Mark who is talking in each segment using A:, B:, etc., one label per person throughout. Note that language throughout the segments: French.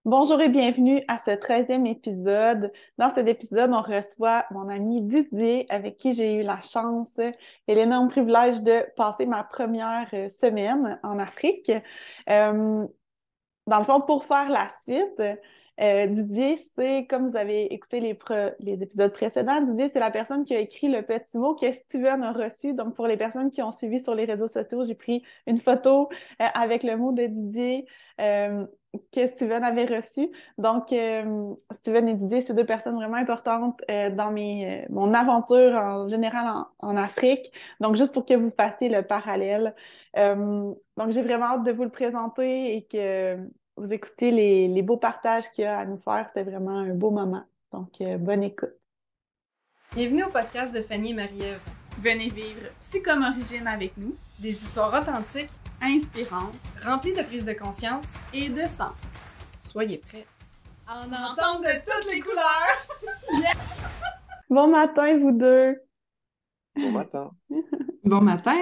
A: Bonjour et bienvenue à ce 13e épisode. Dans cet épisode, on reçoit mon ami Didier, avec qui j'ai eu la chance et l'énorme privilège de passer ma première semaine en Afrique. Euh, Dans le fond, pour faire la suite, Didier, c'est, comme vous avez écouté les épisodes précédents, Didier, c'est la personne qui a écrit le petit mot que Steven a reçu. Donc, pour les personnes qui ont suivi sur les réseaux sociaux, j'ai pris une photo avec le mot de Didier euh, que Steven avait reçu. Donc, Steven et Didier, c'est deux personnes vraiment importantes dans mon aventure en général en Afrique. Donc, juste pour que vous fassiez le parallèle. Donc, j'ai vraiment hâte de vous le présenter et que vous écoutez les beaux partages qu'il y a à nous faire. C'était vraiment un beau moment. Donc, bonne écoute.
B: Bienvenue au podcast de Fanny et Marie-Ève.
A: Venez vivre Psychom Origine avec nous,
B: Des histoires authentiques,
A: inspirantes
B: remplies de prise de conscience.
A: et de sens.
B: Soyez prêts.
A: En entendre de toutes les couleurs! Bon matin, vous deux!
C: Bon matin.
B: Bon matin!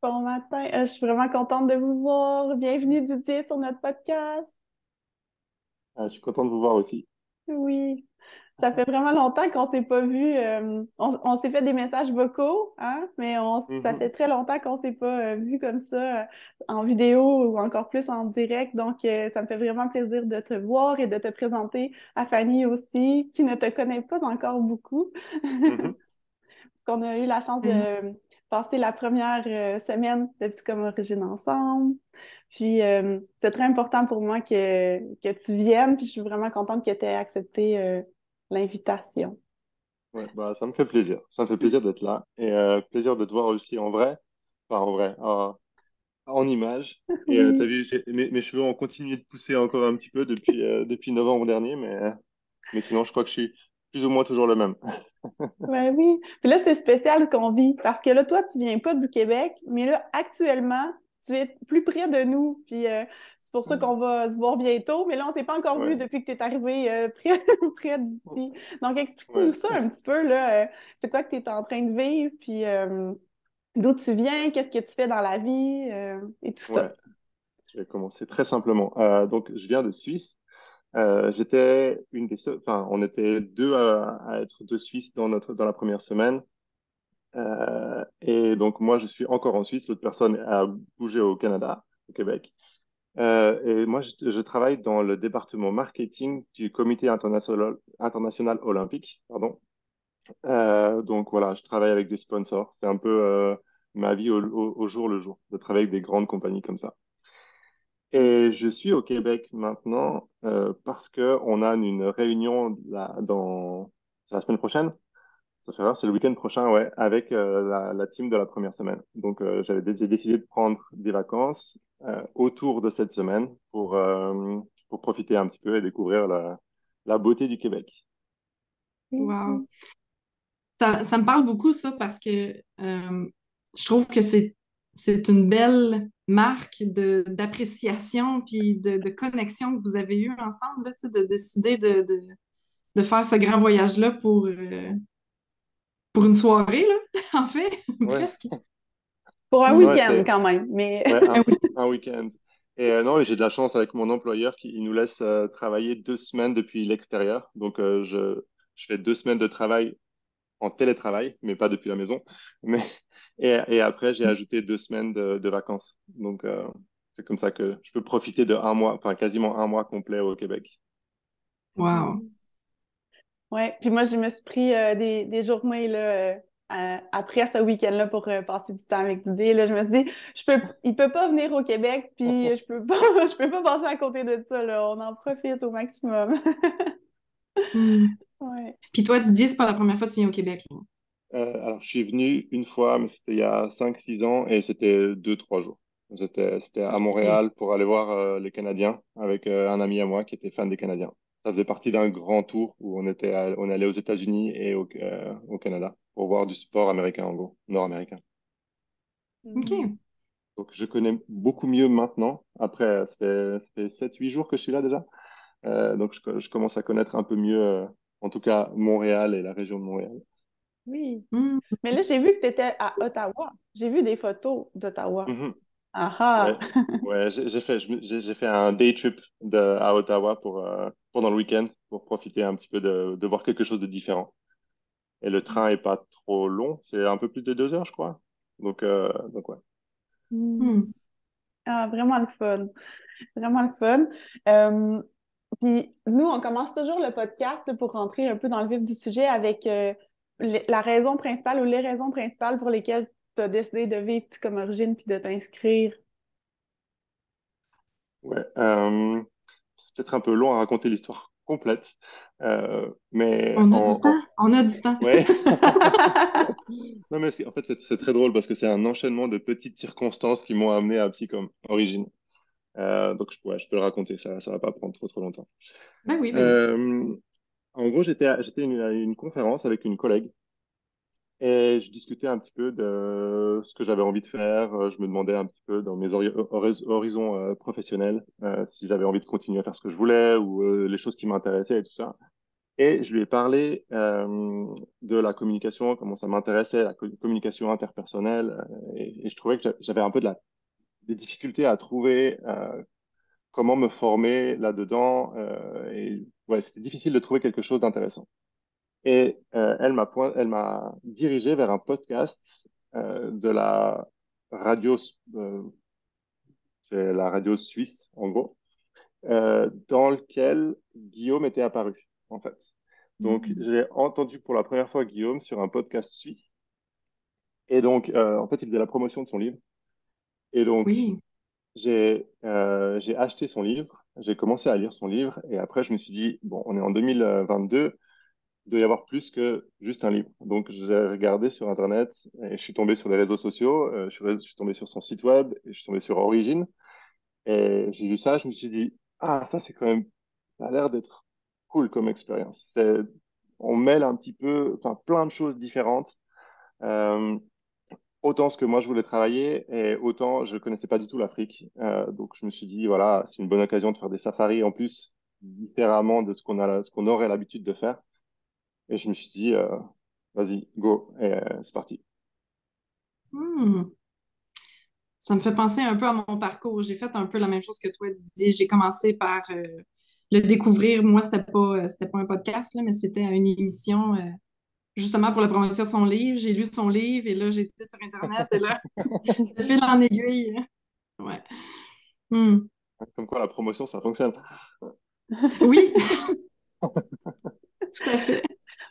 A: Bon matin! Je suis vraiment contente de vous voir. Bienvenue, Didier, sur notre podcast.
C: Je suis content de vous voir aussi.
A: Oui, ça fait vraiment longtemps qu'on s'est pas vu. On s'est fait des messages vocaux, hein, mais ça fait
C: Mhm.
A: très longtemps qu'on s'est pas vu comme ça en vidéo ou encore plus en direct. Donc, ça me fait vraiment plaisir de te voir et de te présenter à Fanny aussi, qui ne te connaît pas encore beaucoup.
C: Mhm.
A: Parce qu'on a eu la chance
B: Non.
A: de passer la première semaine de Psychom Origine ensemble. Puis, c'est très important pour moi que tu viennes. Puis, je suis vraiment contente que tu aies accepté l'invitation.
C: Ouais, bah, ça me fait plaisir. Ça me fait plaisir d'être là et plaisir de te voir aussi en vrai. Enfin, en vrai, en image. Et t'as
A: Oui,
C: vu, mes cheveux ont continué de pousser encore un petit peu depuis novembre dernier, mais sinon, je crois que je suis plus ou moins toujours le même.
A: ben oui. Puis là, c'est spécial qu'on vit parce que là, toi, tu viens pas du Québec, mais là, actuellement, tu es plus près de nous. Puis c'est pour ça qu'on va se voir bientôt. Mais là, on s'est pas encore vu
C: Ouais,
A: depuis que tu es arrivé près d'ici. Donc, explique-nous
C: ouais.
A: ça un petit peu, là. C'est quoi que tu es en train de vivre? Puis d'où tu viens? Qu'est-ce que tu fais dans la vie? Et tout ça.
C: Ouais, je vais commencer très simplement. Donc, je viens de Suisse. J'étais une des seules, enfin, on était deux à être deux Suisses dans la première semaine. Et donc, moi, je suis encore en Suisse. L'autre personne a bougé au Canada, au Québec. Et moi, je travaille dans le département marketing du Comité international olympique, pardon. Donc, voilà, je travaille avec des sponsors. C'est un peu ma vie au jour le jour, de travailler avec des grandes compagnies comme ça. Et je suis au Québec maintenant parce que on a une réunion là, c'est la semaine prochaine. Ça fait rare, c'est le week-end prochain, ouais, avec la team de la première semaine. Donc, j'ai décidé de prendre des vacances autour de cette semaine pour profiter un petit peu et découvrir la beauté du Québec.
B: Wow! Ça me parle beaucoup, ça, parce que je trouve que c'est une belle marque d'appréciation puis de connexion que vous avez eue ensemble, là, tu sais, de décider de faire ce grand voyage-là pour une soirée, là, en fait,
C: Ouais,
B: presque.
A: Pour un
C: ouais,
A: week-end quand même. Mais
C: ouais,
B: Ah oui.
C: un week-end. Et non, j'ai de la chance avec mon employeur qui il nous laisse travailler 2 semaines depuis l'extérieur. Donc, je fais 2 semaines de travail en télétravail, mais pas depuis la maison. Mais, et après, j'ai ajouté 2 semaines de vacances. Donc, c'est comme ça que je peux profiter de un mois, enfin quasiment un mois complet au Québec.
B: Wow.
A: ouais, puis moi, je me suis pris des journées là, après ce week-end-là pour passer du temps avec Didier. Là, je me suis dit, il peut pas venir au Québec, puis je peux pas, je peux pas passer à côté de ça. Là. On en profite au maximum.
B: Hmm.
A: Ouais.
B: Puis toi, Didier, c'est pas la première fois que tu viens au Québec, là.
C: Alors, je suis venu une fois, mais c'était il y a 5, 6 ans, et c'était 2, 3 jours. C'était à
B: OK.
C: Montréal pour aller voir les Canadiens avec un ami à moi qui était fan des Canadiens. Ça faisait partie d'un grand tour où on allait aux États-Unis et au Canada pour voir du sport américain, en gros, nord-américain.
A: Mhm.
B: OK.
C: Donc, je connais beaucoup mieux maintenant. Après, ça fait 7, 8 jours que je suis là déjà. Donc, je commence à connaître un peu mieux, en tout cas, Montréal et la région de Montréal.
A: Oui.
B: Hmm.
A: Mais là, j'ai vu que tu étais à Ottawa. J'ai vu des photos d'Ottawa.
C: Mhm.
A: Ah ah!
C: Ouais, ouais, j'ai fait un day trip à Ottawa pendant le week-end pour profiter un petit peu de voir quelque chose de différent. Et le train est pas trop long, c'est un peu plus de 2 heures, je crois. Donc ouais.
A: Hmm.
B: Hmm.
A: Ah, vraiment le fun. Vraiment le fun. Euh, Puis nous, on commence toujours le podcast là, pour rentrer un peu dans le vif du sujet avec la raison principale ou les raisons principales pour lesquelles tu as décidé de vivre comme origine puis de t'inscrire.
C: Ouais, c'est peut-être un peu long à raconter l'histoire complète, mais
B: On a du temps. On a du temps.
C: ouais. Non, mais en fait, c'est très drôle parce que c'est un enchaînement de petites circonstances qui m'ont amené à Psy comme origine. Donc, ouais, je peux le raconter, ça va pas prendre trop longtemps.
B: Ben oui, ben oui.
C: Euh, En gros, j'étais à une conférence avec une collègue et je discutais un petit peu de ce que j'avais envie de faire. Je me demandais un petit peu dans mes horizons professionnels si j'avais envie de continuer à faire ce que je voulais ou les choses qui m'intéressaient et tout ça. Et je lui ai parlé de la communication, comment ça m'intéressait, la communication interpersonnelle. Et je trouvais que j'avais un peu des difficultés à trouver comment me former là-dedans. Et ouais, c'était difficile de trouver quelque chose d'intéressant. Et elle m'a dirigé vers un podcast de la radio, euh, c'est la radio suisse, en gros, dans lequel Guillaume était apparu, en fait. Donc,
B: Hmm.
C: j'ai entendu pour la première fois Guillaume sur un podcast suisse. Et donc, en fait, il faisait la promotion de son livre. Et donc,
B: Oui.
C: j'ai acheté son livre, j'ai commencé à lire son livre. Et après, je me suis dit, bon, on est en 2022. Il doit y avoir plus que juste un livre. Donc, j'ai regardé sur Internet et je suis tombé sur les réseaux sociaux, je suis tombé sur son site web et je suis tombé sur Origin. Et j'ai vu ça, je me suis dit, ah, ça, c'est quand même, ça a l'air d'être cool comme expérience. On mêle un petit peu, enfin, plein de choses différentes. Euh, Autant ce que moi je voulais travailler et autant je connaissais pas du tout l'Afrique. Donc, je me suis dit, voilà, c'est une bonne occasion de faire des safaris en plus différemment de ce qu'on aurait l'habitude de faire. Et je me suis dit, vas-y, go, et c'est parti.
B: Hmm. Ça me fait penser un peu à mon parcours. J'ai fait un peu la même chose que toi, Didier. J'ai commencé par le découvrir. Moi, c'était pas un podcast, là, mais c'était une émission justement pour la promotion de son livre. J'ai lu son livre et là, j'étais sur Internet et là, de fil en aiguille. Ouais. Hmm.
C: Comme quoi, la promotion, ça fonctionne.
B: Oui, tout à fait.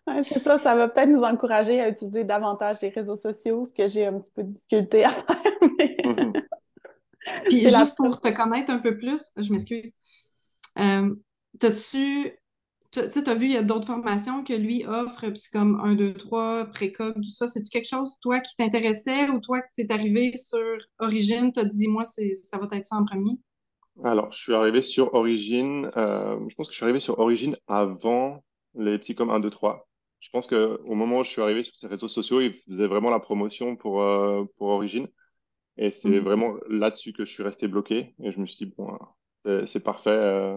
A: Ouais, c'est ça, ça va peut-être nous encourager à utiliser davantage les réseaux sociaux, ce que j'ai un petit peu de difficulté à faire, mais
C: Mhm.
B: Puis
A: c'est la
B: juste
A: preuve.
B: pour te connaître un peu plus, je m'excuse. Euh, t'as-tu, tu sais, t'as vu, il y a d'autres formations que lui offre, puis c'est comme un 2 3 précoc, tout ça. C'est-tu quelque chose, toi, qui t'intéressait ou toi, que t'es arrivé sur Origine, t'as dit, moi, ça va être ça en premier?
C: Alors, je suis arrivé sur Origin. Je pense que je suis arrivé sur Origin avant les petits comme 1, 2, 3. Je pense que au moment où je suis arrivé sur ces réseaux sociaux, ils faisaient vraiment la promotion pour Origin. Et c'est
B: Mhm.
C: vraiment là-dessus que je suis resté bloqué. Et je me suis dit, bon, c'est parfait.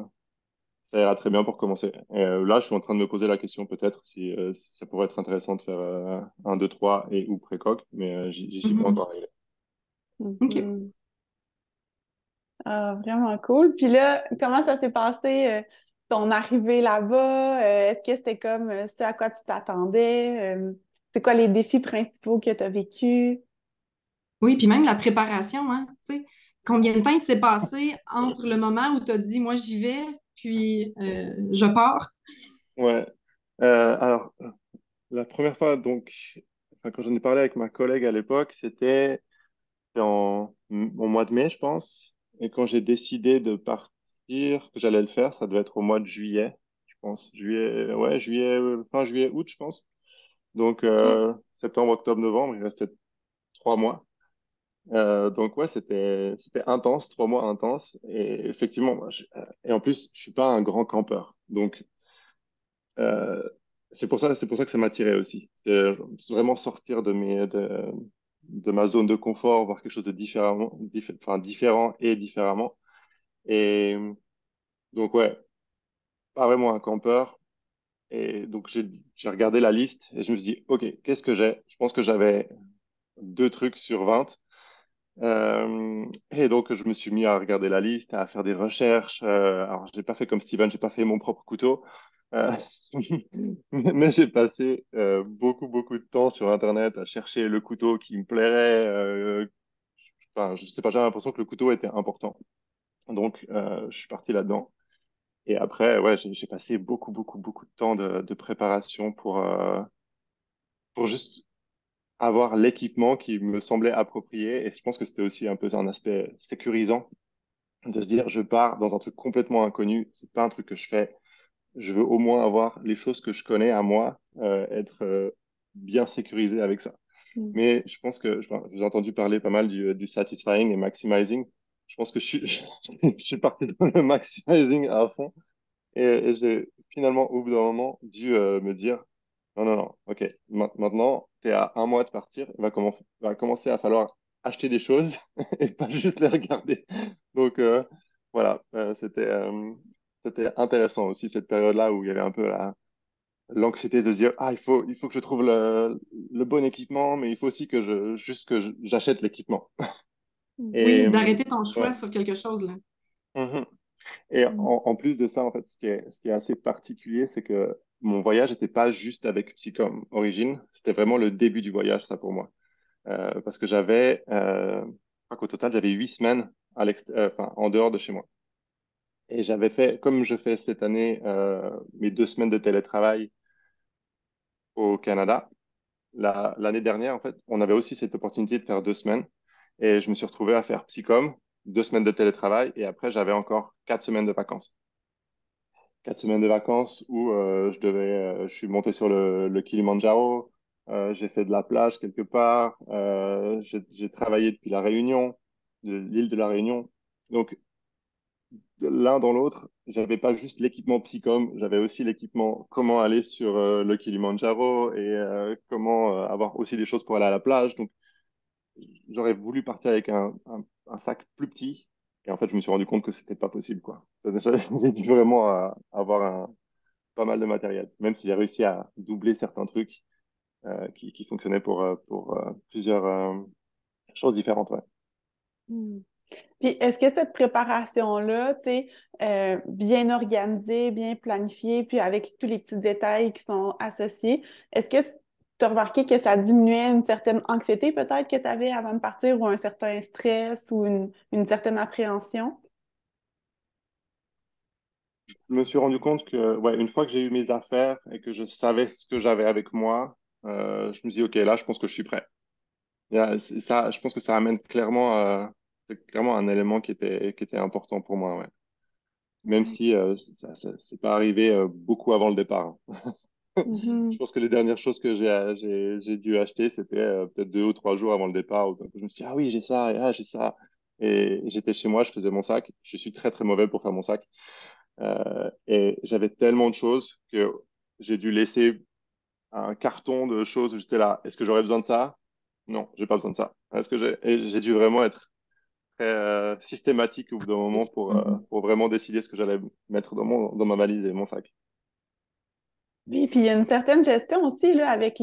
C: Ça ira très bien pour commencer. Et là, je suis en train de me poser la question peut-être si ça pourrait être intéressant de faire 1, 2, 3 et ou précoc, mais j'y suis pas
B: Mhm.
C: encore arrivé.
B: OK.
A: Mhm. Ah, vraiment cool. Puis là, comment ça s'est passé, ton arrivée là-bas? Est-ce que c'était comme ce à quoi tu t'attendais? C'est quoi les défis principaux que tu as vécus?
B: Oui, puis même la préparation, hein, tu sais, combien de temps il s'est passé entre le moment où tu as dit, moi, j'y vais, puis je pars?
C: Ouais. Alors, la première fois, donc, enfin, quand j'en ai parlé avec ma collègue à l'époque, c'était au mois de mai, je pense. Et quand j'ai décidé de partir, que j'allais le faire, ça devait être au mois de juillet, je pense. Juillet, ouais, juillet, fin juillet, août, je pense. Donc,
B: OK.
C: septembre, octobre, novembre, il restait 3 mois. Donc, ouais, c'était intense, 3 mois intenses. Et effectivement, et en plus, je suis pas un grand campeur. Donc, euh, c'est pour ça que ça m'attirait aussi. C'est vraiment sortir de ma zone de confort, voir quelque chose de enfin, différent et différemment. Et donc, ouais, pas vraiment un campeur. Et donc, j'ai regardé la liste et je me suis dit, OK, qu'est-ce que j'ai? Je pense que j'avais 2 trucs sur 20. Et donc, je me suis mis à regarder la liste, à faire des recherches. Alors, j'ai pas fait comme Steven, j'ai pas fait mon propre couteau. Euh, mais j'ai passé beaucoup, beaucoup de temps sur Internet à chercher le couteau qui me plairait. Enfin, je sais pas, j'avais l'impression que le couteau était important. Donc, je suis parti là-dedans. Et après, ouais, j'ai passé beaucoup, beaucoup, beaucoup de temps de préparation pour juste avoir l'équipement qui me semblait approprié. Et je pense que c'était aussi un peu un aspect sécurisant de se dire, je pars dans un truc complètement inconnu. C'est pas un truc que je fais. Je veux au moins avoir les choses que je connais à moi, être bien sécurisé avec ça.
A: Mm.
C: Mais je pense que, enfin, je vous ai entendu parler pas mal du satisfying et maximizing. Je pense que je suis parti dans le maximizing à fond. Et j'ai finalement, au bout d'un moment, dû me dire, non, non, non, ok, maintenant, tu es à un mois de partir, va commencer à falloir acheter des choses et pas juste les regarder. Donc, voilà, c'était intéressant aussi cette période-là où il y avait un peu l'anxiété de se dire, ah, il faut que je trouve le bon équipement, mais il faut aussi que j'achète l'équipement.
A: Mm.
C: Et
B: Oui, d'arrêter ton
C: ouais.
B: choix sur quelque chose, là.
C: Mhm. Et
A: Mm.
C: en plus de ça, en fait, ce qui est assez particulier, c'est que mon voyage n'était pas juste avec Psychom Origin, c'était vraiment le début du voyage, ça pour moi. Parce que je crois qu'au total, j'avais 8 semaines enfin, en dehors de chez moi. Et j'avais fait, comme je fais cette année, mes 2 semaines de télétravail au Canada. L'année dernière, en fait, on avait aussi cette opportunité de faire 2 semaines. Et je me suis retrouvé à faire Psychom, 2 semaines de télétravail, et après, j'avais encore 4 semaines de vacances. 4 semaines de vacances où je suis monté sur le Kilimandjaro, j'ai fait de la plage quelque part, j'ai travaillé depuis la Réunion, de l'île de la Réunion. Donc, de l'un dans l'autre, j'avais pas juste l'équipement Psychom, j'avais aussi l'équipement comment aller sur le Kilimandjaro et comment avoir aussi des choses pour aller à la plage. Donc, j'aurais voulu partir avec un sac plus petit. Et en fait, je me suis rendu compte que c'était pas possible, quoi. J'ai dû vraiment avoir pas mal de matériel, même si j'ai réussi à doubler certains trucs qui fonctionnaient pour plusieurs choses différentes. Ouais.
A: Mm. Puis, est-ce que cette préparation-là, tu sais, bien organisée, bien planifiée, puis avec tous les petits détails qui sont associés, est-ce que tu as remarqué que ça diminuait une certaine anxiété peut-être que tu avais avant de partir ou un certain stress ou une certaine appréhension?
C: Je me suis rendu compte que, ouais, une fois que j'ai eu mes affaires et que je savais ce que j'avais avec moi, je me suis dit, OK, là, je pense que je suis prêt. Ça, je pense que ça amène clairement, c'est clairement un élément qui était important pour moi, ouais. Même
A: Ouais.
C: si c'est pas arrivé beaucoup avant le départ, hein. Je
A: Mhm.
C: pense que les dernières choses que j'ai dû acheter, c'était peut-être 2 ou 3 jours avant le départ, où je me suis dit, ah oui, j'ai ça, et ah, j'ai ça. Et j'étais chez moi, je faisais mon sac. Je suis très, très mauvais pour faire mon sac. Et j'avais tellement de choses que j'ai dû laisser un carton de choses où j'étais là. Est-ce que j'aurais besoin de ça? Non, j'ai pas besoin de ça. Et j'ai dû vraiment être très systématique au bout d'un moment
B: Mhm.
C: pour vraiment décider ce que j'allais mettre dans ma valise et mon sac.
A: Oui, puis il y a une certaine gestion aussi là, avec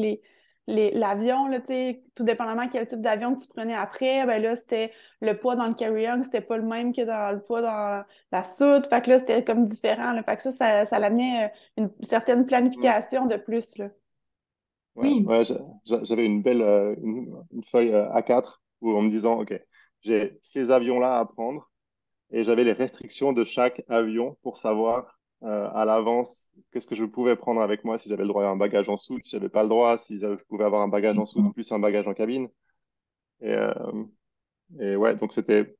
A: l'avion, là, tu sais, tout dépendamment quel type d'avion que tu prenais après, ben là, c'était le poids dans le carry-on, c'était pas le même que dans le poids dans la soute. Fait que là, c'était comme différent. Là. Fait que ça l'amenait une certaine
C: Mm.
A: planification de plus, là.
C: Ouais,
B: Oui.
C: ouais, j'avais une belle une feuille A4 où en me disant, OK, j'ai ces avions-là à prendre et j'avais les restrictions de chaque avion pour savoir à l'avance qu'est-ce que je pouvais prendre avec moi, si j'avais le droit à un bagage en soute, si j'avais pas le droit, si je pouvais avoir un bagage en soute plus un bagage en cabine. Et, euh, et ouais, donc c'était.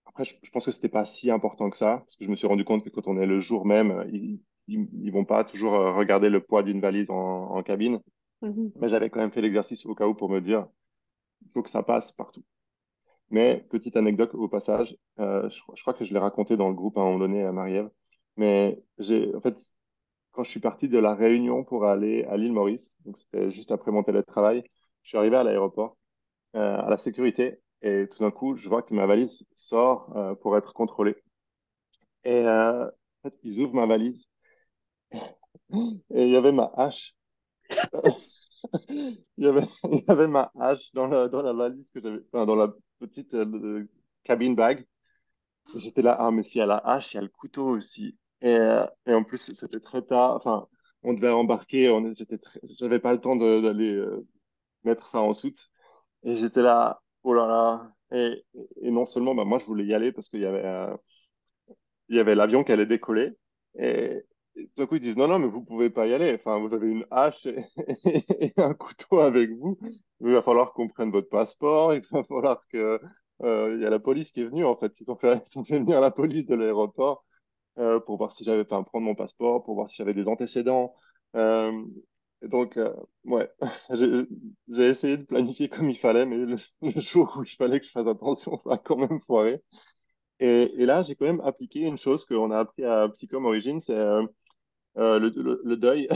C: Après, je pense que c'était pas si important que ça, parce que je me suis rendu compte que quand on est le jour même, ils vont pas toujours regarder le poids d'une valise en cabine.
A: Mhm.
C: Mais j'avais quand même fait l'exercice au cas où pour me dire, il faut que ça passe partout. Mais petite anecdote au passage, je crois que je l'ai raconté dans le groupe à un moment donné à Marie-Ève, mais en fait, quand je suis parti de la Réunion pour aller à l'île Maurice, donc c'était juste après mon télétravail, je suis arrivé à l'aéroport, à la sécurité, et tout d'un coup, je vois que ma valise sort pour être contrôlée. Et en fait, ils ouvrent ma valise et il y avait ma hache. il y avait ma hache dans la valise que j'avais, enfin, dans la petite cabine bag. Et j'étais là, ah, mais s'il y a la hache, il y a le couteau aussi. Et en plus, c'était très tard. Enfin, on devait embarquer. J'avais pas le temps d'aller mettre ça en soute. Et j'étais là, oh là là. Et non seulement, bah, moi, je voulais y aller parce il y avait l'avion qui allait décoller. Et, et tout d'un coup, ils disent, non, non, mais vous pouvez pas y aller. Enfin, vous avez une hache et un couteau avec vous. Il va falloir qu'on prenne votre passeport. Il va falloir que, il y a la police qui est venue, en fait. Ils ont fait venir la police de l'aéroport pour voir si j'avais, enfin, prendre mon passeport, pour voir si j'avais des antécédents. Euh, et donc, ouais, j'ai essayé de planifier comme il fallait, mais le jour où il fallait que je fasse attention, ça a quand même foiré. Et là, j'ai quand même appliqué une chose qu'on a appris à Psychom Origine, c'est le deuil,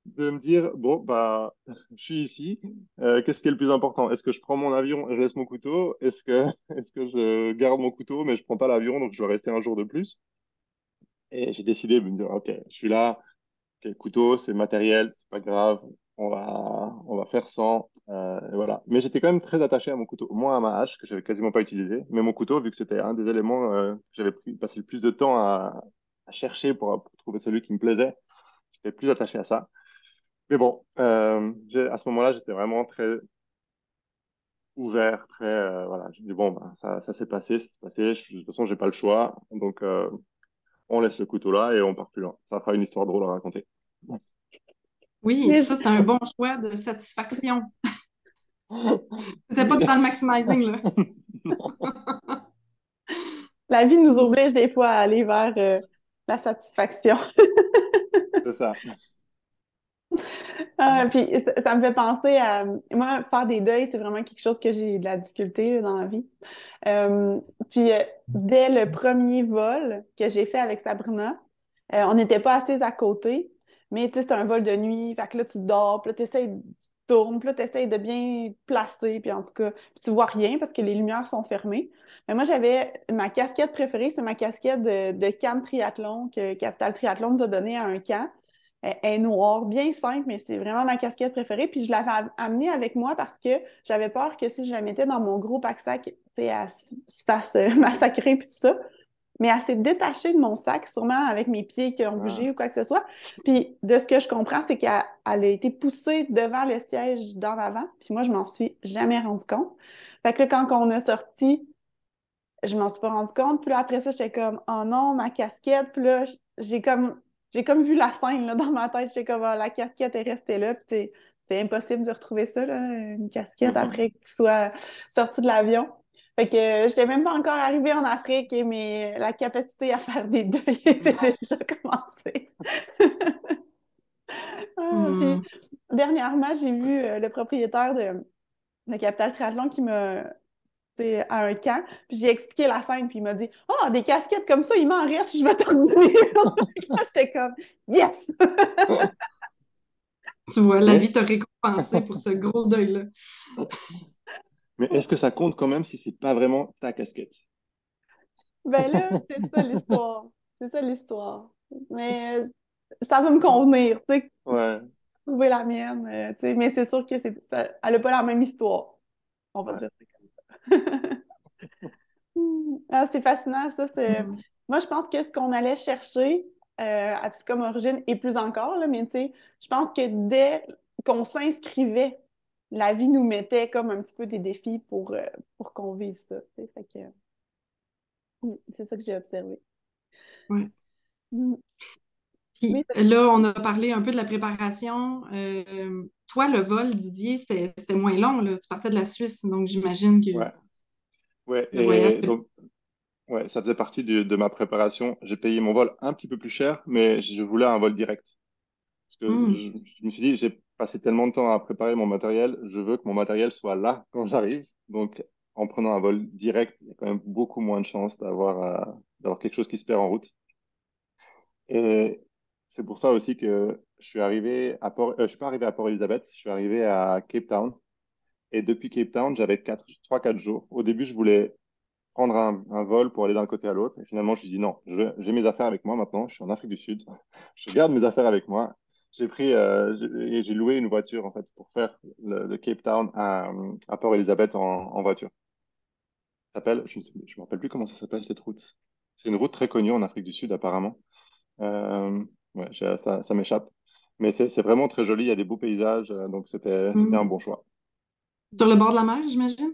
C: de me dire, bon, bah, je suis ici, qu'est-ce qui est le plus important? Est-ce que je prends mon avion et je laisse mon couteau? Est-ce que je garde mon couteau, mais je prends pas l'avion, donc je dois rester un jour de plus? Et j'ai décidé de me dire, OK, je suis là, OK, le couteau, c'est matériel, c'est pas grave, on va faire sans. Et voilà. Mais j'étais quand même très attaché à mon couteau, moins à ma hache, que j'avais quasiment pas utilisé. Mais mon couteau, vu que c'était un des éléments que passé le plus de temps à chercher pour trouver celui qui me plaisait, j'étais plus attaché à ça. Mais bon, à ce moment-là, j'étais vraiment très ouvert, très, voilà. Je me dis, bon, ben, ça s'est passé, ça s'est passé. De toute façon, j'ai pas le choix. Donc, on laisse le couteau là et on part plus loin. Ça fera une histoire drôle à raconter.
B: Oui,
A: Mais
B: ça, c'est un bon choix de satisfaction. C'était pas dans le maximizing, là.
C: Non,
A: la vie nous oblige des fois à aller vers la satisfaction.
C: c'est ça.
A: Puis ça me fait penser à moi, faire des deuils, c'est vraiment quelque chose que j'ai de la difficulté là, dans la vie. Euh, Dès le premier vol que j'ai fait avec Sabrina, on n'était pas assis à côté, mais tu sais, c'est un vol de nuit, fait que là, tu dors, puis là, tu tournes, puis là, tu essaies de bien te placer, puis en tout cas, puis tu vois rien parce que les lumières sont fermées. Mais moi, j'avais ma casquette préférée, c'est ma casquette de camp triathlon que Capital Triathlon nous a donné à un camp. Elle est noire, bien simple, mais c'est vraiment ma casquette préférée. Puis je l'avais amenée avec moi parce que j'avais peur que si je la mettais dans mon gros pack-sac, tu sais, elle se fasse massacrer puis tout ça. Mais elle s'est détachée de mon sac, sûrement avec mes pieds qui ont
C: Ah,
A: bougé ou quoi que ce soit. Puis de ce que je comprends, c'est qu'elle a été poussée devant le siège d'en avant. Puis moi, je m'en suis jamais rendu compte. Fait que là, quand on a sorti, je m'en suis pas rendu compte. Puis là, après ça, j'étais comme, oh non, ma casquette. Puis là, j'ai comme vu la scène là, dans ma tête. J'étais comme, ah, la casquette est restée là. Puis c'est impossible de retrouver ça, là, une casquette après que tu sois sorti de l'avion. Fait que j'étais même pas encore arrivée en Afrique, mais la capacité à faire des deuils était déjà commencée. Puis
B: Hmm.
A: dernièrement, j'ai vu le propriétaire de Capital Triathlon qui m'a t'sais, à un camp. Puis j'ai expliqué la scène, puis il m'a dit ah, des casquettes comme ça, il m'en reste, je vais t'en donner une. J'étais comme yes!
B: Tu vois, la vie
C: mais
B: t'a récompensé pour ce gros deuil-là.
C: mais est-ce que ça compte quand même si c'est pas vraiment ta casquette?
A: Ben là, c'est ça l'histoire. C'est ça l'histoire. Mais ça va me convenir, tu sais,
C: Ouais,
A: trouver la mienne. Mais c'est sûr que elle n'a pas la même histoire. On va
C: ouais,
A: dire ça comme ça. Ah, c'est fascinant, ça.
B: Hmm.
A: Moi, je pense que ce qu'on allait chercher à Psychom Origine, et plus encore, là, mais tu sais, je pense que dès qu'on s'inscrivait, la vie nous mettait comme un petit peu des défis pour qu'on vive ça. Tu sais. Fait que, c'est ça que j'ai observé.
B: Ouais.
A: Mm. Oui,
B: Puis là, on a parlé un peu de la préparation. Toi, le vol, Didier, c'était moins long, là. Tu partais de la Suisse, donc j'imagine que
C: ouais, ouais.
B: le voyage.
C: Et donc, ouais, ça faisait partie de ma préparation. J'ai payé mon vol un petit peu plus cher, mais je voulais un vol direct. Parce que
B: Hmm.
C: je me suis dit, j'ai passé tellement de temps à préparer mon matériel, je veux que mon matériel soit là quand j'arrive. Donc, en prenant un vol direct, il y a quand même beaucoup moins de chances d'avoir quelque chose qui se perd en route. Et c'est pour ça aussi que je suis pas arrivé à Port-Elizabeth, je suis arrivé à Cape Town. Et depuis Cape Town, j'avais 3-4 jours. Au début, je voulais prendre un vol pour aller d'un côté à l'autre. Et finalement, je me suis dit non, j'ai mes affaires avec moi maintenant. Je suis en Afrique du Sud. Je garde mes affaires avec moi. j'ai loué une voiture en fait pour faire le Cape Town à Port Elizabeth en voiture. Ça s'appelle, je me rappelle plus comment ça s'appelle cette route. C'est une route très connue en Afrique du Sud apparemment. Euh, ouais, ça m'échappe. Mais c'est vraiment très joli, il y a des beaux paysages, donc c'était un
B: Hmm.
C: bon choix.
B: Sur le bord de la mer, j'imagine?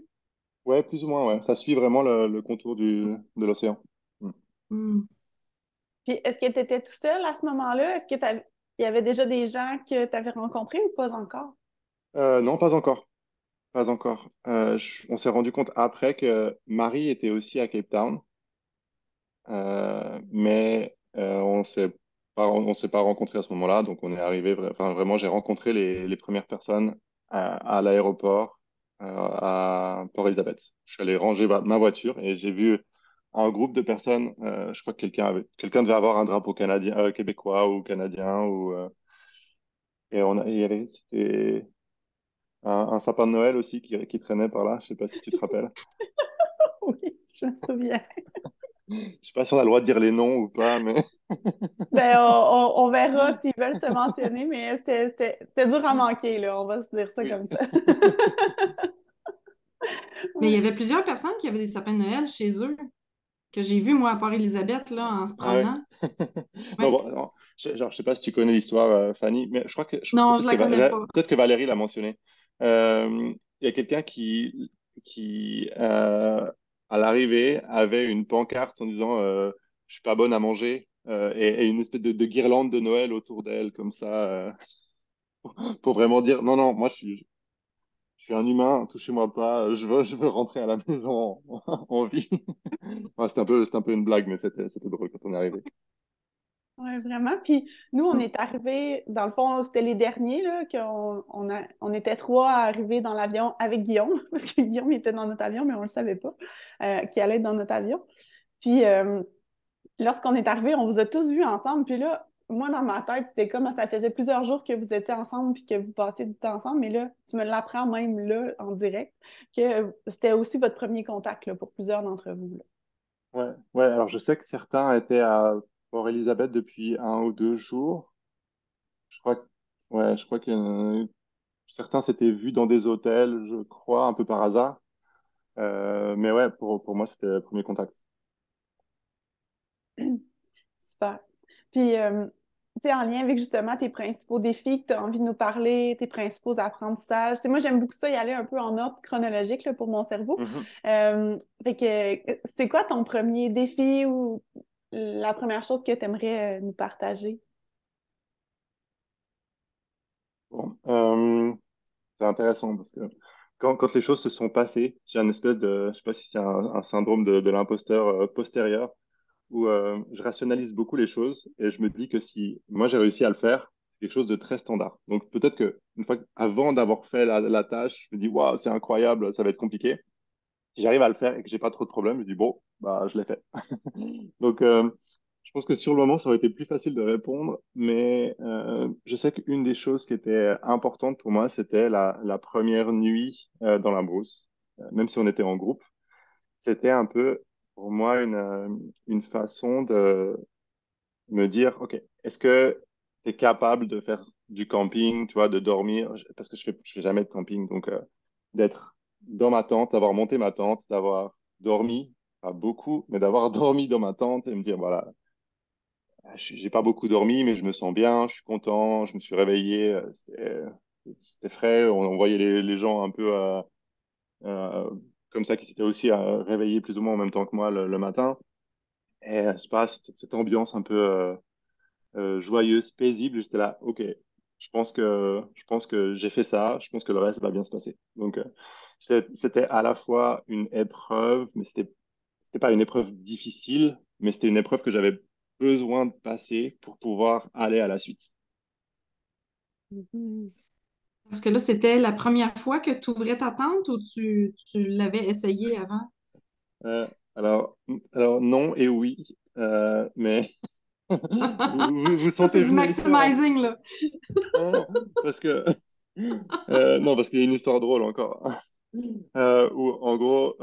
C: Ouais, plus ou moins, ouais. Ça suit vraiment le contour de l'océan. Mm.
B: Hmm.
A: Puis, est-ce que tu étais tout seul à ce moment-là? Est-ce que il y avait déjà des gens que tu avais rencontrés ou pas encore?
C: Non, pas encore. Pas encore. On s'est rendu compte après que Marie était aussi à Cape Town, mais on s'est pas rencontrés à ce moment-là. Donc on est arrivé, enfin vraiment, j'ai rencontré les premières personnes à l'aéroport à Port Elizabeth. Je suis allé ranger ma voiture et j'ai vu un groupe de personnes. Je crois que quelqu'un devait avoir un drapeau canadien, québécois ou canadien et c'était un sapin de Noël aussi qui traînait par là. Je sais pas si tu te rappelles.
A: Oui, je me souviens.
C: Je sais pas si on a le droit de dire les noms ou pas, mais
A: Ben, on verra s'ils veulent se mentionner, mais c'était dur à manquer, là. On va se dire ça
C: oui.
A: comme ça.
B: Mais il y
A: Ouais.
B: avait plusieurs personnes qui avaient des sapins de Noël chez eux, que j'ai vu, moi, à Port-Élisabeth, là, en se
C: Ah ouais.
B: promenant.
C: Non,
B: Ouais.
C: bon, non, je sais pas si tu connais l'histoire, Fanny, mais je crois que
B: Non, je la connais pas.
C: peut-être que Valérie l'a mentionné. Il y a quelqu'un qui à l'arrivée, avait une pancarte en disant je suis pas bonne à manger et une espèce de guirlande de Noël autour d'elle, comme ça, pour vraiment dire non, non, moi je suis un humain, touchez-moi pas, je veux rentrer à la maison en vie. Ouais, c'était un peu une blague, mais c'était drôle quand on est arrivé.
A: Oui, vraiment. Puis nous, on est arrivés, dans le fond, c'était les derniers, là, on était trois à arriver dans l'avion avec Guillaume, parce que Guillaume était dans notre avion, mais on ne le savait pas, qu'il allait être dans notre avion. Puis lorsqu'on est arrivé, on vous a tous vus ensemble. Puis là, moi, dans ma tête, c'était comme ça faisait plusieurs jours que vous étiez ensemble puis que vous passiez du temps ensemble. Mais là, tu me l'apprends même là, en direct, que c'était aussi votre premier contact là, pour plusieurs d'entre vous. Là.
C: Ouais, ouais, alors je sais que certains étaient à Port-Élisabeth depuis 1 ou 2 jours. Je crois que, ouais, je crois que certains s'étaient vus dans des hôtels, je crois, un peu par hasard. Mais ouais, pour moi, c'était le premier contact.
A: Super. Puis, tu sais, en lien avec justement tes principaux défis que tu as envie de nous parler, tes principaux apprentissages. Tu sais, moi, j'aime beaucoup ça, y aller un peu en ordre chronologique là, pour mon cerveau.
C: Mhm.
A: Fait que, c'est quoi ton premier défi ou la première chose que tu aimerais nous partager?
C: Bon, c'est intéressant parce que quand les choses se sont passées, j'ai un espèce de, je sais pas si c'est un syndrome de l'imposteur postérieur où je rationalise beaucoup les choses et je me dis que si moi j'ai réussi à le faire, c'est quelque chose de très standard. Donc peut-être que une fois avant d'avoir fait la tâche, je me dis waouh, c'est incroyable, ça va être compliqué. Si j'arrive à le faire et que j'ai pas trop de problèmes, je dis bon, bah je l'ai fait. Donc je pense que sur le moment, ça aurait été plus facile de répondre, mais je sais qu'une des choses qui était importante pour moi, c'était la première nuit dans la brousse, même si on était en groupe. C'était un peu pour moi une façon de me dire, OK, est-ce que tu es capable de faire du camping, tu vois, de dormir, parce que je fais jamais de camping, donc d'être dans ma tente, d'avoir monté ma tente, d'avoir dormi, pas beaucoup, mais d'avoir dormi dans ma tente et me dire, voilà, j'ai pas beaucoup dormi, mais je me sens bien, je suis content, je me suis réveillé, c'était frais, on voyait les gens un peu euh, comme ça qui s'étaient aussi réveillés plus ou moins en même temps que moi le matin. Et c'est pas cette ambiance un peu joyeuse, paisible. J'étais là, ok, je pense que j'ai fait ça. Je pense que le reste va bien se passer. Donc c'était à la fois une épreuve, mais c'était pas une épreuve difficile, mais c'était une épreuve que j'avais besoin de passer pour pouvoir aller à la suite.
A: Mhm.
B: Parce que là, c'était la première fois que tu ouvrais ta tente ou tu l'avais essayé avant?
C: Euh, alors non et oui, mais vous
B: Ça,
C: sentez
B: c'est du
C: venir en fait.
B: maximizing, là.
C: Non, parce que non, parce qu'il y a une histoire drôle encore. Où en gros,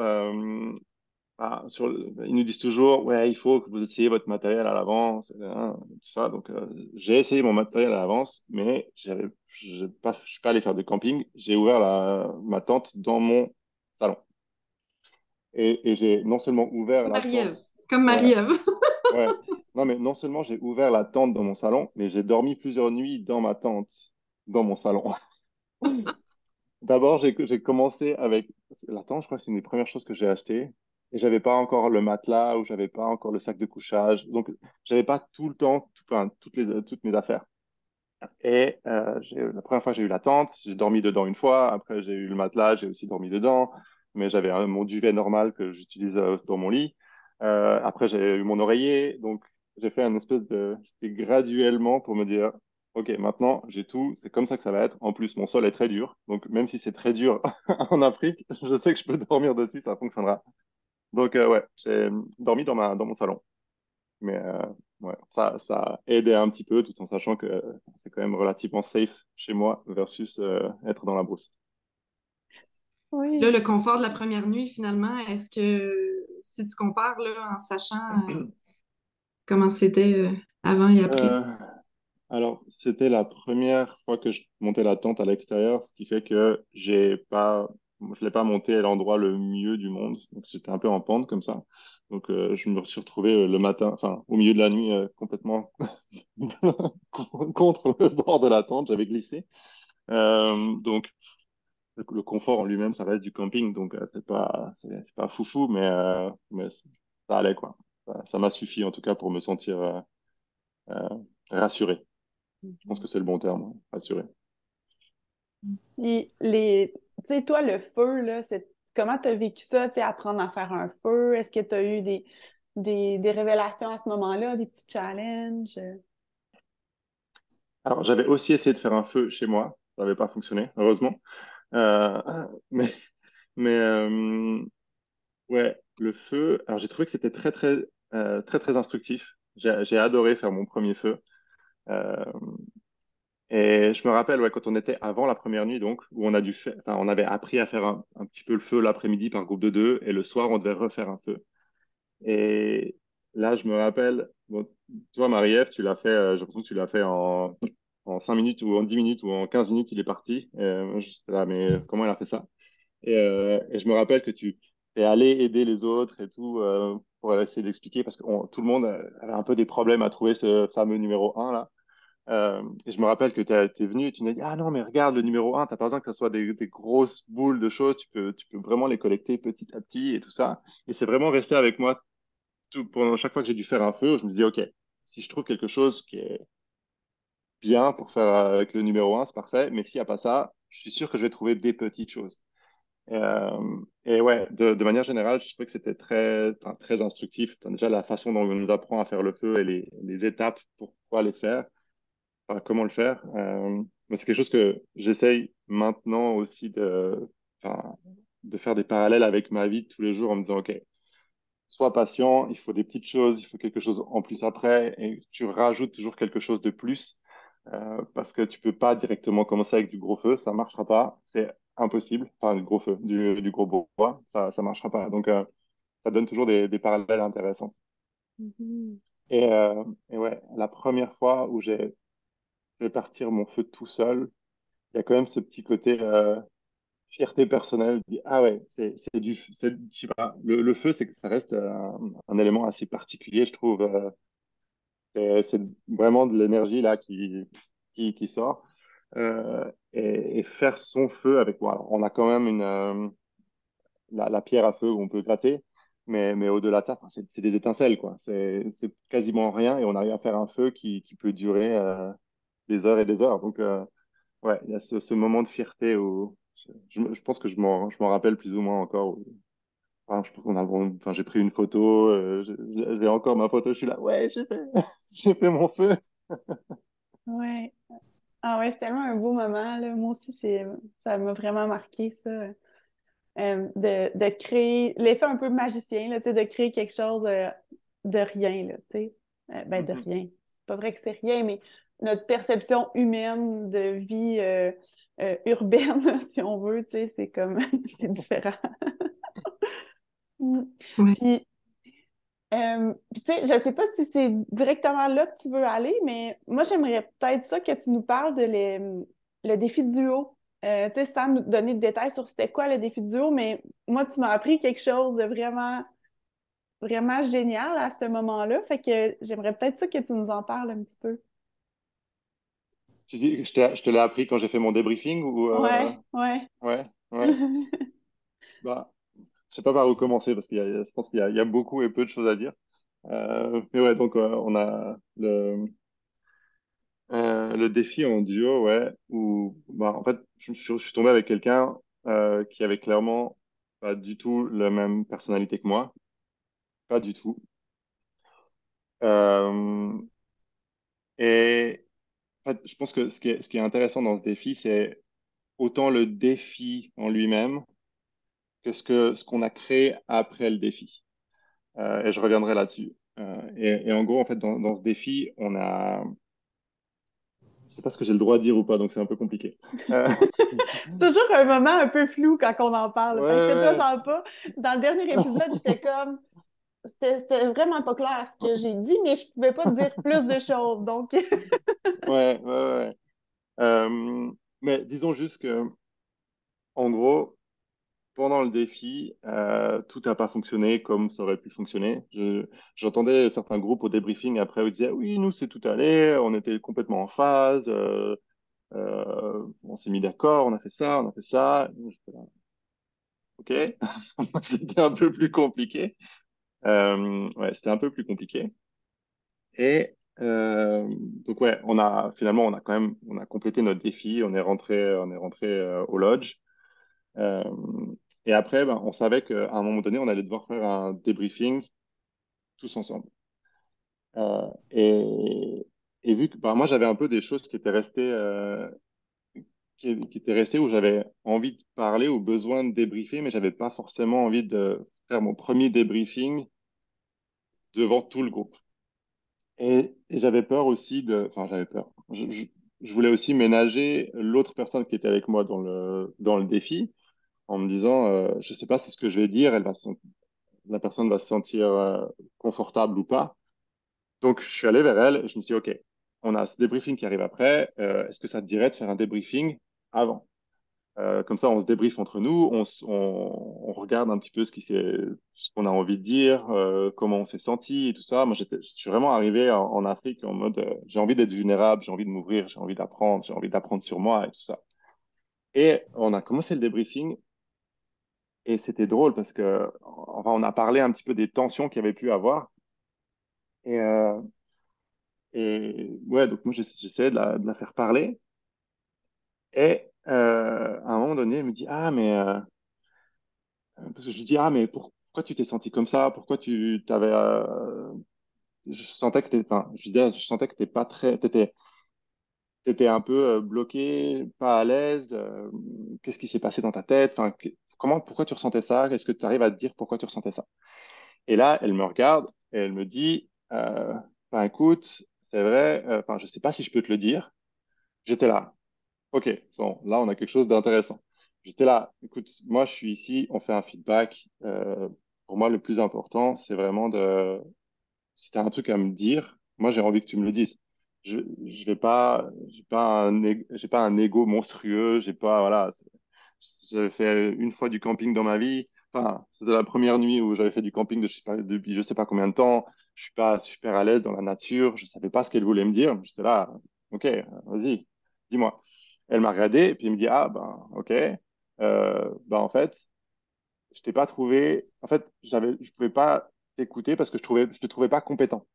C: ils nous disent toujours, ouais, il faut que vous essayiez votre matériel à l'avance, tout ça. Donc, j'ai essayé mon matériel à l'avance, mais je suis pas allé faire de camping. J'ai ouvert ma tente dans mon salon. Et j'ai non seulement ouvert la
B: Marie-Ève,
C: tente,
B: comme
C: ouais,
B: Marie-Ève.
C: ouais. Non, mais non seulement j'ai ouvert la tente dans mon salon, mais j'ai dormi plusieurs nuits dans ma tente, dans mon salon. D'abord, j'ai commencé avec la tente, je crois que c'est une des premières choses que j'ai achetées. Et j'avais pas encore le matelas ou j'avais pas encore le sac de couchage. Donc, j'avais pas tout le temps, enfin, toutes mes affaires. Et la première fois, j'ai eu la tente, j'ai dormi dedans une fois. Après, j'ai eu le matelas, j'ai aussi dormi dedans. Mais j'avais mon duvet normal que j'utilise dans mon lit. Après, j'ai eu mon oreiller. Donc, j'ai fait un espèce de... C'était graduellement pour me dire, OK, maintenant, j'ai tout. C'est comme ça que ça va être. En plus, mon sol est très dur. Donc, même si c'est très dur en Afrique, je sais que je peux dormir dessus, ça fonctionnera. Donc, ouais, j'ai dormi dans mon salon. Mais ouais, ça a aidé un petit peu, tout en sachant que c'est quand même relativement safe chez moi versus être dans la brousse.
B: Là,
A: Oui.
B: le confort de la première nuit, finalement, est-ce que si tu compares là, en sachant comment c'était avant et après?
C: Euh, alors, c'était la première fois que je montais la tente à l'extérieur, ce qui fait que je l'ai pas monté à l'endroit le mieux du monde. Donc, j'étais un peu en pente comme ça. Donc, je me suis retrouvé le matin, enfin, au milieu de la nuit, complètement contre le bord de la tente. J'avais glissé. Donc, le confort en lui-même, ça reste du camping, donc c'est pas foufou, mais ça allait, quoi. Ça m'a suffi, en tout cas, pour me sentir euh, rassuré. Je pense que c'est le bon terme, hein, rassuré.
A: Puis tu sais, toi, le feu, là, comment tu as vécu ça, tu sais, apprendre à faire un feu? Est-ce que tu as eu des révélations à ce moment-là, des petits challenges?
C: Alors, j'avais aussi essayé de faire un feu chez moi. Ça n'avait pas fonctionné, heureusement. Euh, mais mais ouais, le feu, alors j'ai trouvé que c'était très instructif. J'ai adoré faire mon premier feu. Euh, Et je me rappelle, ouais, quand on était avant la première nuit, donc, où enfin, on avait appris à faire un petit peu le feu l'après-midi par groupe de deux, et le soir, on devait refaire un feu. Et là, je me rappelle, bon, toi, Marie-Ève, tu l'as fait, j'ai l'impression que tu l'as fait en 5 minutes ou en 10 minutes ou en 15 minutes, il est parti. Moi, j'étais là, mais comment elle a fait ça? Et je me rappelle que tu es allé aider les autres et tout, pour essayer d'expliquer, parce que tout le monde avait un peu des problèmes à trouver ce fameux numéro un là. Et je me rappelle que tu es venu et tu m'as dit, ah non, mais regarde, le numéro un, t'as pas besoin que ce soit des grosses boules de choses, tu peux vraiment les collecter petit à petit et tout ça. Et c'est vraiment resté avec moi pendant chaque fois que j'ai dû faire un feu, je me dis, OK, si je trouve quelque chose qui est bien pour faire avec le numéro un, c'est parfait, mais s'il n'y a pas ça, je suis sûr que je vais trouver des petites choses. Et ouais, de manière générale, je trouvais que c'était enfin, très instructif. Déjà, la façon dont on nous apprend à faire le feu et les étapes pour pouvoir les faire, enfin, comment le faire. Mais c'est quelque chose que j'essaye maintenant aussi enfin, de faire des parallèles avec ma vie de tous les jours en me disant, OK, sois patient, il faut des petites choses, il faut quelque chose en plus après, et tu rajoutes toujours quelque chose de plus, parce que tu peux pas directement commencer avec du gros feu, ça marchera pas, c'est impossible. Enfin, du gros feu, du gros bois, ça marchera pas. Donc, ça donne toujours des parallèles intéressants.
A: Mhm.
C: Et ouais, la première fois où j'ai fait partir mon feu tout seul, il y a quand même ce petit côté fierté personnelle. Je dis, ah ouais, je sais pas, le feu, c'est que ça reste un élément assez particulier, je trouve. C'est vraiment de l'énergie là qui sort. Et faire son feu avec, bon, alors, on a quand même la pierre à feu où on peut gratter, mais au-delà de ça, enfin, c'est des étincelles, quoi. C'est quasiment rien et on arrive à faire un feu qui peut durer des heures et des heures. Donc, ouais, il y a ce moment de fierté où je pense que je m'en rappelle plus ou moins encore. Enfin, je pense enfin, j'ai pris une photo, j'ai encore ma photo, je suis là, ouais, j'ai fait, j'ai fait mon feu.
A: Ouais. Ah ouais, c'est tellement un beau moment, là. Moi aussi, ça m'a vraiment marqué, ça. De créer l'effet un peu magicien, là, tu sais, de créer quelque chose de rien, là, tu sais. Ben, de
C: Mhm.
A: rien. C'est pas vrai que c'est rien, mais notre perception humaine de vie urbaine, si on veut, tu sais, c'est comme, c'est différent. Mm.
B: Ouais.
A: Puis, tu sais, je sais pas si c'est directement là que tu veux aller, mais moi, j'aimerais peut-être ça que tu nous parles de le défi duo. Tu sais, sans nous donner de détails sur c'était quoi le défi duo, mais moi, tu m'as appris quelque chose de vraiment, vraiment génial à ce moment-là. Fait que j'aimerais peut-être ça que tu nous en parles un petit peu.
C: Tu dis, je te l'ai appris quand j'ai fait mon débriefing ou
A: Ouais, ouais.
C: ouais, ouais. Bah, je sais pas par où commencer parce je pense qu'il y a beaucoup et peu de choses à dire. Mais ouais, donc on a le défi en duo, ouais, où bah, en fait, je suis tombé avec quelqu'un qui avait clairement pas du tout la même personnalité que moi, pas du tout. Euh, et en fait, je pense que ce qui est intéressant dans ce défi, c'est autant le défi en lui-même que ce qu'on a créé après le défi. Et je reviendrai là-dessus. Et en gros, en fait, dans ce défi, je sais pas ce que j'ai le droit de dire ou pas, donc c'est un peu compliqué. Euh,
A: C'est toujours un moment un peu flou quand on en parle.
C: ouais,
A: Fait que fais-toi
C: ouais.
A: ça pas. Dans le dernier épisode, j'étais comme, c'était vraiment pas clair ce que j'ai dit, mais je pouvais pas dire plus de choses. Donc,
C: Ouais, ouais, ouais. Mais disons juste que, en gros, pendant le défi, tout n'a pas fonctionné comme ça aurait pu fonctionner. J'entendais certains groupes au débriefing après où ils disaient, oui, nous, c'est tout allé, on était complètement en phase, on s'est mis d'accord, on a fait ça, on a fait ça. J'étais là, ok, c'était un peu plus compliqué. Ouais, c'était un peu plus compliqué. Et donc ouais, on a quand même on a complété notre défi, on est rentré au lodge. Euh, et après, ben, on savait qu'à un moment donné, on allait devoir faire un débriefing tous ensemble. Et vu que ben, moi j'avais un peu des choses qui étaient restées où j'avais envie de parler ou besoin de débriefer, mais j'avais pas forcément envie de faire mon premier débriefing devant tout le groupe. Et j'avais peur aussi enfin, j'avais peur. Je voulais aussi ménager l'autre personne qui était avec moi dans le défi en me disant, je sais pas si ce que je vais dire, la personne va se sentir confortable ou pas. Donc, je suis allé vers elle et je me suis dit, OK, on a ce débriefing qui arrive après. Est-ce que ça te dirait de faire un débriefing avant? Comme ça, on se débriefe entre nous, on regarde un petit peu ce qu'on a envie de dire, comment on s'est senti et tout ça. Moi, je suis vraiment arrivé en Afrique en mode, j'ai envie d'être vulnérable, j'ai envie de m'ouvrir, j'ai envie d'apprendre sur moi et tout ça. Et on a commencé le débriefing et c'était drôle parce que, enfin, on a parlé un petit peu des tensions qu'il y avait pu avoir. Et, ouais, donc moi, j'essayais de la faire parler. Et à un moment donné, elle me dit, ah, mais parce que je lui dis, ah, mais pourquoi tu t'es senti comme ça? Pourquoi tu t'avais. Je sentais que enfin, je disais, je sentais que t'es pas très. T'étais un peu bloqué, pas à l'aise. Qu'est-ce qui s'est passé dans ta tête? Enfin, pourquoi tu ressentais ça? Est-ce que tu arrives à te dire pourquoi tu ressentais ça? Et là, elle me regarde et elle me dit, ben, écoute, c'est vrai, enfin, je sais pas si je peux te le dire. J'étais là. Ok, bon, là, on a quelque chose d'intéressant. J'étais là, écoute, moi, je suis ici, on fait un feedback. Pour moi, le plus important, c'est vraiment si tu as un truc à me dire, moi, j'ai envie que tu me le dises. Je vais pas, j'ai pas un ego monstrueux, j'ai pas, voilà. J'avais fait une fois du camping dans ma vie. Enfin, c'était la première nuit où j'avais fait du camping depuis je sais pas combien de temps. Je suis pas super à l'aise dans la nature. Je savais pas ce qu'elle voulait me dire. J'étais là, ok, vas-y, dis-moi. Elle m'a regardé et puis elle me dit, ah ben, ok. Ben en fait, je t'ai pas trouvé. En fait, je pouvais pas t'écouter parce que je te trouvais pas compétent.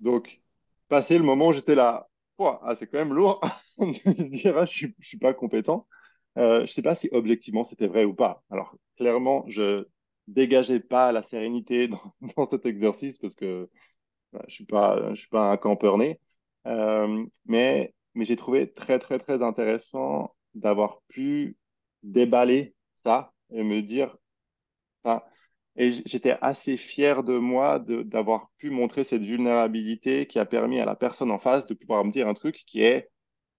C: Donc, passé le moment où j'étais là, pouah, ah, c'est quand même lourd de dire, ah, je suis pas compétent. Je sais pas si objectivement c'était vrai ou pas. Alors, clairement, je dégageais pas la sérénité dans cet exercice parce que je suis pas un campeur né. Mais j'ai trouvé très, très, très intéressant d'avoir pu déballer ça et me dire, enfin, et j'étais assez fier de moi d'avoir pu montrer cette vulnérabilité qui a permis à la personne en face de pouvoir me dire un truc qui est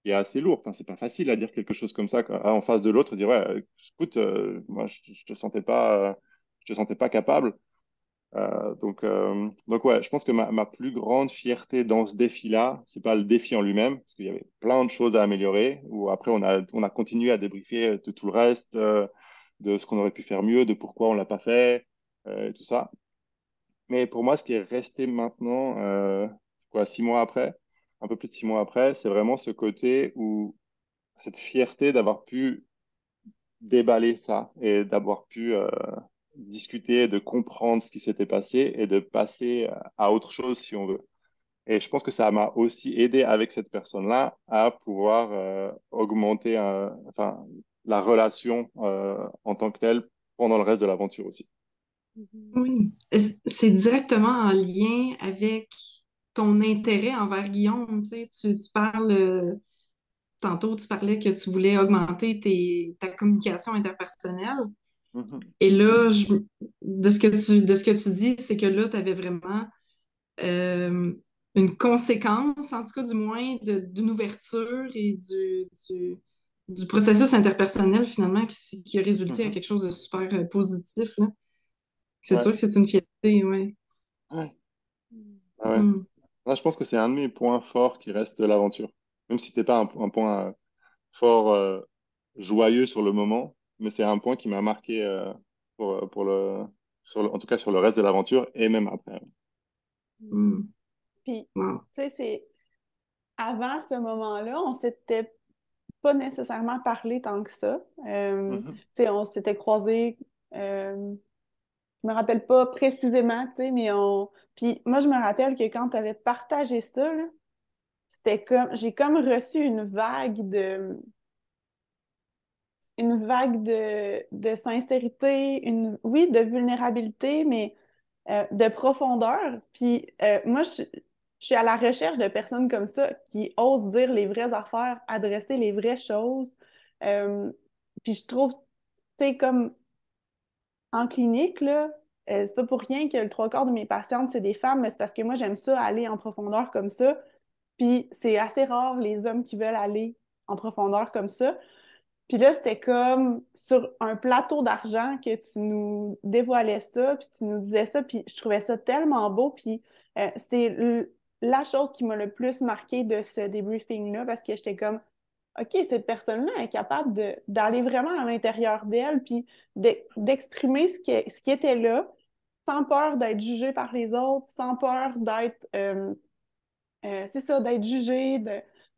C: qui est assez lourd. Enfin, c'est pas facile à dire quelque chose comme ça quoi, en face de l'autre, dire ouais, écoute, moi je te sentais pas capable. Donc ouais, je pense que ma plus grande fierté dans ce défi-là, c'est pas le défi en lui-même, parce qu'il y avait plein de choses à améliorer. Ou après on a continué à débriefer de tout le reste, de ce qu'on aurait pu faire mieux, de pourquoi on l'a pas fait, et tout ça. Mais pour moi, ce qui est resté maintenant, c'est quoi, 6 mois après, un peu plus de 6 mois après, c'est vraiment ce côté où cette fierté d'avoir pu déballer ça et d'avoir pu discuter, de comprendre ce qui s'était passé et de passer à autre chose si on veut. Et je pense que ça m'a aussi aidé avec cette personne-là à pouvoir augmenter enfin, la relation en tant que telle pendant le reste de l'aventure aussi.
A: Mhm.
B: Oui. C'est directement en lien avec ton intérêt envers Guillaume. Tu sais, tu parles, tantôt, tu parlais que tu voulais augmenter ta communication interpersonnelle.
C: Mhm,
B: Et là, de ce que tu dis, c'est que là, tu avais vraiment euh, une conséquence, en tout cas du moins, d'une ouverture et du processus interpersonnel finalement qui a résulté à
C: mhm.
B: quelque chose de super positif, là. C'est
C: Ouais,
B: sûr que c'est une fierté, oui.
C: ouais, ouais.
B: Mm.
C: Là, je pense que c'est un de mes points forts qui reste de l'aventure. Même si c'était pas un point fort joyeux sur le moment, mais c'est un point qui m'a marqué pour en tout cas sur le reste de l'aventure et même après.
B: Mm.
A: Puis,
B: Wow.
A: tu sais, c'est avant ce moment-là, on s'était pas nécessairement parlé tant que ça.
C: Mhm,
A: Tu sais, on s'était croisés, je me rappelle pas précisément, tu sais, mais on. Puis moi, je me rappelle que quand tu avais partagé ça, là, c'était comme, j'ai comme reçu une vague de sincérité, oui, de vulnérabilité, mais de profondeur. Puis moi, je suis à la recherche de personnes comme ça qui osent dire les vraies affaires, adresser les vraies choses. Euh, puis je trouve, tu sais, comme en clinique, là, c'est pas pour rien que le trois quarts de mes patientes, c'est des femmes, mais c'est parce que moi, j'aime ça aller en profondeur comme ça. Puis c'est assez rare les hommes qui veulent aller en profondeur comme ça. Puis là, c'était comme sur un plateau d'argent que tu nous dévoilais ça, puis tu nous disais ça, puis je trouvais ça tellement beau. Puis c'est la chose qui m'a le plus marqué de ce débriefing-là, parce que j'étais comme, OK, cette personne-là est capable d'aller vraiment à l'intérieur d'elle, puis d'exprimer ce qui était là, sans peur d'être jugée par les autres, sans peur d'être c'est ça, d'être jugée,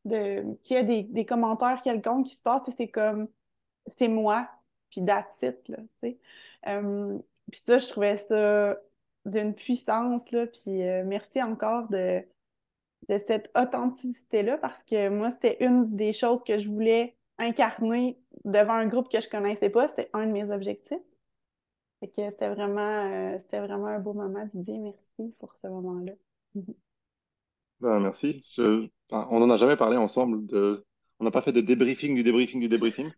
A: qu'il y ait des commentaires quelconques qui se passent, et c'est comme c'est moi, puis that's it, là, tu sais. Euh, puis ça, je trouvais ça d'une puissance, là, puis merci encore de cette authenticité-là, parce que moi, c'était une des choses que je voulais incarner devant un groupe que je connaissais pas, c'était un de mes objectifs. Fait que c'était vraiment un beau moment, Didier, merci pour ce moment-là.
C: Ben, merci. Enfin, on n'en a jamais parlé ensemble. On n'a pas fait de débriefing du débriefing du débriefing.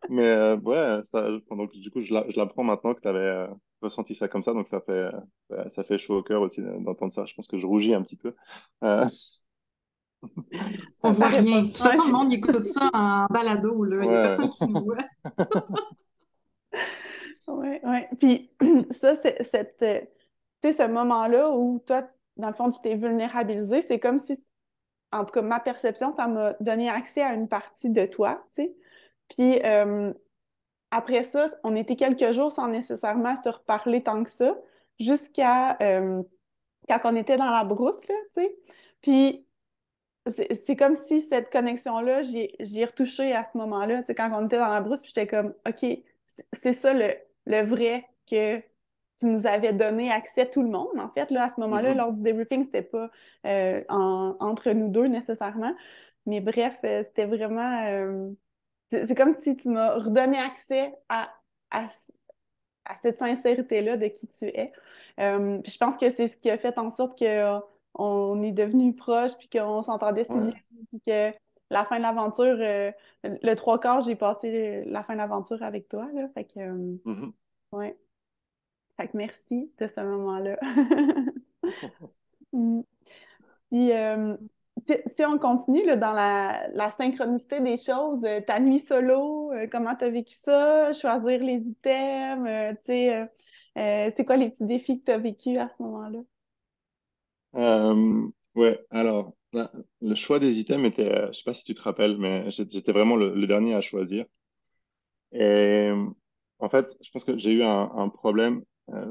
C: Mais ouais, donc, du coup, je l'apprends maintenant que tu avais ressenti ça comme ça. Donc, ça fait chaud au cœur aussi d'entendre ça. Je pense que je rougis un petit peu. Euh,
B: On
A: Ça
B: voit
A: paraît
B: rien.
A: pas.
B: De toute
A: Ouais,
B: façon, le monde écoute ça en balado, là. Il n'y a
C: ouais.
B: personne qui nous voit.
A: ouais, ouais. Puis ça, tu sais, ce moment-là où toi, dans le fond, tu t'es vulnérabilisé, c'est comme si, en tout cas, ma perception, ça m'a donné accès à une partie de toi, tu sais. Puis après ça, on était quelques jours sans nécessairement se reparler tant que ça, jusqu'à quand on était dans la brousse, là, tu sais. Puis c'est comme si cette connexion-là, j'y ai retouché à ce moment-là, tu sais, quand on était dans la brousse, puis j'étais comme, OK, c'est ça le vrai que tu nous avais donné accès tout le monde, en fait, là, à ce moment-là,
C: Mhm.
A: lors du debriefing, c'était pas entre nous deux nécessairement, mais bref, c'était vraiment, c'est comme si tu m'as redonné accès à, à cette sincérité-là de qui tu es. Puis je pense que c'est ce qui a fait en sorte que on est devenus proches, puis qu'on s'entendait si bien,
C: Ouais.
A: puis que la fin de l'aventure, le trois quarts, j'ai passé la fin de l'aventure avec toi, là. Fait que,
C: Mhm.
A: ouais. Fait que merci de ce moment-là. Mm. Puis, tu si on continue là, dans la synchronicité des choses, ta nuit solo, comment tu as vécu ça, choisir les items, tu sais, c'est quoi les petits défis que tu as vécu à ce moment-là?
C: Ouais, alors, le choix des items était, je sais pas si tu te rappelles, mais j'étais vraiment le dernier à choisir. Et en fait, je pense que j'ai eu un problème.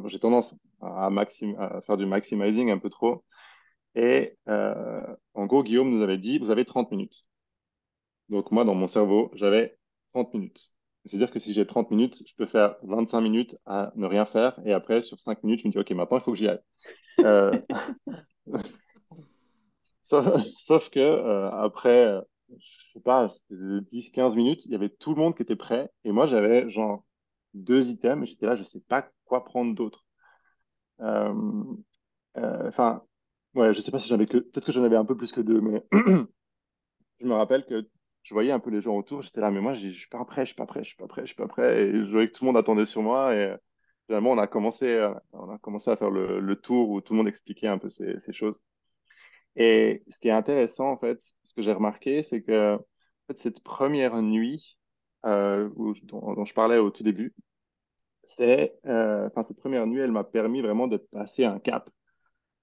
C: J'ai tendance à faire du maximizing un peu trop. Et en gros, Guillaume nous avait dit, vous avez 30 minutes. Donc moi, dans mon cerveau, j'avais 30 minutes. C'est-à-dire que si j'ai 30 minutes, je peux faire 25 minutes à ne rien faire. Et après, sur 5 minutes, je me dis, OK, maintenant, il faut que j'y aille. Euh, sauf que après, je sais pas, c'était 10-15 minutes, il y avait tout le monde qui était prêt. Et moi, j'avais genre 2 items. Et j'étais là, je sais pas quoi prendre d'autre. Euh, Enfin, ouais, je sais pas si j'avais que... Peut-être que j'en avais un peu plus que 2, mais je me rappelle que je voyais un peu les gens autour, j'étais là, mais moi, je suis pas prêt, je suis pas prêt, je suis pas prêt, je suis pas prêt. Et je voyais que tout le monde attendait sur moi. Et finalement, on a commencé à faire le tour où tout le monde expliquait un peu ces choses. Et ce qui est intéressant, en fait, ce que j'ai remarqué, c'est que en fait, cette première nuit dont je parlais au tout début, enfin, cette première nuit, elle m'a permis vraiment de passer un cap.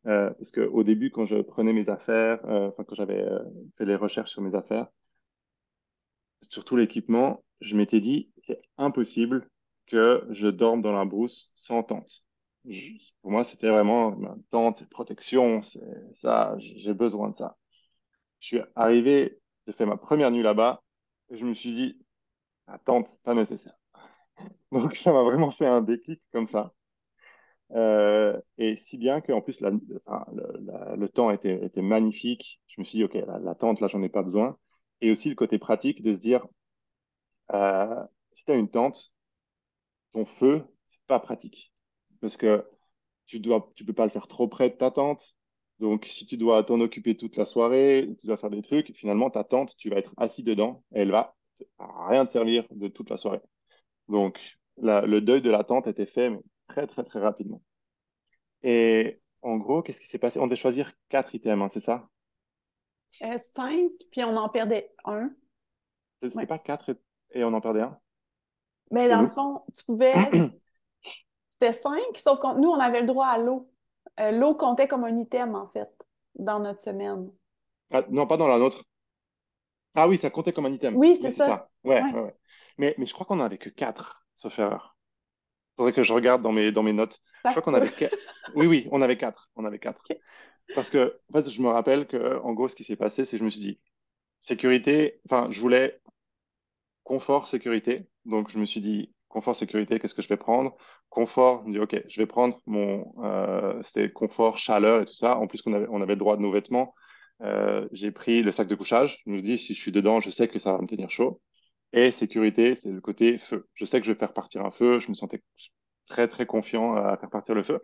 C: Parce qu'au début, quand je prenais mes affaires, enfin, quand j'avais fait les recherches sur mes affaires, surtout l'équipement, je m'étais dit, c'est impossible que je dorme dans la brousse sans tente. Pour moi, c'était vraiment ma tente, c'est protection, c'est ça, j'ai besoin de ça. Je suis arrivé, j'ai fait ma première nuit là-bas, et je me suis dit, la tente, c'est pas nécessaire. Donc, ça m'a vraiment fait un déclic comme ça. Et si bien qu'en plus, enfin, le temps était magnifique. Je me suis dit, OK, la tente, là, j'en ai pas besoin. Et aussi le côté pratique de se dire, si tu as une tente, ton feu, c'est pas pratique. Parce que tu peux pas le faire trop près de ta tente. Donc, si tu dois t'en occuper toute la soirée, tu dois faire des trucs, finalement, ta tente, tu vas être assis dedans et elle va rien te servir de toute la soirée. Donc, le deuil de la tente était fait, mais très, très, très rapidement. Et en gros, qu'est-ce qui s'est passé? On devait choisir 4 items, hein, c'est ça?
A: 5, puis on en perdait un.
C: C'était
A: Ouais.
C: pas 4 et on en perdait un
A: Mais
C: chez
A: dans le
C: nous?
A: fond, tu pouvais. C'était 5, sauf que nous, on avait le droit à l'eau. L'eau comptait comme un item, en fait, dans notre semaine.
C: Ah, non, pas dans la nôtre. Ah oui, ça comptait comme un item.
A: Oui,
C: Oui,
A: c'est
C: c'est
A: ça.
C: ça. Ouais,
A: Ouais.
C: ouais, ouais. Mais je crois qu'on en avait que 4, sauf erreur. Faudrait que je regarde dans mes notes. Je
A: Ça
C: crois
A: se
C: qu'on
A: peut.
C: avait... Oui, oui, on avait 4. On avait 4.
A: OK.
C: Parce que, en fait, je me rappelle que, en gros, ce qui s'est passé, c'est que je me suis dit, sécurité, enfin, je voulais confort, sécurité. Donc, je me suis dit, confort, sécurité, qu'est-ce que je vais prendre? Confort, je me dis, OK, je vais prendre c'était confort, chaleur et tout ça. En plus, on avait le droit de nos vêtements. J'ai pris le sac de couchage. Je me dis, si je suis dedans, je sais que ça va me tenir chaud. Et sécurité, c'est le côté feu. Je sais que je vais faire partir un feu. Je me sentais très, très confiant à faire partir le feu.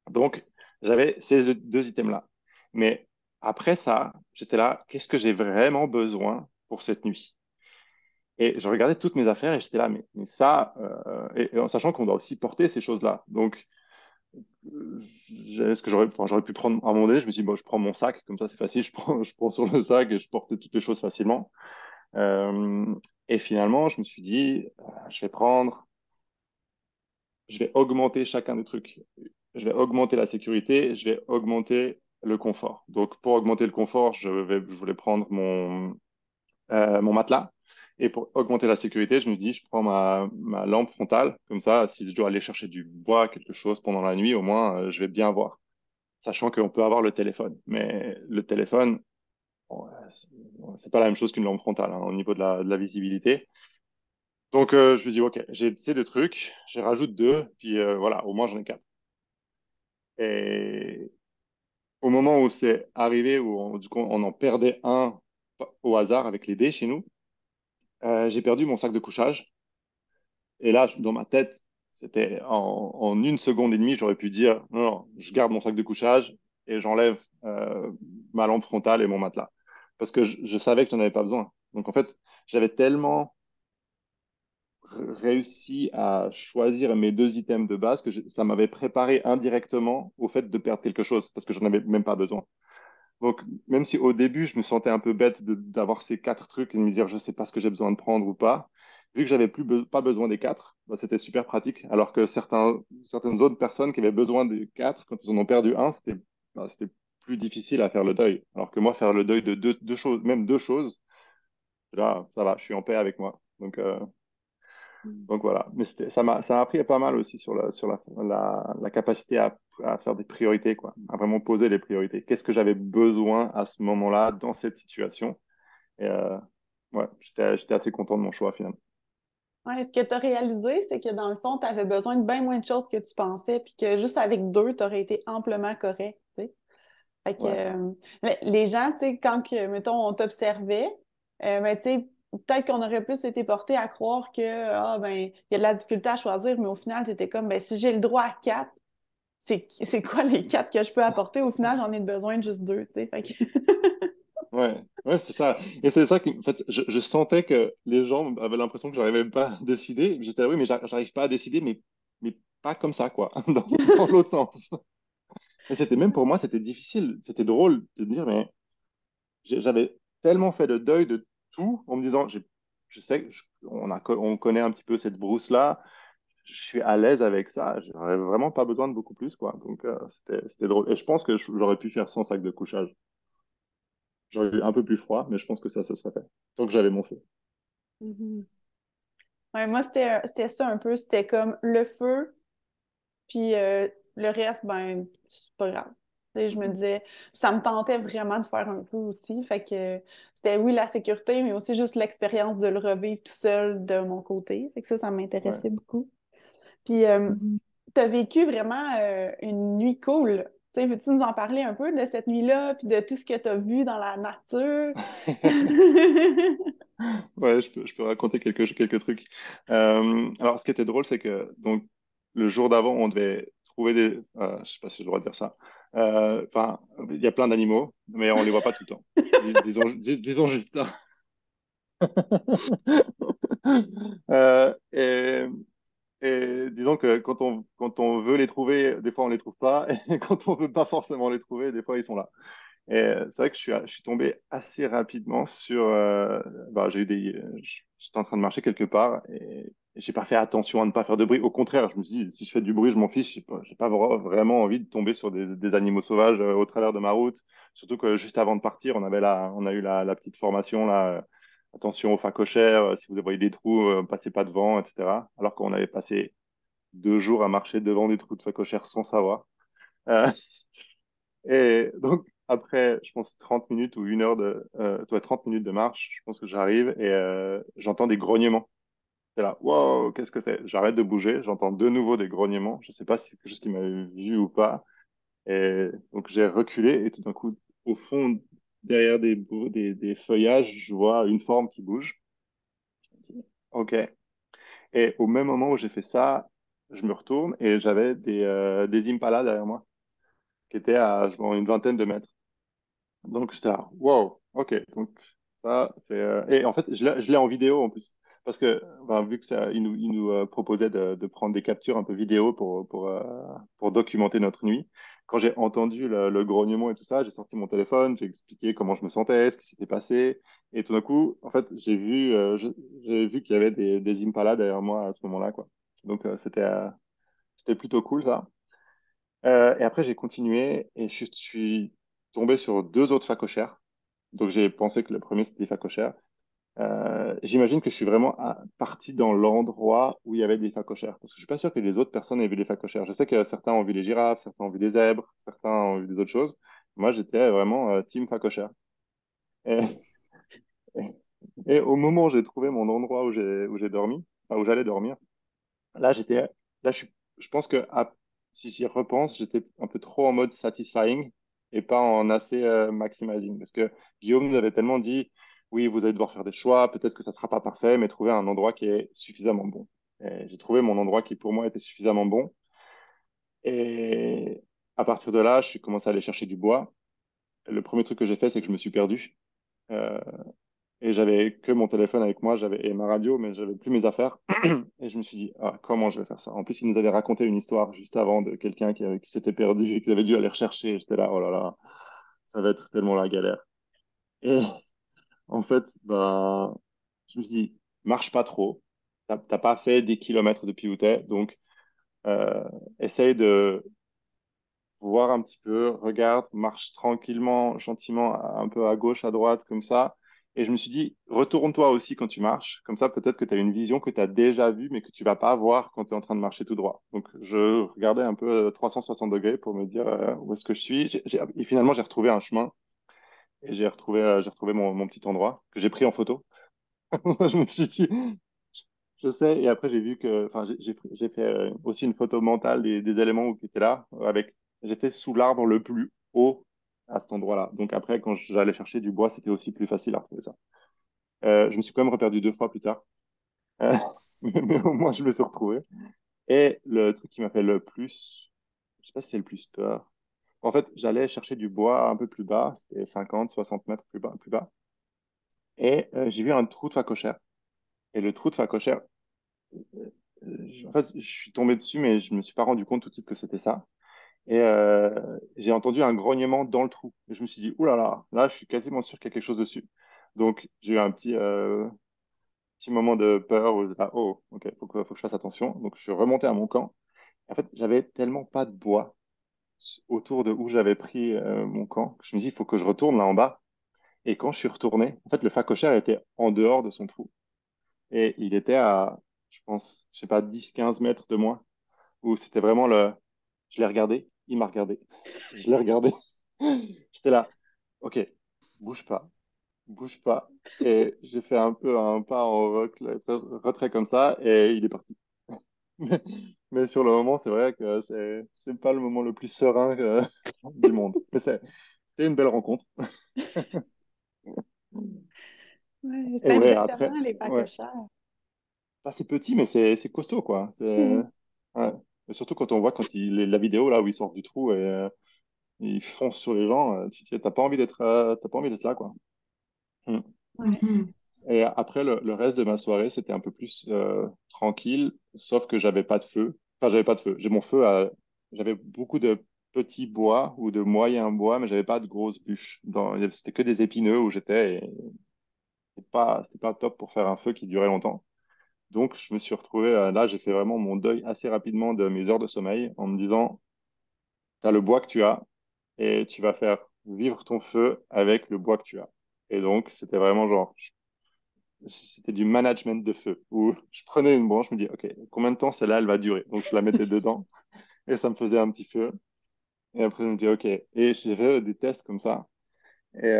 C: Donc, j'avais ces 2 items-là. Mais après ça, j'étais là, qu'est-ce que j'ai vraiment besoin pour cette nuit? Et je regardais toutes mes affaires et j'étais là, mais ça, et en sachant qu'on doit aussi porter ces choses-là. Donc, ce que j'aurais pu prendre à un moment donné, je me suis dit, bon, je prends mon sac, comme ça c'est facile, je prends sur le sac et je porte toutes les choses facilement. Euh, et finalement, je me suis dit, je vais augmenter chacun des trucs. Je vais augmenter la sécurité, je vais augmenter le confort. Donc, pour augmenter le confort, je voulais prendre mon matelas. Et pour augmenter la sécurité, je me dis, je prends ma lampe frontale. Comme ça, si je dois aller chercher du bois, quelque chose pendant la nuit, au moins, je vais bien voir. Sachant qu'on peut avoir le téléphone. Mais le téléphone, bon, c'est pas la même chose qu'une lampe frontale, hein, au niveau de la visibilité. Donc, je me dis, OK, j'ai ces 2 trucs, je rajoute 2, puis voilà, au moins j'en ai 4. Et au moment où c'est arrivé, où du coup, on en perdait un au hasard avec les dés chez nous, j'ai perdu mon sac de couchage. Et là, dans ma tête, c'était en 1 seconde et demie, j'aurais pu dire, non, non, je garde mon sac de couchage et j'enlève ma lampe frontale et mon matelas. Parce que je savais que j'en avais pas besoin. Donc en fait, j'avais tellement réussi à choisir mes 2 items de base que ça m'avait préparé indirectement au fait de perdre quelque chose parce que j'en avais même pas besoin. Donc, même si au début, je me sentais un peu bête d'avoir ces quatre trucs et de me dire, je sais pas ce que j'ai besoin de prendre ou pas, vu que j'avais pas besoin des quatre, bah, c'était super pratique. Alors que certaines autres personnes qui avaient besoin des quatre, quand ils en ont perdu un, c'était plus difficile à faire le deuil. Alors que moi, faire le deuil de deux choses, même deux choses, là, ça va, je suis en paix avec moi. Donc voilà, mais ça m'a appris pas mal aussi sur la capacité à faire des priorités, quoi, à vraiment poser les priorités. Qu'est-ce que j'avais besoin à ce moment-là, dans cette situation? Et ouais, j'étais assez content de mon choix finalement.
A: Ouais, ce que tu as réalisé, c'est que dans le fond, tu avais besoin de bien moins de choses que tu pensais, puis que juste avec deux, tu aurais été amplement correct, tu sais. Fait que,
C: Ouais,
A: les gens, tu sais, quand, mettons, on t'observait, ben, tu sais, peut-être qu'on aurait plus été porté à croire que, ah, ben, il y a de la difficulté à choisir, mais au final, tu étais comme, ben, si j'ai le droit à quatre, c'est quoi les quatre que je peux apporter? Au final, j'en ai besoin de juste deux, tu sais. Fait que...
C: ouais, c'est ça. Et c'est ça en fait, je sentais que les gens avaient l'impression que j'arrivais pas à décider. J'étais là, oui, mais j'arrive pas à décider, mais pas comme ça, quoi, dans l'autre sens. Et c'était même pour moi, c'était difficile, c'était drôle de dire, mais j'avais tellement fait le deuil de tout en me disant, je sais, on connaît un petit peu cette brousse-là, je suis à l'aise avec ça, j'aurais vraiment pas besoin de beaucoup plus, quoi. Donc, c'était drôle. Et je pense que j'aurais pu faire sans sac de couchage. J'aurais eu un peu plus froid, mais je pense que ça se serait fait. Tant que j'avais mon feu.
A: Mhm. Ouais, moi, c'était ça un peu. C'était comme le feu, puis le reste, ben, c'est pas grave. Tu sais, je me
C: Mhm.
A: disais, ça me tentait vraiment de faire un feu aussi. Fait que c'était, oui, la sécurité, mais aussi juste l'expérience de le revivre tout seul de mon côté. Fait que ça
C: Ouais.
A: m'intéressait beaucoup. Puis,
B: Mhm.
A: tu as vécu vraiment une nuit cool. Tu sais, veux-tu nous en parler un peu de cette nuit-là, puis de tout ce que tu as vu dans la nature?
C: Ouais, je peux raconter quelques trucs. Alors, ce qui était drôle, c'est que donc le jour d'avant, on devait trouver je sais pas si j'ai le droit de dire ça. Enfin, il y a plein d'animaux, mais on les voit pas tout le temps. Disons juste ça. Et disons que quand on veut les trouver, des fois on les trouve pas, et quand on veut pas forcément les trouver, des fois ils sont là. Et c'est vrai que je suis tombé assez rapidement sur. Bah, j'étais en train de marcher quelque part et j'ai pas fait attention à ne pas faire de bruit. Au contraire, je me suis dit, si je fais du bruit, je m'en fiche. J'ai pas vraiment envie de tomber sur des animaux sauvages au travers de ma route. Surtout que juste avant de partir, on a eu la petite formation là. Attention aux phacochères, si vous voyez des trous, passez pas devant, etc. Alors qu'on avait passé 2 jours à marcher devant des trous de phacochères sans savoir. Euh, et donc, après, je pense 30 minutes ou 30 minutes de marche, je pense que j'arrive et j'entends des grognements. C'est là, wow, qu'est-ce que c'est? J'arrête de bouger, j'entends de nouveau des grognements. Je sais pas si c'est quelque chose qui m'avait vu ou pas. Et donc, j'ai reculé et tout d'un coup, au fond, derrière des feuillages, je vois une forme qui bouge. Ok. Et au même moment où j'ai fait ça, je me retourne et j'avais des impalas derrière moi qui étaient à je pense, une vingtaine de mètres. Donc, j'étais là, wow, ok. Donc, ça, c'est. Et en fait, je l'ai en vidéo en plus. Parce que, ben, vu que il nous proposait de prendre des captures un peu vidéo pour documenter notre nuit, quand j'ai entendu le grognement et tout ça, j'ai sorti mon téléphone, j'ai expliqué comment je me sentais, ce qui s'était passé. Et tout d'un coup, en fait, j'ai vu qu'il y avait des impalas derrière moi à ce moment-là, quoi. Donc, c'était plutôt cool, ça. Et après, j'ai continué et je suis tombé sur deux autres phacochères. Donc, j'ai pensé que le premier, c'était des phacochères. J'imagine que je suis vraiment parti dans l'endroit où il y avait des phacochères. Parce que je suis pas sûr que les autres personnes aient vu des phacochères. Je sais que certains ont vu les girafes, certains ont vu des zèbres, certains ont vu des autres choses. Moi, j'étais vraiment team phacochère. Et, et au moment où j'ai trouvé mon endroit où j'ai dormi, enfin, où j'allais dormir, là, je pense que si j'y repense, j'étais un peu trop en mode satisfying et pas en assez maximizing. Parce que Guillaume nous avait tellement dit, oui, vous allez devoir faire des choix, peut-être que ça sera pas parfait, mais trouver un endroit qui est suffisamment bon. Et j'ai trouvé mon endroit qui, pour moi, était suffisamment bon. Et à partir de là, je suis commencé à aller chercher du bois. Le premier truc que j'ai fait, c'est que je me suis perdu. Euh, et j'avais que mon téléphone avec moi, et ma radio, mais j'avais plus mes affaires. Et je me suis dit, ah, comment je vais faire ça? En plus, il nous avait raconté une histoire juste avant de quelqu'un qui s'était perdu et qui avait dû aller rechercher. J'étais là, oh là là, ça va être tellement la galère. Et en fait, bah, je me suis dit, marche pas trop. T'as pas fait des kilomètres depuis où t'es, donc euh, essaye de voir un petit peu, regarde, marche tranquillement, gentiment, un peu à gauche, à droite, comme ça. Et je me suis dit, retourne-toi aussi quand tu marches. Comme ça, peut-être que tu as une vision que tu as déjà vue, mais que tu vas pas voir quand tu es en train de marcher tout droit. Donc, je regardais un peu 360 degrés pour me dire où est-ce que je suis. Et finalement, j'ai retrouvé un chemin et j'ai retrouvé mon petit endroit que j'ai pris en photo. Je me suis dit, je sais. Et après, j'ai vu que, enfin, j'ai fait aussi une photo mentale des éléments qui étaient là. J'étais sous l'arbre le plus haut à cet endroit-là. Donc après, quand j'allais chercher du bois, c'était aussi plus facile à retrouver ça. Je me suis quand même reperdu 2 fois plus tard. Euh, mais au moins, je me suis retrouvé. Et le truc qui m'a fait le plus, je sais pas si c'est le plus peur. En fait, j'allais chercher du bois un peu plus bas. C'était 50, 60 mètres plus bas, plus bas. Et j'ai vu un trou de phacochère. Et le trou de phacochère, en fait, je suis tombé dessus, mais je me suis pas rendu compte tout de suite que c'était ça. Et j'ai entendu un grognement dans le trou. Et je me suis dit, ouh là, je suis quasiment sûr qu'il y a quelque chose dessus. Donc, j'ai eu un petit moment de peur où j'étais là, oh, ok, faut que je fasse attention. Donc, je suis remonté à mon camp. En fait, j'avais tellement pas de bois autour de où j'avais pris mon camp que je me dis, il faut que je retourne là en bas. Et quand je suis retourné, en fait, le phacochère était en dehors de son trou. Et il était à, je pense, je sais pas, 10, 15 mètres de moi, où c'était vraiment le. Je l'ai regardé, il m'a regardé. Je l'ai regardé. J'étais là, ok, bouge pas, bouge pas. Et j'ai fait un peu un pas en retrait comme ça, et il est parti. Mais, mais sur le moment, c'est vrai que c'est pas le moment le plus serein du monde. Mais c'était une belle rencontre.
A: Ouais,
C: Et
A: c'est
C: ouais, après,
A: impressionnant, les
C: ouais,
A: phacochères.
C: pas c'est petit, mais c'est costaud, quoi. Ouais. Et surtout quand on voit la vidéo là où ils sortent du trou et ils foncent sur les gens, t'as pas envie t'as pas envie d'être là, quoi. Mm.
A: Ouais.
B: Mhm.
C: Et après, le reste de ma soirée, c'était un peu plus tranquille, sauf que j'avais pas de feu. Enfin, j'avais pas de feu. J'avais beaucoup de petits bois ou de moyens bois, mais j'avais pas de grosses bûches. C'était que des épineux où j'étais et c'était pas top pour faire un feu qui durait longtemps. Donc, je me suis retrouvé là, j'ai fait vraiment mon deuil assez rapidement de mes heures de sommeil en me disant, tu as le bois que tu as et tu vas faire vivre ton feu avec le bois que tu as. Et donc, c'était vraiment genre, c'était du management de feu où je prenais une branche, je me dis, OK, combien de temps celle-là, elle va durer? Donc, je la mettais dedans et ça me faisait un petit feu. Et après, je me dis, OK. Et j'ai fait des tests comme ça. Et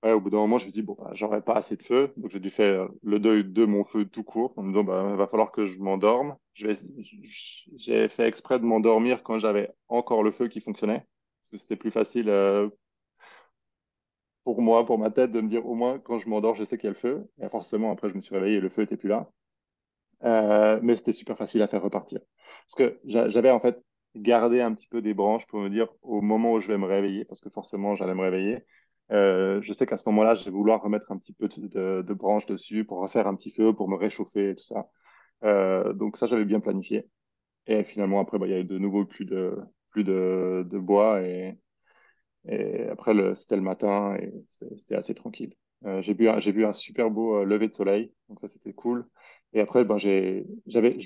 C: ouais, au bout d'un moment, je me dis, bon, bah, j'aurais pas assez de feu. Donc, j'ai dû faire le deuil de mon feu tout court en me disant, bah, il va falloir que je m'endorme. J'ai fait exprès de m'endormir quand j'avais encore le feu qui fonctionnait. Parce que c'était plus facile pour moi, pour ma tête, de me dire, au moins, quand je m'endors, je sais qu'il y a le feu. Et forcément, après, je me suis réveillé et le feu était plus là. Mais c'était super facile à faire repartir. Parce que j'avais en fait gardé un petit peu des branches pour me dire au moment où je vais me réveiller, parce que forcément j'allais me réveiller, je sais qu'à ce moment-là, je vais vouloir remettre un petit peu de branches dessus pour refaire un petit feu, pour me réchauffer et tout ça. Donc ça, j'avais bien planifié. Et finalement, après, bah, il y avait de nouveau plus de bois et après, c'était le matin et c'était assez tranquille. J'ai vu un super beau lever de soleil, donc ça c'était cool. Et après, ben, je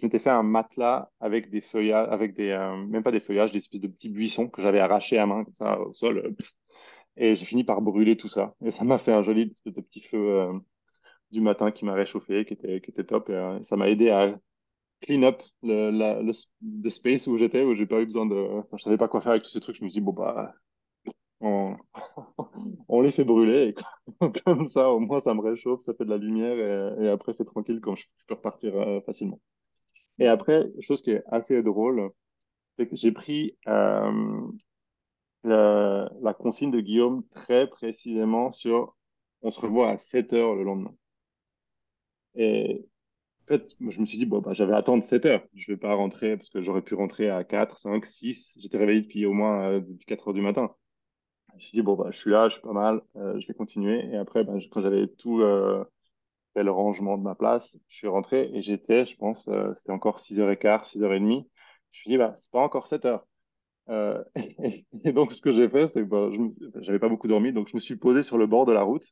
C: m'étais fait un matelas avec des feuillages, même pas des feuillages, des espèces de petits buissons que j'avais arrachés à main comme ça au sol. Et j'ai fini par brûler tout ça. Et ça m'a fait un joli espèce de petit feu du matin qui m'a réchauffé, qui était top. Et, ça m'a aidé à clean up le space où j'étais, où j'ai pas eu besoin de. Enfin, je savais pas quoi faire avec tous ces trucs. Je me suis dit, bon, bah, on, on les fait brûler et comme ça, au moins, ça me réchauffe, ça fait de la lumière et après, c'est tranquille quand je peux repartir facilement. Et après, chose qui est assez drôle, c'est que j'ai pris la consigne de Guillaume très précisément sur on se revoit à 7 heures le lendemain. Et en fait, moi, je me suis dit, bon, bah, j'avais à attendre 7 heures. Je vais pas rentrer parce que j'aurais pu rentrer à 4 5 six. J'étais réveillé depuis au moins depuis 4 heures du matin. Je me suis dit, bon, bah, je suis là, je suis pas mal, je vais continuer. Et après, bah, quand j'avais tout fait le rangement de ma place, je suis rentré et j'étais, je pense, c'était encore 6h15, 6h30. Je me suis dit, bah, c'est pas encore 7 heures. Et donc, ce que j'ai fait, c'est que j'avais pas beaucoup dormi, donc je me suis posé sur le bord de la route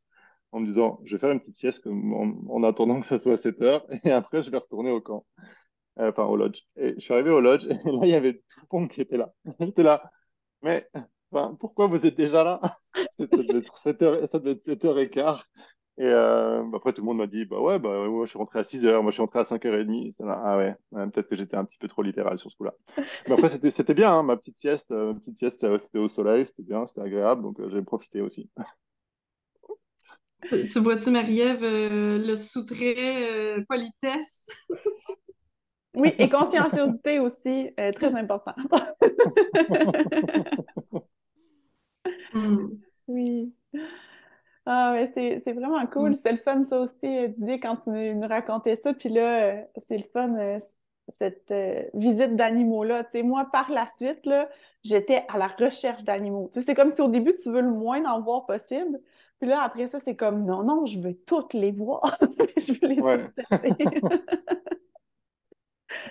C: en me disant, je vais faire une petite sieste en attendant que ça soit 7 heures, et après, je vais retourner au camp, enfin au lodge. Et je suis arrivé au lodge, et là, il y avait tout le monde qui était là. J'étais là, mais enfin, pourquoi vous êtes déjà là? Ça devait être 7 heures, ça devait être 7h15. Et après, tout le monde m'a dit, bah ouais, moi, je suis rentré à 6 heures, moi, je suis rentré à 5h30. Ah ouais, peut-être que j'étais un petit peu trop littéral sur ce coup-là. Mais après, c'était bien, hein, ma petite sieste, c'était au soleil, c'était bien, c'était agréable, donc j'ai profité aussi.
B: Tu vois-tu, Marie-Ève, le soutrait politesse?
A: Oui, et conscienciosité aussi, très important.
B: Hmm.
A: Oui. Ah, mais c'est vraiment
B: Hmm.
A: cool. C'était le fun, ça aussi, Didier, quand tu nous racontais ça. Puis là, c'est le fun, cette visite d'animaux-là. Tu sais, moi, par la suite, là, j'étais à la recherche d'animaux. Tu sais, c'est comme si au début, tu veux le moins en voir possible. Puis là, après ça, c'est comme, non, non, je veux toutes les voir. Je veux les
C: Ouais.
A: observer.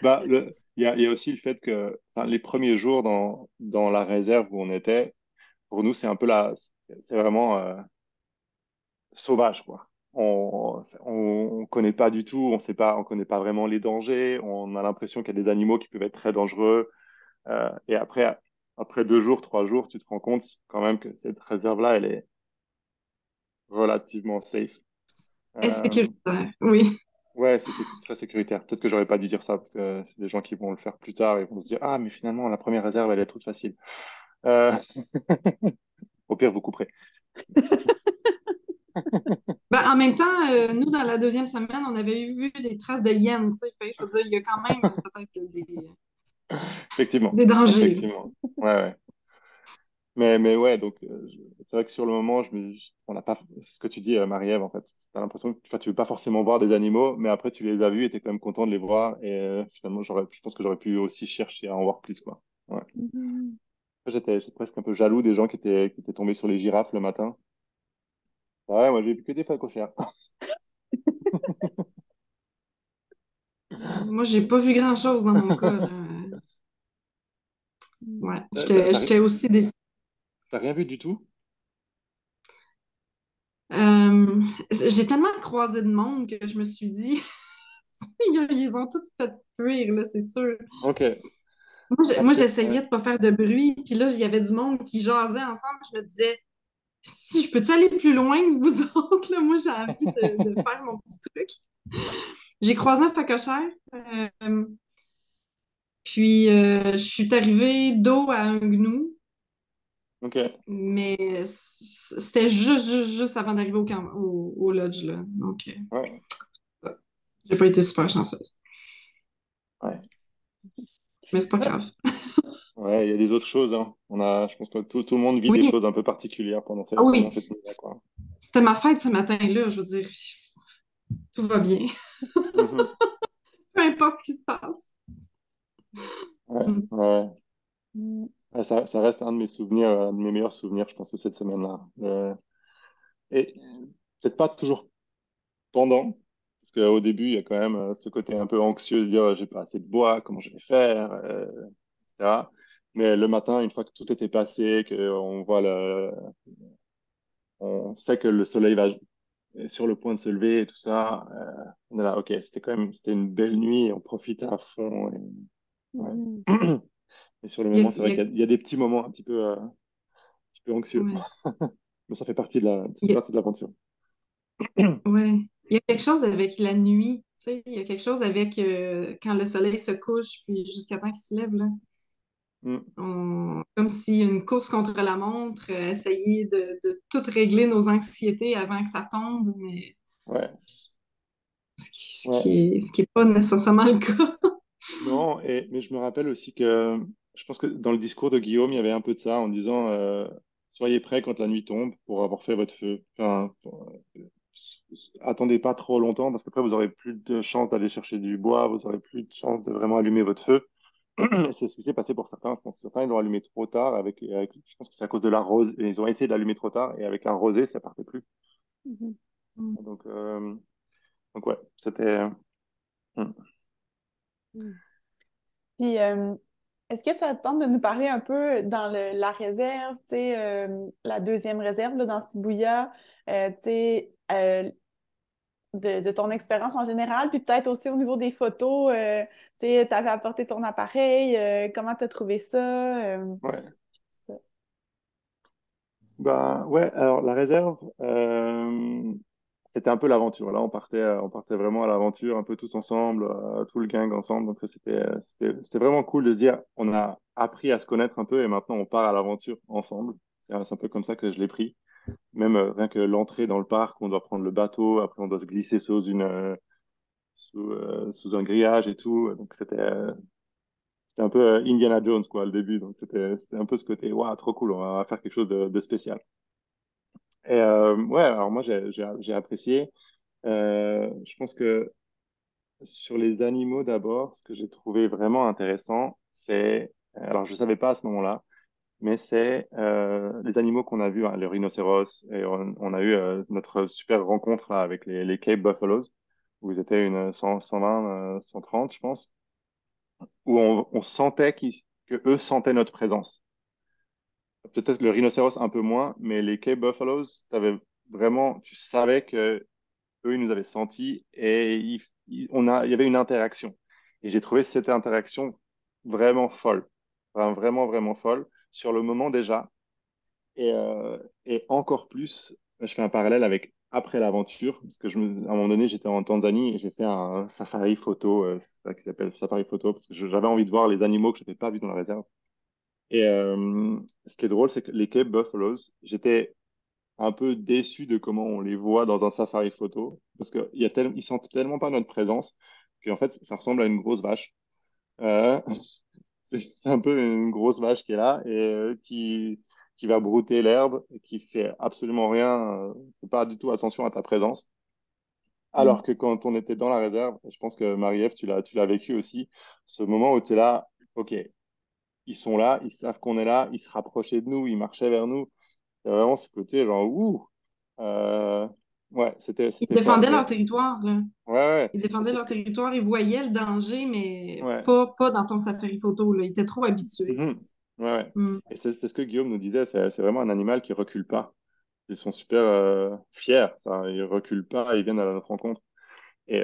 C: Bah, il y a aussi le fait que enfin, les premiers jours dans la réserve où on était, pour nous, c'est un peu c'est vraiment sauvage, quoi. On connaît pas du tout, on connaît pas vraiment les dangers, on a l'impression qu'il y a des animaux qui peuvent être très dangereux. Et après 2 jours, 3 jours, tu te rends compte quand même que cette réserve-là, elle est relativement safe.
B: Et
C: Euh,
B: sécuritaire, oui.
C: ouais, c'était très sécuritaire. Peut-être que j'aurais pas dû dire ça parce que c'est des gens qui vont le faire plus tard et vont se dire, ah, mais finalement, la première réserve, elle est toute facile. Euh, Au pire, vous couperez.
B: Ben, en même temps, nous, dans la deuxième semaine, on avait vu des traces de hyènes, tu sais. Fait, je veux dire, il y a quand même peut-être
C: Effectivement,
B: des dangers.
C: effectivement. Ouais, ouais. Mais ouais, donc c'est vrai que sur le moment, on n'a pas, c'est ce que tu dis, Marie-Ève, en fait. T'as l'impression que enfin, tu veux pas forcément voir des animaux, mais après tu les as vus et t'es quand même content de les voir. Et finalement, je pense que j'aurais pu aussi chercher à en voir plus, quoi. Ouais.
A: Mhm.
C: J'étais presque un peu jaloux des gens qui étaient tombés sur les girafes le matin. Ouais, moi j'ai vu que des phacochères.
B: Moi, j'ai pas vu grand-chose dans mon cas, là. Ouais, j'étais aussi déçue.
C: T'as rien vu du tout?
B: J'ai tellement croisé de monde que je me suis dit, ils ont tous fait fuir, là, c'est sûr.
C: Ok.
B: Moi,
C: Parce que, ouais.
B: j'essayais de pas faire de bruit, puis là, il y avait du monde qui jasait ensemble. Je me disais, si je peux-tu aller plus loin que vous autres, là? Moi, j'ai envie de faire mon petit truc. J'ai croisé un facochère, puis je suis arrivée dos à un gnou,
C: Ok.
B: mais c'était juste avant d'arriver au lodge, là. Donc,
C: Ouais.
B: j'ai pas été super chanceuse.
C: Ouais.
B: Mais c'est pas grave.
C: Ouais, il y a des autres choses, hein. Je pense que tout le monde vit des
B: Oui,
C: choses un peu particulières pendant
B: ah
C: pendant
B: oui,
C: cette nuit-là, quoi.
B: c'était ma fête ce matin-là, je veux dire, tout va bien.
C: Mhm.
B: Peu importe ce qui se passe.
C: Ouais,
B: Mm.
C: ouais.
A: Mhm.
C: Ouais, ça reste un de mes souvenirs, un de mes meilleurs souvenirs, je pense, de cette semaine-là. Et peut-être pas toujours pendant, parce qu'au début, il y a quand même ce côté un peu anxieux de dire, j'ai pas assez de bois, comment je vais faire, etc. Mais le matin, une fois que tout était passé, on sait que le soleil est sur le point de se lever et tout ça, on est là, ok, c'était une belle nuit et on profitait à fond. Ouais.
A: Mhm.
C: Et sur le
B: Il y a,
C: moment, c'est
B: il y
C: vrai
B: a-
C: qu'il y a des petits moments un petit peu anxieux.
B: ouais.
C: Mais ça fait partie ça
B: Il
C: fait
B: y a-
C: partie de l'aventure.
B: ouais. Il y a quelque chose avec la nuit, tu sais, il y a quelque chose avec quand le soleil se couche, puis jusqu'à temps qu'il se lève, là.
C: Mm.
B: Comme si une course contre la montre, essayer de tout régler nos anxiétés avant que ça tombe, mais
C: Ouais, ouais.
B: ce qui est pas nécessairement le cas.
C: Non, mais je me rappelle aussi que je pense que dans le discours de Guillaume, il y avait un peu de ça en disant soyez prêts quand la nuit tombe pour avoir fait votre feu. Enfin, attendez pas trop longtemps parce qu'après vous aurez plus de chance d'aller chercher du bois, vous aurez plus de chance de vraiment allumer votre feu. C'est ce qui s'est passé pour certains. Je pense que certains ils l'ont allumé trop tard je pense que c'est à cause de la rose. Et ils ont essayé de l'allumer trop tard et avec la rosée, ça partait plus.
A: Mhm.
C: Donc, ouais, c'était. Hmm.
A: Mhm. Puis, Est-ce que ça te tente de nous parler un peu dans la réserve, tu sais, la deuxième réserve là, dans Sibouya, tu sais, de ton expérience en général, puis peut-être aussi au niveau des photos, tu sais, t'avais apporté ton appareil, comment t'as trouvé ça?
C: Ouais.
A: Ça.
C: Ben, ouais, alors la réserve, c'était un peu l'aventure. Là, on partait vraiment à l'aventure, un peu tous ensemble, tout le gang ensemble. Donc, ça, c'était vraiment cool de se dire, on a appris à se connaître un peu et maintenant on part à l'aventure ensemble. C'est un peu comme ça que je l'ai pris. Même rien que l'entrée dans le parc, on doit prendre le bateau, après on doit se glisser sous un grillage et tout. Donc, c'était un peu Indiana Jones, quoi, le début. Donc, c'était un peu ce côté, waouh, trop cool, on va faire quelque chose de spécial. Et ouais, alors moi j'ai apprécié. Je pense que sur les animaux d'abord, ce que j'ai trouvé vraiment intéressant, c'est, alors je savais pas à ce moment-là, mais c'est les animaux qu'on a vus, hein, les rhinocéros, et on a eu notre super rencontre là, avec les Cape Buffaloes, où ils étaient une 120, 130, je pense, où on sentait que eux sentaient notre présence. Peut-être le rhinocéros un peu moins, mais les Cape Buffaloes, tu savais que eux, ils nous avaient sentis et il y avait une interaction. Et j'ai trouvé cette interaction vraiment folle. Enfin, vraiment, vraiment folle sur le moment déjà. Et encore plus, je fais un parallèle avec après l'aventure, parce que à un moment donné, j'étais en Tanzanie et j'ai fait un safari photo, c'est ça qui s'appelle safari photo, parce que j'avais envie de voir les animaux que je n'avais pas vus dans la réserve. Et ce qui est drôle, c'est que les Cape Buffaloes, j'étais un peu déçu de comment on les voit dans un safari photo, parce ils sentent tellement pas notre présence qu'en fait, ça ressemble à une grosse vache. Euh, c'est un peu une grosse vache qui est là et qui va brouter l'herbe et qui fait absolument rien, fait pas du tout attention à ta présence. Alors
A: Mm.
C: que quand on était dans la réserve, je pense que Marie-Ève, tu l'as vécu aussi, ce moment où tu es là, ok, ils sont là, ils savent qu'on est là, ils se rapprochaient de nous, ils marchaient vers nous. C'est vraiment ce côté genre, ouh, euh, ouais,
B: Ils
C: c'était fort.
B: défendaient leur territoire, là.
C: Ouais, ouais.
B: Ils
C: Et
B: défendaient
C: c'est ce
B: leur
C: que,
B: territoire, ils voyaient le danger, mais
C: ouais.
B: pas dans ton safari photo, là. Ils étaient trop habitués.
C: Mhm. Ouais, ouais.
B: Hmm.
C: Et c'est ce que Guillaume nous disait, c'est vraiment un animal qui recule pas. Ils sont super fiers, ça. Ils reculent pas, ils viennent à notre rencontre. Et,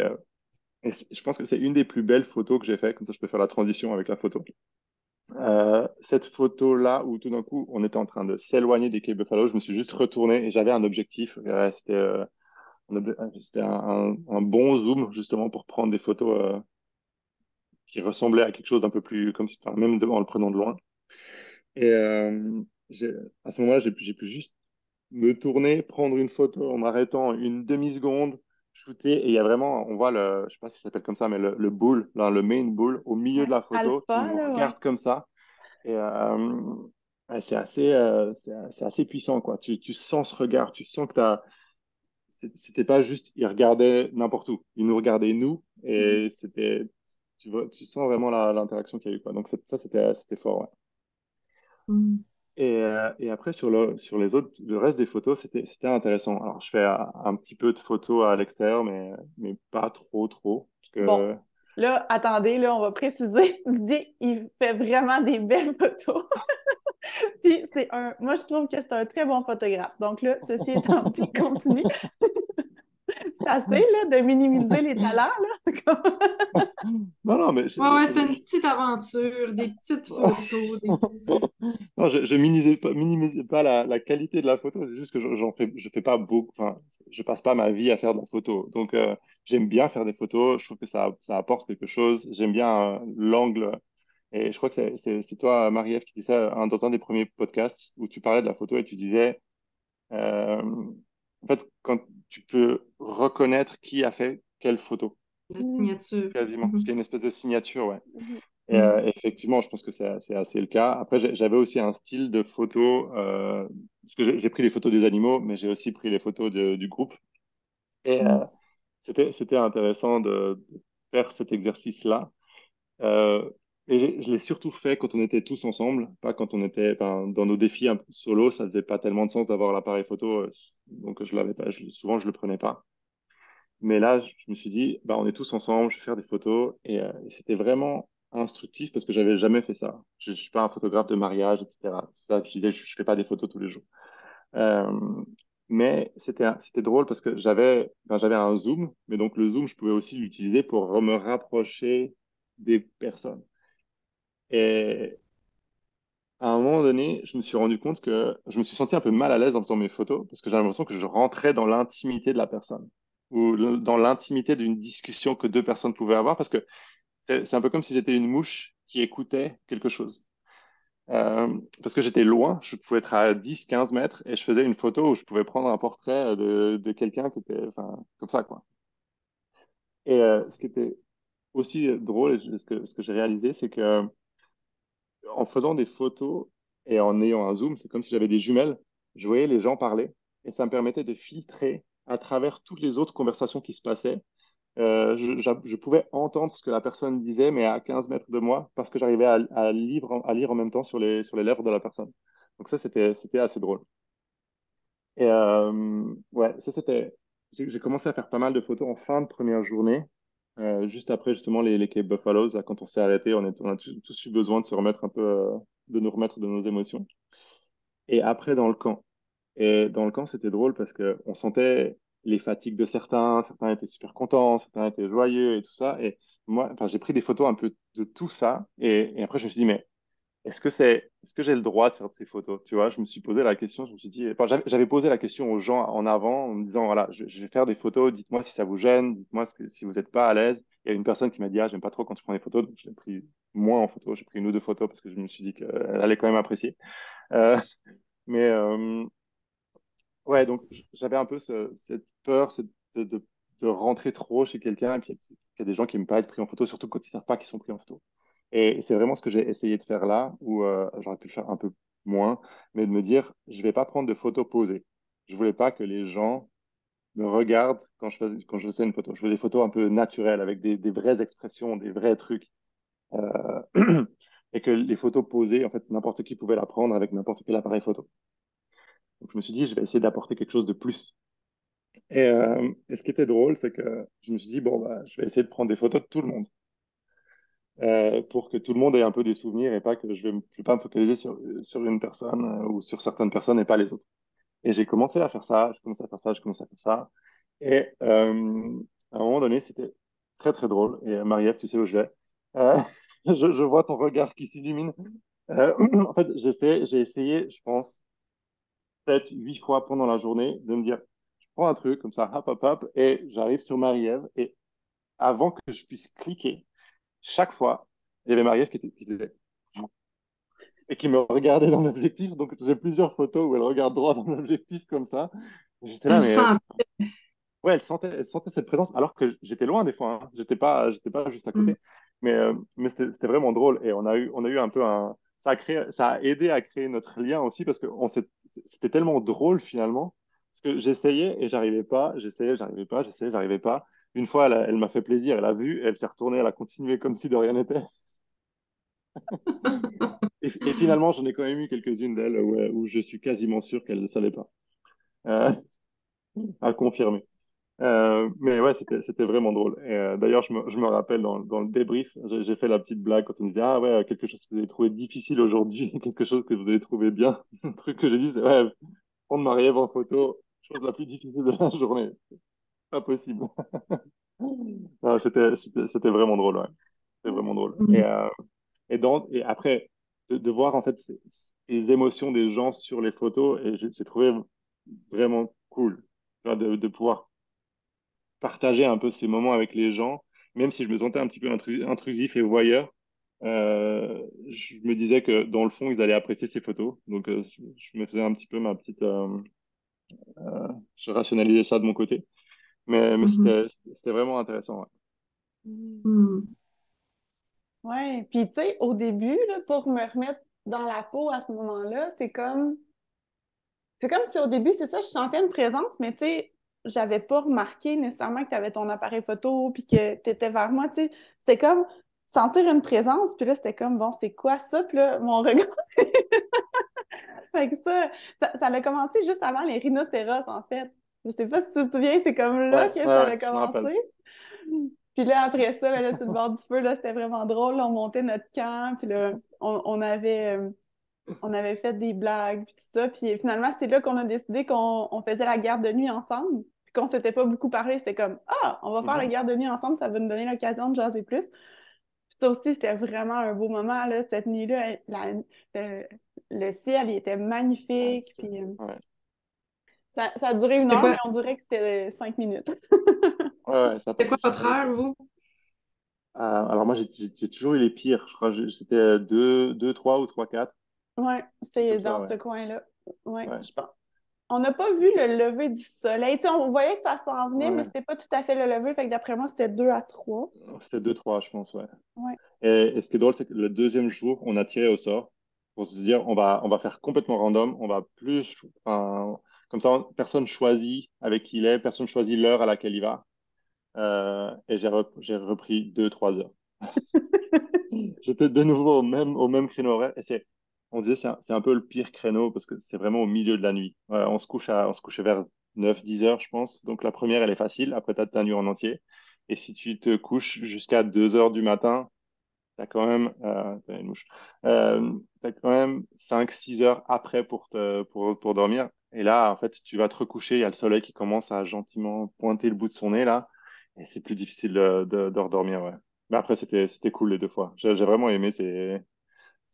C: je pense que c'est une des plus belles photos que j'ai fait, comme ça je peux faire la transition avec la photo. Cette photo-là, où tout d'un coup, on était en train de s'éloigner des Cape Buffalo, je me suis juste retourné et j'avais un objectif. C'était un bon zoom, justement, pour prendre des photos qui ressemblaient à quelque chose d'un peu plus, comme si, enfin, même en le prenant de loin. Et j'ai- à ce moment-là, j'ai pu juste me tourner, prendre une photo en m'arrêtant une demi-seconde, shooter, et il y a vraiment, on voit je sais pas si ça s'appelle comme ça, mais le bull, là, le main bull, au milieu de
A: Ouais.
C: la photo, qui
A: Alpha,
C: nous
A: là, ouais.
C: regarde comme ça. Et ouais, c'est assez puissant, quoi. Tu sens ce regard, tu sens que c'était pas juste, il regardait n'importe où, il nous regardait nous,
A: Mm.
C: et tu vois, tu sens vraiment l'interaction qu'il y a eu, quoi. Donc ça, c'était fort, ouais.
B: Hmm.
C: Et après, sur les autres, le reste des photos, c'était intéressant. Alors, je fais un petit peu de photos à l'extérieur, mais pas trop, trop. Parce
A: Bon,
C: que,
A: là, attendez, là, on va préciser. Didier, il fait vraiment des belles photos. Puis moi, je trouve que c'est un très bon photographe. Donc là, ceci étant dit, continue. C'est assez, là, de minimiser les talents, là.
C: non, non, mais
B: Ouais, ouais, c'était une petite aventure, des petites photos, des petits.
C: non, je minimisais pas la qualité de la photo. C'est juste que je fais pas beaucoup, enfin, je passe pas ma vie à faire de la photo. Donc, j'aime bien faire des photos. Je trouve que ça apporte quelque chose. J'aime bien l'angle. Et je crois que c'est toi, Marie-Ève, qui disait ça dans un des premiers podcasts où tu parlais de la photo et tu disais, euh, en fait, quand tu peux reconnaître qui a fait quelle photo,
B: La
A: Mm.
B: signature.
C: quasiment, parce qu'il y a
B: Mhm.
C: une espèce de signature, ouais.
A: Mhm.
C: Et
B: Mhm.
C: effectivement, je pense que c'est assez le cas. Après, j'avais aussi un style de photo, parce que j'ai pris les photos des animaux, mais j'ai aussi pris les photos du groupe. Et
B: Mhm.
C: c'était intéressant de faire cet exercice-là. Euh, et je l'ai surtout fait quand on était tous ensemble, pas quand on était enfin, dans nos défis un peu solo. Ça faisait pas tellement de sens d'avoir l'appareil photo, donc je l'avais pas. Souvent, je le prenais pas. Mais là, je me suis dit, bah, on est tous ensemble, je vais faire des photos. Et c'était vraiment instructif parce que j'avais jamais fait ça. Je suis pas un photographe de mariage, etc. C'est ça que je disais, je fais pas des photos tous les jours. Euh, mais c'était drôle parce que j'avais un zoom, mais donc le zoom, je pouvais aussi l'utiliser pour me rapprocher des personnes. Et à un moment donné, je me suis rendu compte que je me suis senti un peu mal à l'aise en faisant mes photos parce que j'ai l'impression que je rentrais dans l'intimité de la personne ou dans l'intimité d'une discussion que deux personnes pouvaient avoir parce que c'est un peu comme si j'étais une mouche qui écoutait quelque chose. Parce que j'étais loin, je pouvais être à 10, 15 mètres et je faisais une photo où je pouvais prendre un portrait de quelqu'un qui était, enfin, comme ça, quoi. Et ce qui était aussi drôle, et ce que j'ai réalisé, c'est que en faisant des photos et en ayant un zoom, c'est comme si j'avais des jumelles. Je voyais les gens parler et ça me permettait de filtrer à travers toutes les autres conversations qui se passaient. Je pouvais entendre ce que la personne disait, mais à 15 mètres de moi, parce que j'arrivais à lire en même temps sur les lèvres de la personne. Donc ça, c'était assez drôle. Et ouais, ça c'était. J'ai commencé à faire pas mal de photos en fin de première journée, juste après justement les Cape Buffaloes. Là, quand on s'est arrêté, on a tous eu besoin de se remettre un peu, de nous remettre de nos émotions. Et après dans le camp. Et dans le camp, c'était drôle parce que on sentait les fatigues de certains. Certains étaient super contents, certains étaient joyeux et tout ça. Et moi, enfin, j'ai pris des photos un peu de tout ça. Et après, je me suis dit, mais est-ce que j'ai le droit de faire de ces photos? Tu vois, je me suis posé la question, je me suis dit, enfin, j'avais posé la question aux gens en avant en me disant, voilà, je vais faire des photos, dites-moi si ça vous gêne, dites-moi si vous n'êtes pas à l'aise. Il y a une personne qui m'a dit, ah, j'aime pas trop quand tu prends des photos, donc je l'ai pris moins en photo, j'ai pris une ou deux photos parce que je me suis dit qu'elle allait quand même apprécier. Euh, mais ouais, donc j'avais un peu cette peur de rentrer trop chez quelqu'un et puis il y a des gens qui n'aiment pas être pris en photo, surtout quand ils ne savent pas qu'ils sont pris en photo. Et c'est vraiment ce que j'ai essayé de faire là, où j'aurais pu le faire un peu moins, mais de me dire, je vais pas prendre de photos posées. Je voulais pas que les gens me regardent quand je faisais une photo. Je voulais des photos un peu naturelles, avec des vraies expressions, des vrais trucs. Euh, et que les photos posées, en fait, n'importe qui pouvait la prendre avec n'importe quel appareil photo. Donc je me suis dit, je vais essayer d'apporter quelque chose de plus. Et ce qui était drôle, c'est que je me suis dit, bon, bah, je vais essayer de prendre des photos de tout le monde pour que tout le monde ait un peu des souvenirs et pas que je vais pas me focaliser sur une personne ou sur certaines personnes et pas les autres. Et j'ai commencé à faire ça, j'ai commencé à faire ça, j'ai commencé à faire ça. Et à un moment donné, c'était très, très drôle. Et Marie-Ève, tu sais où je vais. Euh, je vois ton regard qui s'illumine. En fait, j'ai essayé, je pense, 7, 8 fois pendant la journée de me dire, je prends un truc comme ça, hop, hop, hop, et j'arrive sur Marie-Ève. Et avant que je puisse cliquer, chaque fois, il y avait Marie-Ève qui disait et qui me regardait dans l'objectif. Donc, j'ai plusieurs photos où elle regarde droit dans l'objectif comme ça. J'étais là,
B: Elle
C: mais
B: sent.
C: ouais, elle sentait cette présence alors que j'étais loin des fois. Hein. J'étais pas juste à
B: Mm.
C: côté. Mais c'était vraiment drôle et on a eu un peu un. Ça a aidé à créer notre lien aussi parce que c'était tellement drôle finalement. Parce que j'essayais et j'arrivais pas, j'essayais, j'arrivais pas, j'essayais, j'arrivais pas. Une fois, elle m'a fait plaisir, elle a vu, elle s'est retournée, elle a continué comme si de rien n'était. Et finalement, j'en ai quand même eu quelques-unes d'elles où je suis quasiment sûr qu'elle ne savait pas. Euh, à confirmer. Mais ouais, c'était vraiment drôle. Et d'ailleurs, je me rappelle dans le débrief, j'ai fait la petite blague quand on me disait, ah ouais, quelque chose que vous avez trouvé difficile aujourd'hui, quelque chose que vous avez trouvé bien. Le truc que j'ai dit, c'est, ouais, prendre Marie-Ève en photo, chose la plus difficile de la journée. Pas possible. Non, c'était vraiment drôle, ouais. C'était vraiment drôle. Et,
B: Mm.
C: et après, de voir en fait les émotions des gens sur les photos, et j'ai trouvé vraiment cool, tu vois, de pouvoir partager un peu ces moments avec les gens, même si je me sentais un petit peu intrusif et voyeur. Je me disais que dans le fond, ils allaient apprécier ces photos. Donc, je me faisais un petit peu ma petite. Je rationalisais ça de mon côté. Mais
B: Mhm.
C: c'était vraiment intéressant. Ouais.
B: Mm.
A: Ouais, puis tu sais, au début, là, pour me remettre dans la peau à ce moment-là, c'est comme si au début, c'est ça, je sentais une présence, mais tu sais, j'avais pas remarqué nécessairement que tu avais ton appareil photo puis que tu étais vers moi, tu sais. C'était comme sentir une présence, puis là, c'était comme, bon, c'est quoi ça? Puis là, mon regard. Fait que ça a commencé juste avant les rhinocéros, en fait. Je sais pas si tu te souviens, c'est comme là
C: Ouais,
A: que
C: ouais,
A: ça
C: ouais,
A: a
C: je me rappelle.
A: commencé. Puis là, après ça, ben là, sur le bord du feu, là, c'était vraiment drôle. Là, on montait notre camp, puis là, on avait fait des blagues, puis tout ça. Puis finalement, c'est là qu'on a décidé qu'on faisait la garde de nuit ensemble, puis qu'on s'était pas beaucoup parlé. C'était comme, ah, on va faire la
C: Mhm.
A: garde de nuit ensemble, ça va nous donner l'occasion de jaser plus. Puis ça aussi, c'était vraiment un beau moment, là, cette nuit-là. Le ciel, il était
C: Ouais,
A: magnifique, puis
C: ouais.
A: ça a duré une
B: C'était
A: heure, mais
B: quoi,
A: on dirait que c'était 5 minutes.
C: Ouais, ça
B: c'était
C: passe
B: quoi votre
C: super vite.
B: heure, vous?
C: Alors moi, j'ai toujours eu les pires. Je crois que c'était 3 ou 3 4
A: Ouais,
C: c'est
A: c'est
C: comme ça,
A: dans
C: ouais.
A: ce coin-là. Ouais,
C: Ouais,
A: je pense. On n'a pas vu le lever du soleil. Tu sais, on voyait que ça s'en venait, mais
C: ouais.
A: c'était pas tout à fait le lever. Fait que d'après moi, c'était 2 à 3.
C: C'était 2 3 je pense, ouais.
A: Ouais.
C: Et ce qui est drôle, c'est que le deuxième jour, on a tiré au sort pour se dire, on va faire complètement random. On va plus, enfin, comme ça, personne choisit avec qui il est, personne choisit l'heure à laquelle il va. Et j'ai repris 2 3 heures. J'étais de nouveau au même créneau horaire. On disait, c'est un peu le pire créneau parce que c'est vraiment au milieu de la nuit. On se couchait vers 9 10 heures, je pense. Donc la première, elle est facile. Après, t'as ta nuit en entier. Et si tu te couches jusqu'à 2 heures du matin, t'as quand même, t'as une mouche. T'as quand même 5 6 heures après pour dormir. Et là, en fait, tu vas te recoucher. Il y a le soleil qui commence à gentiment pointer le bout de son nez, là. Et c'est plus difficile de redormir, ouais. Mais après, c'était cool les 2 fois. J'ai vraiment aimé ces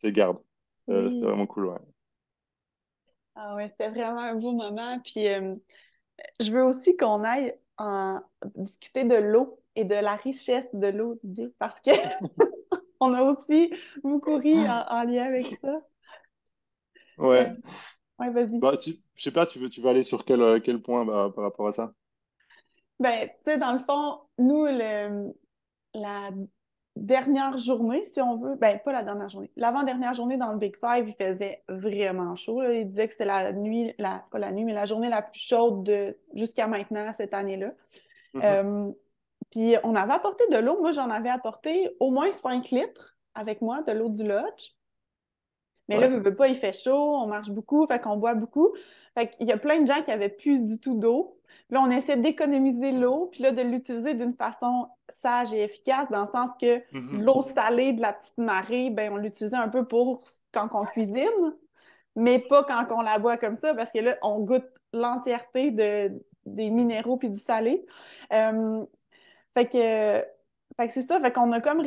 C: gardes. C'était
A: Oui.
C: vraiment cool, ouais.
A: Ah ouais, c'était vraiment un beau moment. Puis je veux aussi qu'on aille discuter de l'eau et de la richesse de l'eau, Didier, parce que on a aussi beaucoup ri en lien avec ça. Euh,
C: Ouais.
A: ouais, vas-y.
C: Bah, je sais pas, tu veux aller sur quel point bah, par rapport à ça?
A: Ben, tu sais, dans le fond, nous, la dernière journée, si on veut, ben pas la dernière journée, l'avant-dernière journée dans le Big Five, il faisait vraiment chaud, là. Il disait que c'était la nuit, pas la nuit, mais la journée la plus chaude jusqu'à maintenant, cette année-là.
C: Mhm.
A: Euh, Puis on avait apporté de l'eau. Moi, j'en avais apporté au moins 5 litres avec moi, de l'eau du lodge. Mais là,
C: Ouais.
A: veux pas, il fait chaud, on marche beaucoup, fait qu'on boit beaucoup. Fait qu'il y a plein de gens qui avaient plus du tout d'eau. Puis là, on essaie d'économiser l'eau, puis là, de l'utiliser d'une façon sage et efficace, dans le sens que
C: Mhm.
A: l'eau salée de la petite marée, ben, on l'utilisait un peu pour quand on cuisine, mais pas quand on la boit comme ça, parce que là, on goûte l'entièreté des minéraux puis du salé. Euh, fait que, fait que c'est ça, fait qu'on a comme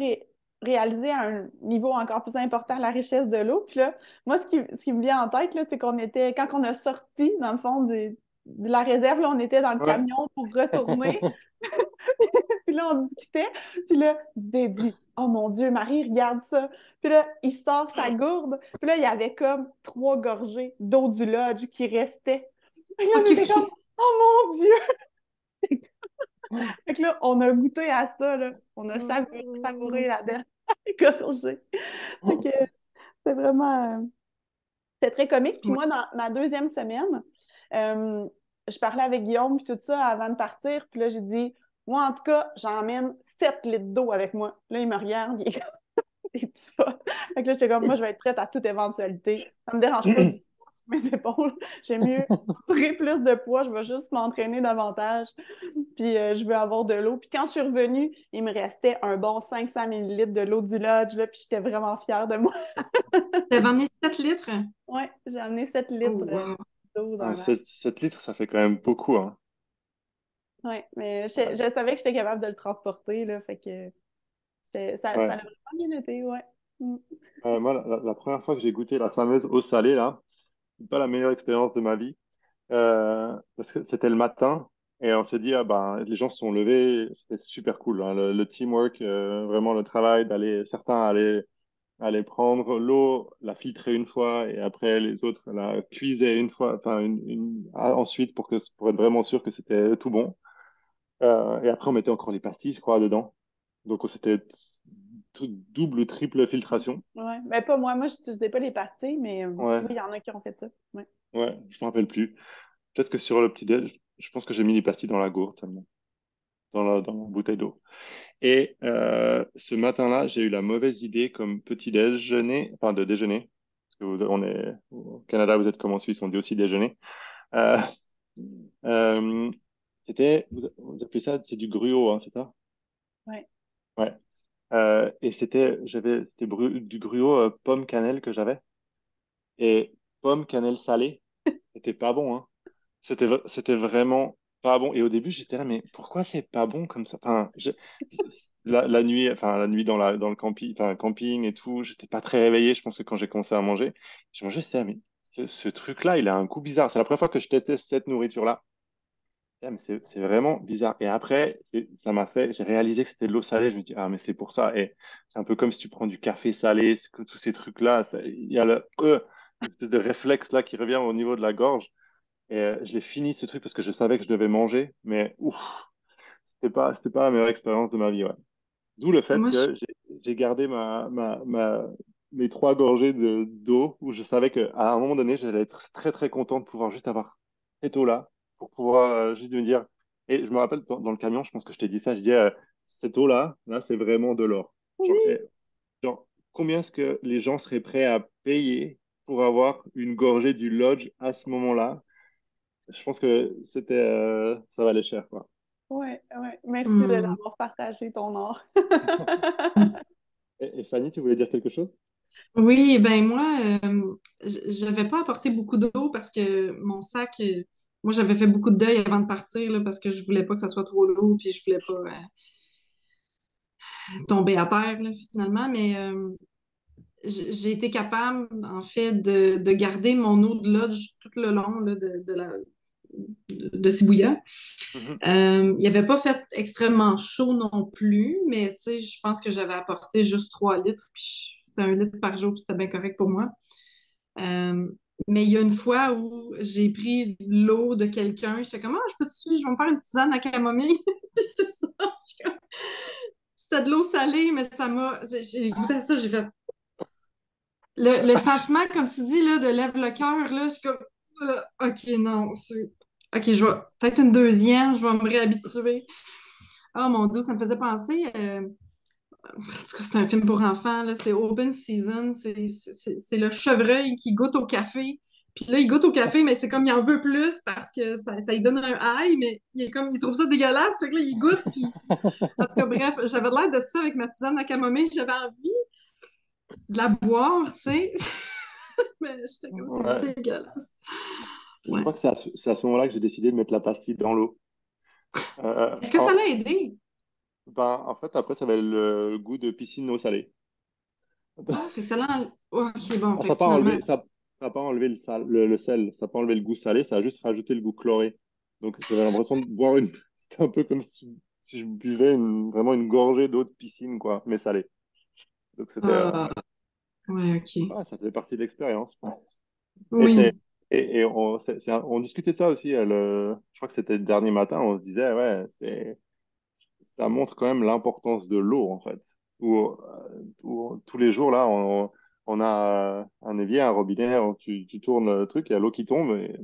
A: réalisé à un niveau encore plus important la richesse de l'eau. Puis là, moi, ce qui me vient en tête, là, c'est qu'on était, quand on a sorti, dans le fond, de la réserve, là, on était dans le
C: Ouais.
A: camion pour retourner. Puis là, on discutait. Puis là, Dédé dit, oh mon Dieu, Marie, regarde ça. Puis là, il sort sa gourde. Puis là, il y avait comme 3 gorgées d'eau du lodge qui restaient. Puis là, on
B: Ok,
A: était comme,
B: ok.
A: oh mon Dieu! Fait que là, on a goûté à ça, là. On a savouré la dernière gorgée. Fait que c'était vraiment... c'était très comique. Puis
B: Ouais.
A: moi, dans ma deuxième semaine, euh, je parlais avec Guillaume puis tout ça avant de partir. Puis là, j'ai dit, moi, en tout cas, j'emmène 7 litres d'eau avec moi. Là, il me regarde, il est comme, es-tu folle? Fait que là, j'étais comme, moi, je vais être prête à toute éventualité. Ça me dérange pas du poids sur mes épaules. J'aime mieux tirer plus de poids, je vais juste m'entraîner davantage. Puis je veux avoir de l'eau. Puis quand je suis revenue, il me restait un bon 500 millilitres de l'eau du lodge, là, puis j'étais vraiment fière de moi.
B: T'avais emmené 7 litres?
A: Ouais, j'ai amené 7
B: Oh,
A: litres
B: wow.
A: d'eau dans
C: Ah,
A: la...
C: 7 litres, ça fait quand même beaucoup, hein.
A: Ouais, mais
C: Ouais.
A: je savais que j'étais capable de le transporter, là, fait que ça
C: Ouais.
A: a vraiment bien été, ouais. Mm.
C: Moi, la première fois que j'ai goûté la fameuse eau salée, là, c'est pas la meilleure expérience de ma vie. Parce que c'était le matin et on s'est dit, ah ben, les gens se sont levés, c'était super cool, hein, le teamwork, vraiment le travail certains allaient prendre l'eau, la filtrer une fois et après les autres la cuisaient une fois, enfin ensuite pour être vraiment sûr que c'était tout bon. Et après on mettait encore les pastilles, je crois, dedans. Donc c'était double ou triple filtration.
A: Ouais, mais pas moi. Moi, je n'utilisais pas les pastilles, mais
C: Ouais,
A: oui, il y en a qui ont fait ça. Ouais.
C: ouais, je me rappelle plus. Peut-être que sur le petit-déj, je pense que j'ai mis les pastilles dans la gourde seulement, dans la bouteille d'eau. Et ce matin-là, j'ai eu la mauvaise idée comme petit déjeuner, enfin de déjeuner, parce que on est au Canada, vous êtes comme en Suisse, on dit aussi déjeuner. Euh, euh, vous appelez ça, c'est du gruau, hein, c'est ça?
A: Ouais.
C: Ouais. Et c'était du gruau pomme cannelle que j'avais. Et pomme cannelle salée, c'était pas bon, hein. C'était vraiment pas bon. Et au début, j'étais là, mais pourquoi c'est pas bon comme ça? La nuit, enfin, la nuit dans le camping, enfin, camping et tout, j'étais pas très réveillé. Je pense que quand j'ai commencé à manger, j'ai mangé ça, mais ce truc-là, il a un goût bizarre. C'est la première fois que je testais cette nourriture-là. Ah, mais c'est vraiment bizarre. Et après, j'ai réalisé que c'était de l'eau salée. Je me dis, ah, mais c'est pour ça. Et c'est un peu comme si tu prends du café salé, c'est que tous ces trucs-là, il y a une espèce de réflexe là qui revient au niveau de la gorge. Et je l'ai fini ce truc parce que je savais que je devais manger, mais ouf, c'était pas la meilleure expérience de ma vie, ouais. D'où le fait
B: Moi, je...
C: que j'ai gardé mes 3 gorgées d'eau où je savais qu'à un moment donné, j'allais être très très content de pouvoir juste avoir cette eau-là pour pouvoir juste me dire. Et je me rappelle dans le camion, je pense que je t'ai dit ça, je disais, cette eau-là, là, c'est vraiment de l'or. Genre,
A: Oui.
C: genre, combien est-ce que les gens seraient prêts à payer pour avoir une gorgée du Lodge à ce moment-là? Je pense que ça valait cher, quoi.
A: Ouais, ouais. Merci de
B: Hmm.
A: l'avoir partagé ton art.
C: Et Fanny, tu voulais dire quelque chose?
B: Oui, ben moi, j'avais pas apporté beaucoup d'eau parce que mon sac, moi j'avais fait beaucoup de deuil avant de partir là, parce que je voulais pas que ça soit trop lourd puis je voulais pas tomber à terre là, finalement. Mais j'ai été capable, en fait, de garder mon eau de lodge tout le long là, de Shibuya.
C: Mhm.
B: Il avait pas fait extrêmement chaud non plus, mais tu sais, je pense que j'avais apporté juste 3 litres, puis c'était 1 litre par jour, puis c'était bien correct pour moi. Euh, mais il y a une fois où j'ai pris l'eau de quelqu'un, j'étais comme, ah, je vais me faire une tisane à camomille. Puis c'est ça. C'était de l'eau salée, mais j'ai goûté à ça, j'ai fait. Le sentiment, comme tu dis, là, de lève le cœur, là, je suis comme, OK, non, OK, je vais, peut-être une deuxième, je vais me réhabituer. Oh mon Dieu, ça me faisait penser, en tout cas, c'est un film pour enfants, là, c'est Open Season, c'est le chevreuil qui goûte au café. Puis là, il goûte au café, mais c'est comme il en veut plus parce que ça lui donne un high, mais il trouve ça dégueulasse. Fait que là, il goûte. Puis, en tout cas, bref, j'avais l'air de ça avec ma tisane à camomille. J'avais envie de la boire, tu sais. Mais j'étais comme, c'est
C: Ouais.
B: dégueulasse.
C: Je
B: Ouais.
C: crois que c'est à ce moment-là que j'ai décidé de mettre la pastille dans l'eau.
B: Est-ce que ça l'a aidé?
C: Ben, en fait, après, ça avait le goût de piscine eau salée.
B: Ah, fait que ça l'a. Ok, bon,
C: Ah,
B: fait que finalement.
C: ça a pas enlevé le sel, ça n'a pas enlevé le goût salé, ça a juste rajouté le goût chloré. Donc, j'avais l'impression de boire une. C'était un peu comme si je buvais vraiment une gorgée d'eau de piscine, quoi, mais salée. Donc,
B: Ah, ouais, ok.
C: ça faisait partie de l'expérience. Et c'est
B: Oui.
C: et on discutait de ça aussi. Je crois que c'était le dernier matin. On se disait, ouais, ça montre quand même l'importance de l'eau en fait. Tous les jours là, on a un évier, un robinet, tu tournes le truc, il y a l'eau qui tombe et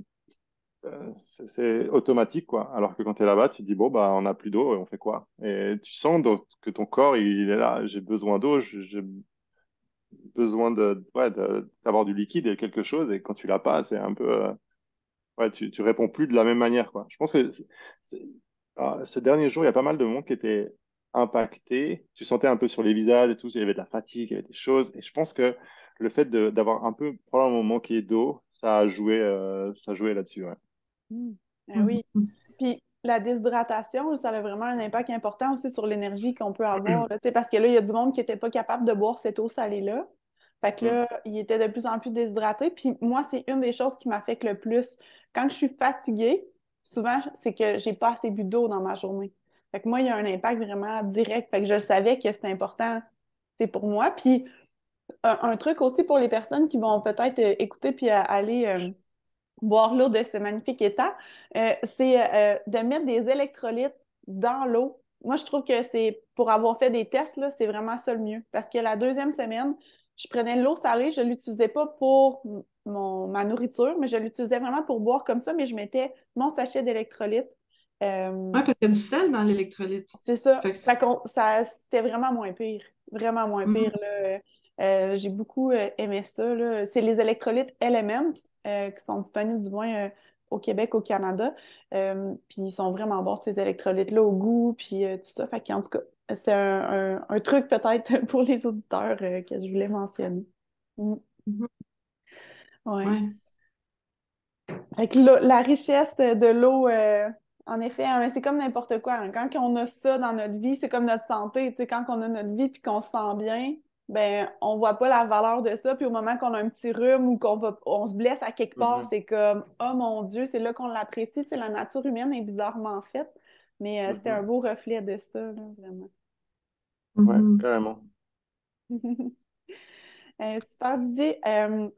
C: c'est automatique quoi. Alors que quand tu es là-bas, tu te dis bon bah on n'a plus d'eau et on fait quoi? Et tu sens donc que ton corps il est là. J'ai besoin d'eau, j'ai besoin ouais, d'avoir du liquide et quelque chose et quand tu l'as pas, c'est un peu ouais, tu réponds plus de la même manière, quoi. Je pense que ce dernier jour, il y a pas mal de monde qui était impacté. Tu sentais un peu sur les visages et tout, il y avait de la fatigue, il y avait des choses. Et je pense que le fait d'avoir un peu probablement manqué d'eau, ça a joué là-dessus, ouais.
A: Mm. Ah oui.
B: Mhm.
A: Puis la déshydratation, ça a vraiment un impact important aussi sur l'énergie qu'on peut avoir, là. Tu sais, parce que là, il y a du monde qui n'était pas capable de boire cette eau salée-là. Fait que
C: Mm.
A: là, il était de plus en plus déshydraté. Puis moi, c'est une des choses qui m'affecte le plus. Quand je suis fatiguée, souvent, c'est que j'ai pas assez bu d'eau dans ma journée. Fait que moi, il y a un impact vraiment direct. Fait que je le savais que c'était important, c'est pour moi. Puis un truc aussi pour les personnes qui vont peut-être écouter puis aller boire l'eau de ce magnifique état, c'est de mettre des électrolytes dans l'eau. Moi, je trouve que c'est, pour avoir fait des tests, là, c'est vraiment ça le mieux. Parce que la deuxième semaine, je prenais l'eau salée, je ne l'utilisais pas pour ma nourriture, mais je l'utilisais vraiment pour boire comme ça, mais je mettais mon sachet d'électrolytes. Euh,
B: Ouais, parce qu'il y a du sel dans l'électrolyte.
A: c'est ça.
B: Fait que
A: C'était vraiment moins pire. Vraiment moins pire,
B: Mhm.
A: là. J'ai beaucoup aimé ça, là. C'est les électrolytes Element qui sont disponibles du moins au Québec, au Canada. Puis ils sont vraiment bons, ces électrolytes-là, au goût, puis tout ça. Fait qu'en tout cas, c'est un truc peut-être pour les auditeurs que je voulais mentionner. Mm.
B: Mhm.
A: Ouais.
B: Ouais.
A: Fait que la richesse de l'eau, en effet, hein, mais c'est comme n'importe quoi, hein. Quand on a ça dans notre vie, c'est comme notre santé. Tu sais, quand on a notre vie puis qu'on se sent bien, ben on voit pas la valeur de ça. Puis au moment qu'on a un petit rhume ou on se blesse à quelque part,
C: Mhm.
A: c'est comme oh mon Dieu, c'est là qu'on l'apprécie. C'est la nature humaine est bizarrement faite, mais c'était un
C: Mhm.
A: beau reflet de ça, là, vraiment.
C: Ouais,
B: Mhm.
C: carrément.
A: Super, Didier.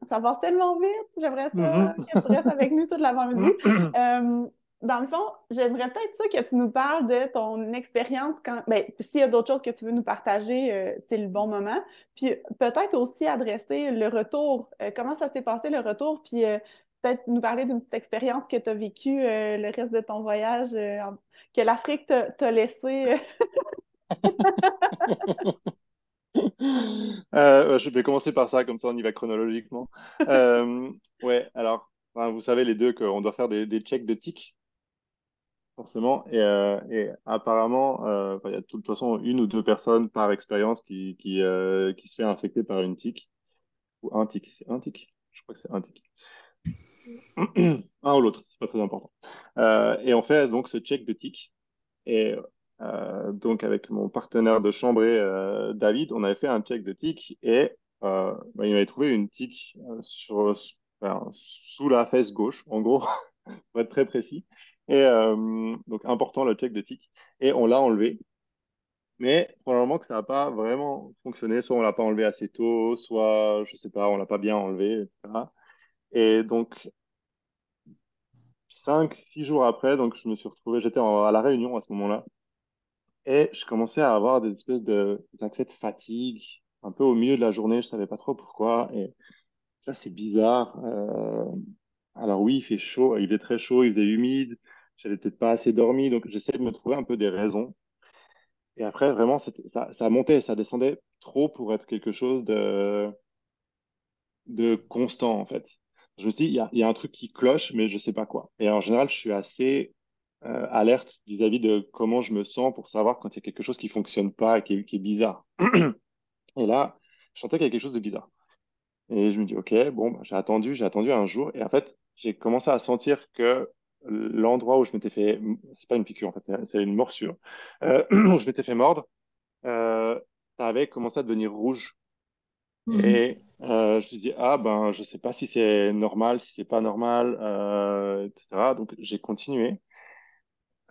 A: Ça passe tellement vite. J'aimerais ça
C: Mhm.
A: que tu restes avec nous toute l'avant-midi. Dans le fond, j'aimerais peut-être ça que tu nous parles de ton expérience quand. Ben, s'il y a d'autres choses que tu veux nous partager, c'est le bon moment. Puis peut-être aussi adresser le retour. Comment ça s'est passé le retour? Puis peut-être nous parler d'une petite expérience que tu as vécue le reste de ton voyage, que l'Afrique t'a laissé.
C: Je vais commencer par ça, comme ça on y va chronologiquement. Euh, ouais, alors, enfin, vous savez les deux qu'on doit faire des checks de tics, forcément, et apparemment, enfin, il y a de toute façon une ou deux personnes par expérience qui se fait infecter par une tique, ou un tic, c'est un tic? Je crois que c'est un tic. Un ou l'autre, c'est pas très important. Et on fait donc ce check de tics. Et donc, avec mon partenaire de chambrée, David, on avait fait un check de tic et bah, il m'avait trouvé une tic enfin, sous la fesse gauche, en gros, pour être très précis. Et donc, important le check de tic. Et on l'a enlevé. Mais probablement que ça n'a pas vraiment fonctionné. Soit on l'a pas enlevé assez tôt, soit, je sais pas, on l'a pas bien enlevé, etc. Et donc, 5, 6 jours après, donc je me suis retrouvé, à La Réunion à ce moment-là. Et je commençais à avoir des espèces des accès de fatigue, un peu au milieu de la journée, je savais pas trop pourquoi. Et ça, c'est bizarre. Alors oui, il fait chaud, il est très chaud, il faisait humide, j'avais peut-être pas assez dormi, donc j'essaie de me trouver un peu des raisons. Et après, vraiment, ça montait, ça descendait trop pour être quelque chose de constant, en fait. Je me suis dit, il y a un truc qui cloche, mais je sais pas quoi. Et en général, je suis assez alerte vis-à-vis de comment je me sens pour savoir quand il y a quelque chose qui fonctionne pas et qui est bizarre. Et là, je sentais qu'il y avait quelque chose de bizarre. Et je me dis, OK, bon, bah, j'ai attendu un jour. Et en fait, j'ai commencé à sentir que l'endroit où je m'étais fait, c'est pas une piqûre en fait, c'est une morsure, où je m'étais fait mordre, ça avait commencé à devenir rouge.
B: Mhm.
C: Et je me suis dit, ah ben, je sais pas si c'est normal, si c'est pas normal, etc. Donc j'ai continué.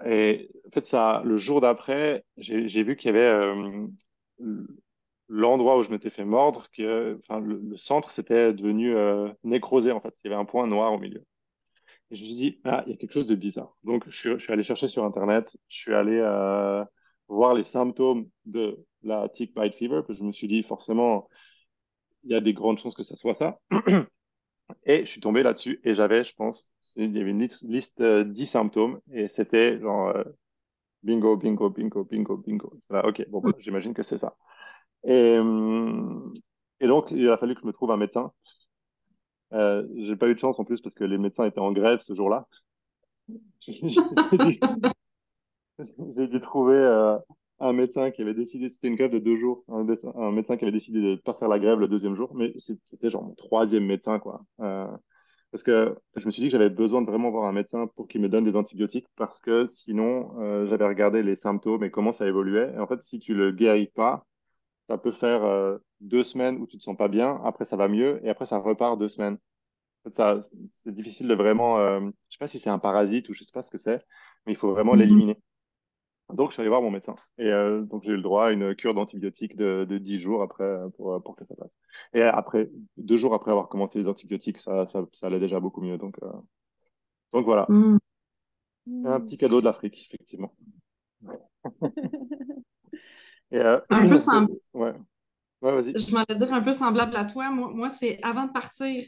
C: Et en fait, ça, le jour d'après, j'ai vu qu'il y avait l'endroit où je m'étais fait mordre, enfin, le centre s'était devenu nécrosé en fait. Il y avait un point noir au milieu. Et je me suis dit, ah, il y a quelque chose de bizarre. Donc je suis allé chercher sur Internet, je suis allé voir les symptômes de la tick bite fever, parce que je me suis dit, forcément, il y a des grandes chances que ça soit ça. Et je suis tombé là-dessus et j'avais, je pense, il y avait une liste 10 symptômes et c'était genre bingo, bingo, bingo, bingo, bingo. Voilà, ok, bon, bah, j'imagine que c'est ça. Et donc, il a fallu que je me trouve un médecin. J'ai pas eu de chance en plus parce que les médecins étaient en grève ce jour-là. J'ai dû, j'ai dû trouver un médecin qui avait décidé, c'était une grève de 2 jours, un médecin qui avait décidé de ne pas faire la grève le deuxième jour, mais c'était genre mon troisième médecin, quoi. Parce que je me suis dit que j'avais besoin de vraiment voir un médecin pour qu'il me donne des antibiotiques parce que sinon, j'avais regardé les symptômes et comment ça évoluait. Et en fait, si tu le guéris pas, ça peut faire 2 semaines où tu te sens pas bien, après ça va mieux et après ça repart 2 semaines. En fait, c'est difficile de vraiment, je sais pas si c'est un parasite ou je sais pas ce que c'est, mais il faut vraiment
B: Mhm.
C: l'éliminer. Donc je suis allé voir mon médecin et donc j'ai eu le droit à une cure d'antibiotiques de 10 jours après pour que ça passe. Et après 2 jours après avoir commencé les antibiotiques, ça allait déjà beaucoup mieux. Donc voilà,
B: Mhm.
C: un
A: Hmm.
C: petit cadeau de l'Afrique, effectivement. Et
B: Un peu semblable,
C: ouais, ouais, vas-y.
B: je m'allais dire un peu semblable à toi. Moi, c'est avant de partir,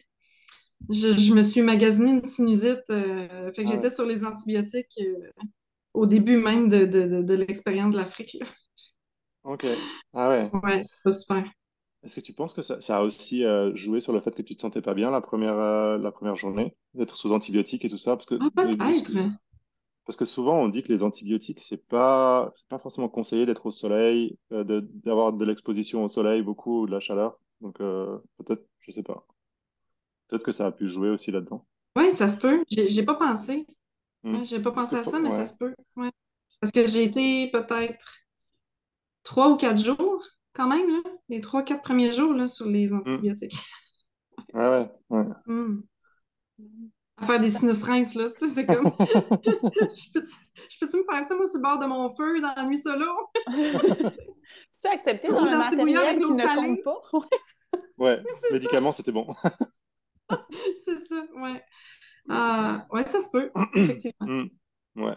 B: je me suis magasiné une sinusite, fait que
C: Ah
B: j'étais
C: ouais,
B: sur les antibiotiques au début même de l'expérience de l'Afrique, là.
C: ok. Ah ouais.
B: Ouais, c'est pas super.
C: est-ce que tu penses que ça a aussi joué sur le fait que tu te sentais pas bien la première journée, d'être sous antibiotiques et tout ça?
B: Ah, peut-être.
C: Parce que souvent, on dit que les antibiotiques, c'est pas forcément conseillé d'être au soleil, d'avoir de l'exposition au soleil beaucoup ou de la chaleur. Donc, peut-être, je sais pas. Peut-être que ça a pu jouer aussi là-dedans.
B: Oui, ça se peut. J'ai pas pensé.
C: Hmm.
B: Ouais, j'ai pas
C: Parce que
B: pensé à ça, mais ça
C: ouais.
B: se peut. Ouais. Parce que j'ai été peut-être 3 ou 4 jours, quand même, là, les 3, 4 premiers jours là, sur les
C: Hmm.
B: antibiotiques.
C: Ouais, ouais, ouais.
B: Hmm. À faire des sinus rinces, là, tu sais, c'est comme, je peux-tu me faire ça, moi, sur le bord de mon feu, dans la nuit solo?
A: C'est accepté dans
B: Ou
A: le
B: dans ces bouillons avec
A: matériel
B: l'eau
A: qui ne compte
B: salée?
A: pas?
C: Ouais,
B: C'est ça,
C: médicaments, c'était bon.
B: c'est ça, ouais. Ouais, ça se peut, effectivement.
C: Hmm. Ouais.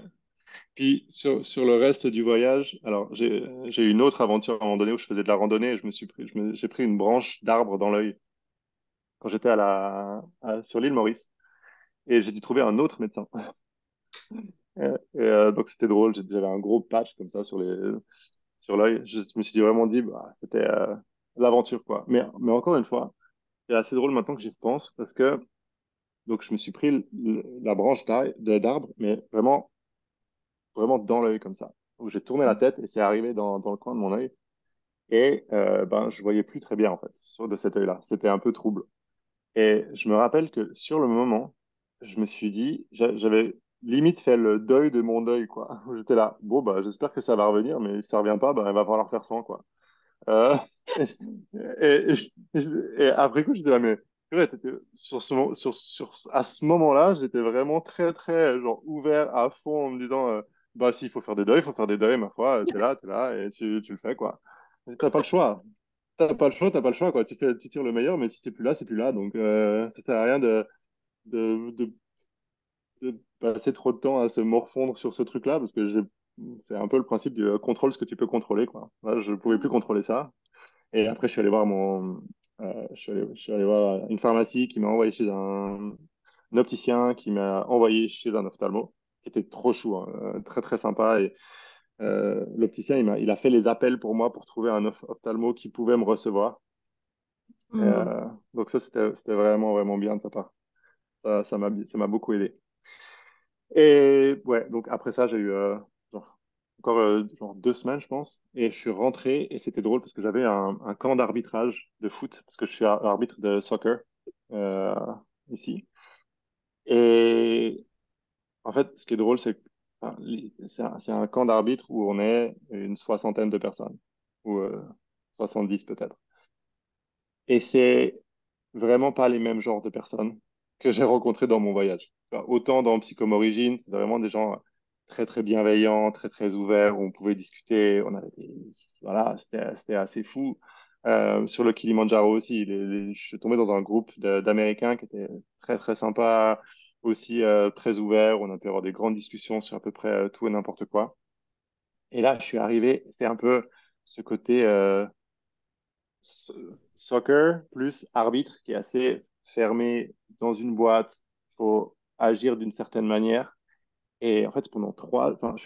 C: Puis sur le reste du voyage, alors j'ai eu une autre aventure à un moment donné où je faisais de la randonnée et j'ai pris une branche d'arbre dans l'œil quand j'étais sur l'île Maurice et j'ai dû trouver un autre médecin. Donc c'était drôle, j'avais un gros patch comme ça sur l'œil. Je me suis vraiment dit bah c'était l'aventure quoi. Mais encore une fois, c'est assez drôle maintenant que j'y repense parce que donc je me suis pris la branche d'arbre mais vraiment dans l'œil comme ça. Où j'ai tourné la tête et c'est arrivé dans le coin de mon œil. Et ben, je voyais plus très bien, en fait, de cet œil-là. C'était un peu trouble. Et je me rappelle que sur le moment, je me suis dit, j'avais limite fait le deuil de mon deuil, quoi. J'étais là, bon, bah, j'espère que ça va revenir, mais si ça revient pas, bah, il va falloir faire sans, quoi. Euh, et après coup, j'étais là, mais purée, à ce moment-là, j'étais vraiment très, très, genre, ouvert à fond en me disant, bah, s'il faut faire des deuils, il faut faire des deuils, ma foi, t'es là, et tu le fais, quoi. T'as pas le choix. T'as pas le choix, quoi. Tu tires le meilleur, mais si c'est plus là, c'est plus là. Donc, ça sert à rien de, de, de passer trop de temps à se morfondre sur ce truc-là, parce que c'est un peu le principe du contrôle ce que tu peux contrôler, quoi. Là, je pouvais plus contrôler ça. Et après, je suis allé voir une pharmacie qui m'a envoyé chez un opticien qui m'a envoyé chez un ophtalmo, qui était trop chou, hein, très, très sympa. Et l'opticien, il a fait les appels pour moi pour trouver un ophtalmo qui pouvait me recevoir.
B: Hmm.
C: Donc ça, c'était vraiment, vraiment bien de sa part. Ça m'a beaucoup aidé. Et ouais, donc après ça, j'ai eu encore genre 2 semaines, je pense. Et je suis rentré et c'était drôle parce que j'avais un camp d'arbitrage de foot, parce que je suis arbitre de soccer euh, ici. Et en fait, ce qui est drôle, c'est que enfin, c'est un camp d'arbitre où on est une soixantaine de personnes, ou 70 peut-être. Et c'est vraiment pas les mêmes genres de personnes que j'ai rencontrés dans mon voyage. Enfin, autant dans Psychome Origins, c'est vraiment des gens très très bienveillants, très très ouverts, où on pouvait discuter, voilà, c'était assez fou. Sur le Kilimanjaro aussi, je suis tombé dans un groupe d'Américains qui étaient très très sympas, aussi très ouverts, on a pu avoir des grandes discussions sur à peu près tout et n'importe quoi. Et là, je suis arrivé, c'est un peu ce côté s- soccer plus arbitre qui est assez fermé dans une boîte. Il faut agir d'une certaine manière. Et en fait, enfin, je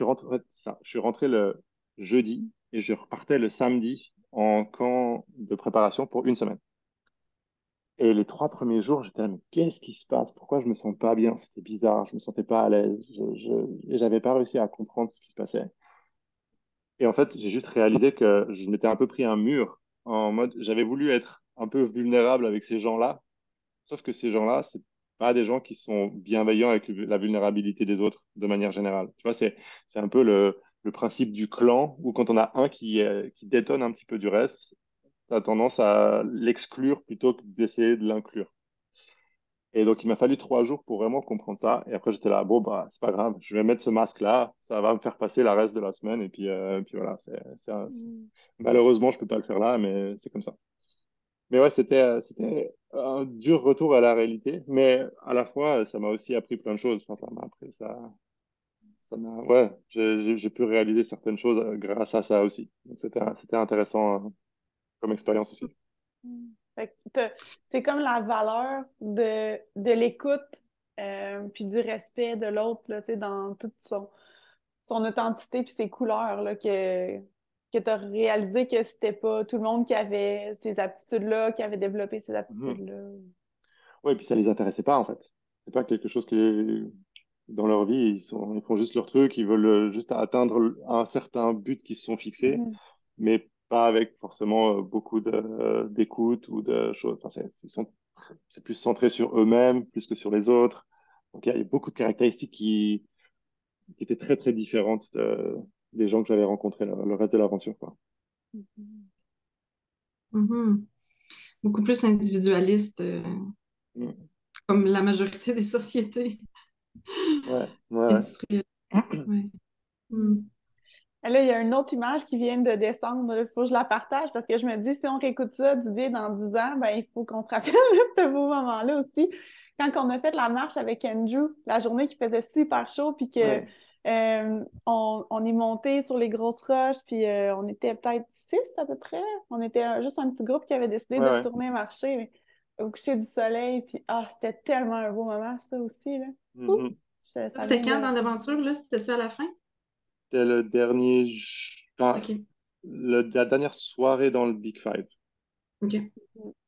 C: suis rentré le jeudi et je repartais le samedi en camp de préparation pour une semaine. Et les 3 premiers jours, j'étais là, mais qu'est-ce qui se passe? Pourquoi je me sens pas bien? C'était bizarre, je me sentais pas à l'aise. Et j'avais pas réussi à comprendre ce qui se passait. Et en fait, j'ai juste réalisé que je m'étais un peu pris un mur en mode, j'avais voulu être un peu vulnérable avec ces gens-là, sauf que ces gens-là, c'est pas des gens qui sont bienveillants avec la vulnérabilité des autres de manière générale. Tu vois, c'est un peu le principe du clan où quand on a un qui détonne un petit peu du reste, tu as tendance à l'exclure plutôt que d'essayer de l'inclure. Et donc, il m'a fallu 3 jours pour vraiment comprendre ça. Et après, j'étais là, bon, bah, c'est pas grave, je vais mettre ce masque-là, ça va me faire passer la reste de la semaine. Et puis voilà, malheureusement, je peux pas le faire là, mais c'est comme ça. Mais ouais, c'était un dur retour à la réalité, mais à la fois, ça m'a aussi appris plein de choses. Enfin, ça m'a appris ouais, j'ai pu réaliser certaines choses grâce à ça aussi. Donc, c'était intéressant comme expérience aussi.
A: Fait que c'est comme la valeur de l'écoute puis du respect de l'autre, là, tu sais, dans toute son authenticité puis ses couleurs, là, que tu as réalisé que c'était pas tout le monde qui avait ces aptitudes-là, qui avait développé ces
C: Mhm.
A: aptitudes-là?
C: Ouais, et puis ça les intéressait pas, en fait. C'est pas quelque chose qui est dans leur vie, ils font juste leur truc, ils veulent juste atteindre un certain but qu'ils se sont fixés,
A: Mhm.
C: mais pas avec forcément beaucoup d'écoute ou de choses. Enfin, c'est plus centré sur eux-mêmes, plus que sur les autres. Donc, il y a beaucoup de caractéristiques qui étaient très, très différentes des gens que j'avais rencontrés le reste de l'aventure, quoi.
A: Mhm.
B: Mhm. Beaucoup plus individualiste,
C: Mm.
B: comme la majorité des sociétés
C: Ouais, ouais,
B: industrielles.
C: ouais.
B: Ouais.
A: Mhm.
B: Mm.
A: Et là, il y a une autre image qui vient de descendre. Il faut que je la partage parce que je me dis, si on réécoute ça Didier dans 10 ans, ben, il faut qu'on se rappelle de ce beau moment-là aussi. Quand on a fait la marche avec Andrew, la journée qui faisait super chaud, puis que
C: Ouais,
A: on est monté sur les grosses roches, puis on était peut-être 6 à peu près. On était juste un petit groupe qui avait décidé
C: ouais,
A: de
C: ouais.
A: retourner marcher au coucher du soleil. Puis c'était tellement un beau moment, ça aussi, là. Ouh!
C: Mhm.
B: Ça,
A: Ça
B: c'était
A: vient
B: quand
A: de...
B: dans l'aventure, là? C'était-tu à la fin?
C: C'était le dernier, enfin,
B: OK.
C: la dernière soirée dans le Big Five.
B: OK.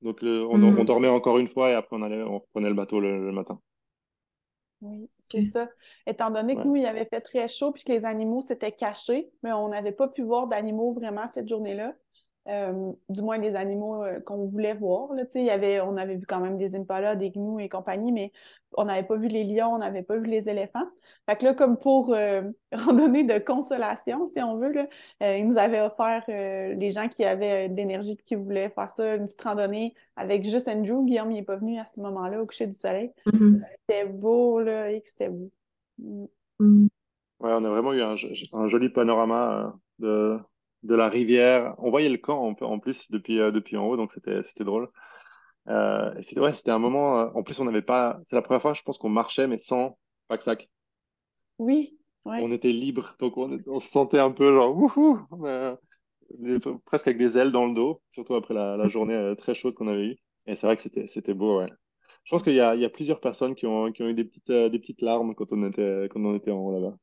C: Donc, on
B: Mm.
C: dormait encore une fois et après, on reprenait le bateau le matin.
A: Oui, c'est
B: OK.
A: ça. Étant donné que
C: Ouais.
A: nous, il avait fait très chaud puis que les animaux s'étaient cachés, mais on n'avait pas pu voir d'animaux vraiment cette journée-là. Du moins les animaux qu'on voulait voir. Là, tu sais, on avait vu quand même des impalas, des gnous et compagnie, mais on n'avait pas vu les lions, on n'avait pas vu les éléphants. Fait que là, comme pour randonnée de consolation, si on veut, là, ils nous avaient offert, les gens qui avaient de l'énergie et qui voulaient faire ça, une petite randonnée avec juste Andrew. Guillaume, il n'est pas venu à ce moment-là au coucher du soleil.
B: Mhm.
A: C'était beau, là, et que c'était beau. Mm.
B: Mm.
C: Ouais, on a vraiment eu un joli panorama de la rivière. On voyait le camp en plus depuis en haut, donc c'était drôle. Et ouais, c'était un moment. En plus, on n'avait pas. C'est la première fois, je pense, qu'on marchait, mais sans pack-sac.
A: Oui,
C: On
A: ouais,
C: était libre, donc on se sentait un peu genre wouhou, presque avec des ailes dans le dos, surtout après la journée très chaude qu'on avait eue. Et c'est vrai que c'était beau, ouais. Je pense qu'il y a plusieurs personnes qui ont eu des petites larmes quand on était en haut là-bas.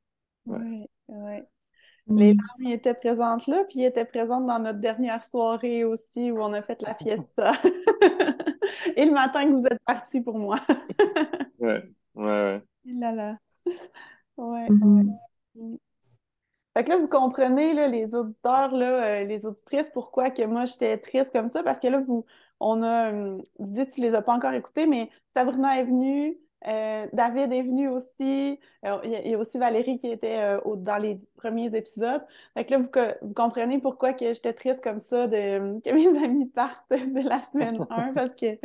C: Ouais.
A: ouais, ouais. Les
B: Mm.
A: larmes, ils étaient présentes là, puis ils étaient présentes dans notre dernière soirée aussi, où on a fait la fiesta. Et le matin que vous êtes partis pour moi.
C: Ouais, ouais, ouais.
A: Là, là. Ouais.
B: Mhm.
A: Mm. Fait que là, vous comprenez, là, les auditeurs, là, les auditrices, pourquoi que moi, j'étais triste comme ça, parce que là, on a, Didier, tu les as pas encore écoutés, mais Sabrina est venue, David est venu aussi, il y a aussi Valérie qui était dans les premiers épisodes. Fait que là, vous comprenez pourquoi que j'étais triste comme ça que mes amis partent de la semaine 1, parce que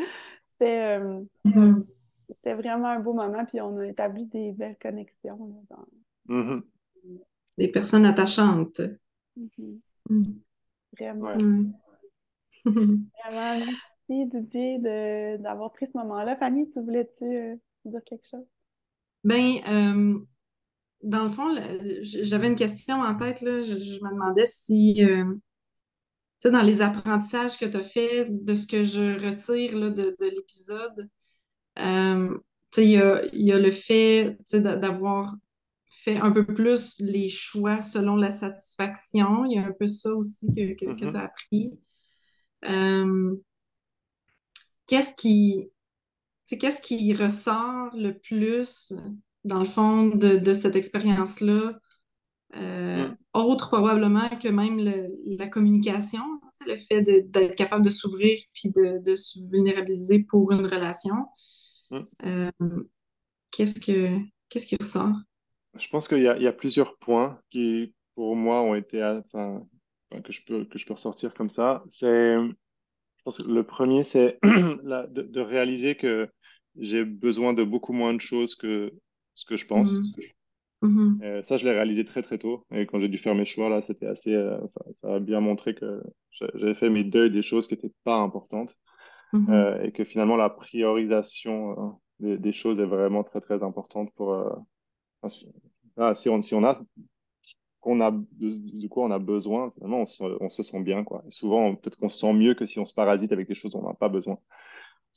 A: c'était euh,
B: Mhm.
A: c'était vraiment un beau moment, puis on a établi des belles connexions, là,
C: Mhm.
B: Des personnes attachantes.
A: Mhm.
B: Mm.
A: Vraiment.
C: Ouais.
B: Mm.
A: Vraiment, merci Didier d'avoir pris ce moment-là. Fanny, tu voulais-tu dire quelque chose?
B: Ben, dans le fond, j'avais une question en tête, là. Je me demandais si, tu sais, dans les apprentissages que tu as fait, de ce que je retire là, de l'épisode, tu sais, il y a le fait, tu sais, d'avoir fait un peu plus les choix selon la satisfaction. Il y a un peu ça aussi que tu
C: Mhm.
B: as appris. Euh, qu'est-ce qui, tu sais, qu'est-ce qui ressort le plus, dans le fond, de cette expérience-là?
C: Mm.
B: Autre probablement que même la communication, tu sais, le fait d'être capable de s'ouvrir puis de se vulnérabiliser pour une relation.
C: Mm.
B: Euh, qu'est-ce que qu'est-ce qui ressort?
C: Je pense il y a plusieurs points qui, pour moi, ont été, enfin, que je peux ressortir comme ça. Je pense que le premier, c'est de réaliser que j'ai besoin de beaucoup moins de choses que ce que je pense.
B: Mhm. Mhm.
C: Ça, je l'ai réalisé très très tôt. Et quand j'ai dû faire mes choix, là, c'était ça a bien montré que j'avais fait mes deuils des choses qui n'étaient pas importantes.
B: Mhm.
C: Et que finalement, la priorisation des choses est vraiment très très importante pour. Enfin, si on a du coup on a besoin, finalement, on se sent bien, quoi. Et souvent, peut-être qu'on se sent mieux que si on se parasite avec des choses dont on n'a pas besoin.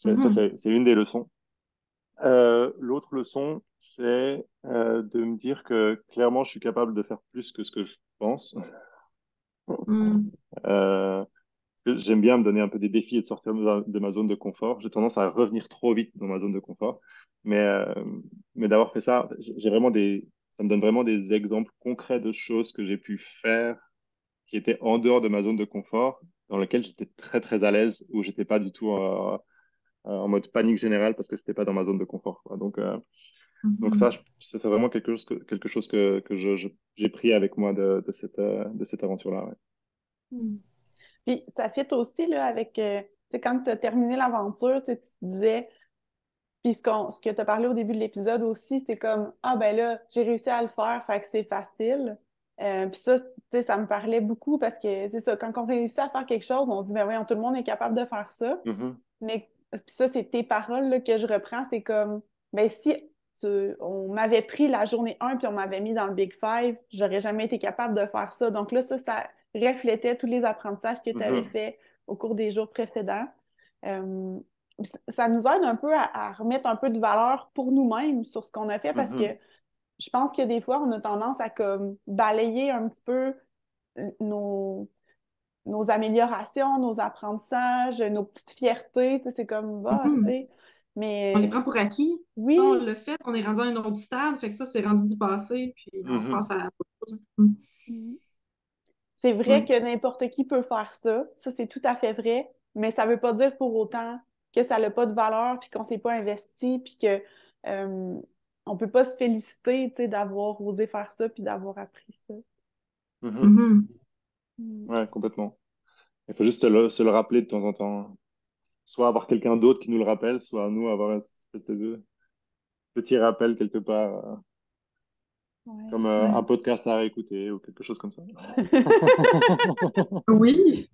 B: Mhm.
C: C'est une des leçons. L'autre leçon, c'est de me dire que clairement, je suis capable de faire plus que ce que je pense.
B: Mm.
C: Euh, J'aime bien me donner un peu des défis et de sortir de ma zone de confort. J'ai tendance à revenir trop vite dans ma zone de confort. Mais, euh, mais d'avoir fait ça, j'ai vraiment ça me donne vraiment des exemples concrets de choses que j'ai pu faire qui étaient en dehors de ma zone de confort, dans lesquelles j'étais très, très à l'aise, où j'étais pas du tout en mode panique générale parce que c'était pas dans ma zone de confort, quoi. Donc ça,
B: Mhm.
C: c'est vraiment quelque chose que j'ai pris avec moi de cette aventure-là. Ouais.
A: Mm. Puis ça fit aussi là, avec, tu sais, quand tu as terminé l'aventure, tu sais, tu te disais, puis ce que tu as parlé au début de l'épisode aussi, c'est comme, ah ben là, j'ai réussi à le faire, fait que c'est facile. Puis ça, tu sais, ça me parlait beaucoup parce que c'est ça, quand on réussit à faire quelque chose, on dit, ben voyons, tout le monde est capable de faire ça.
C: Mhm,
A: Mais puis ça, c'est tes paroles là, que je reprends, c'est comme, ben si on m'avait pris la journée 1 puis on m'avait mis dans le Big Five, j'aurais jamais été capable de faire ça. Donc là, ça reflétait tous les apprentissages que tu avais
C: mhm,
A: faits au cours des jours précédents. Euh, Ça nous aide un peu à remettre un peu de valeur pour nous-mêmes sur ce qu'on a fait parce que
C: mhm,
A: je pense que des fois, on a tendance à comme balayer un petit peu nos, nos améliorations, nos apprentissages, nos petites fiertés. Tu sais, c'est comme, bah, tu
B: Mhm.
A: sais.
B: On les
A: Mais
B: prend pour acquis. Tu sais, on
A: oui,
B: l'a fait, on est rendu à un autre stade, fait que ça, c'est rendu du passé, puis on
C: mhm,
B: passe à autre chose. Mm.
A: c'est vrai
B: Ouais.
A: que n'importe qui peut faire ça. Ça, c'est tout à fait vrai. Mais ça ne veut pas dire pour autant que ça n'a pas de valeur, puis qu'on ne s'est pas investi, puis que on peut pas se féliciter, tu sais, d'avoir osé faire ça, puis d'avoir appris ça.
C: mhm.
B: Mhm.
A: Mm.
C: Ouais, complètement. Il faut juste se le rappeler de temps en temps. Soit avoir quelqu'un d'autre qui nous le rappelle, soit nous avoir une espèce de petit rappel quelque part,
A: Ouais.
C: comme un
B: Ouais.
C: podcast à réécouter ou quelque chose comme ça.
B: Oui,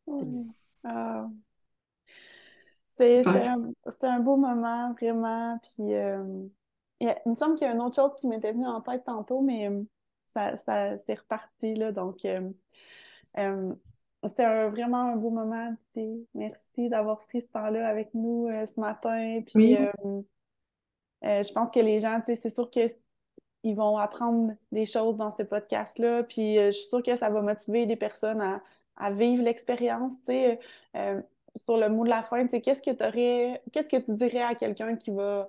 A: Ouais. Ah.
B: super.
A: C'était un beau moment, vraiment. Puis, il me semble qu'il y a une autre chose qui m'était venue en tête tantôt, mais ça c'est reparti, là. Donc, euh, c'était vraiment un beau moment. Merci d'avoir pris ce temps-là avec nous ce matin. Puis,
B: Oui.
A: je pense que les gens, tu sais, c'est sûr qu'ils vont apprendre des choses dans ce podcast-là. Puis, je suis sûre que ça va motiver des personnes à vivre l'expérience, tu sais. Sur le mot de la fin, tu sais, qu'est-ce que tu dirais à quelqu'un qui veut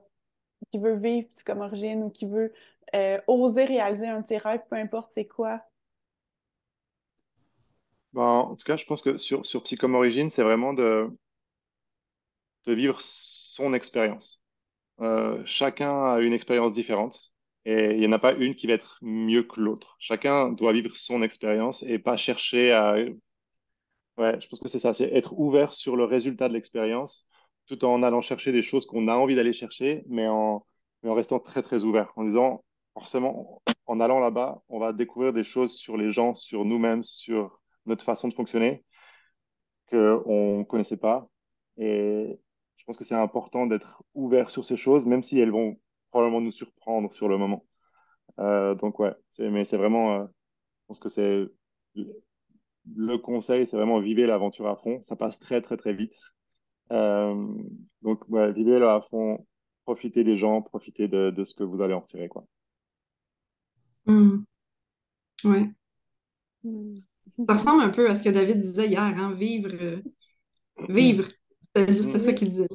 A: vivre Psychomorigine ou qui veut oser réaliser un de ses rêves, peu importe c'est quoi?
C: Ben, en tout cas, je pense que sur Psychom Origin, c'est vraiment de vivre son expérience. Chacun a une expérience différente et il n'y en a pas une qui va être mieux que l'autre. Chacun doit vivre son expérience et pas chercher à... Ouais, je pense que c'est ça, c'est être ouvert sur le résultat de l'expérience tout en allant chercher des choses qu'on a envie d'aller chercher, mais en restant très, très ouvert, en disant, forcément, en allant là-bas, on va découvrir des choses sur les gens, sur nous-mêmes, sur notre façon de fonctionner qu'on ne connaissait pas. Et je pense que c'est important d'être ouvert sur ces choses, même si elles vont probablement nous surprendre sur le moment. Donc ouais, mais c'est vraiment, je pense que c'est le conseil, c'est vraiment vivre l'aventure à fond. Ça passe très très très vite. Euh, donc ouais, vivez-le à fond, profitez des gens, profitez de ce que vous allez en retirer, quoi.
B: Mm. Ouais.
A: Hmm.
B: Ça ressemble un peu à ce que David disait hier, hein, vivre, vivre. C'était
C: Mhm.
B: ça
A: Oui,
B: qu'il disait.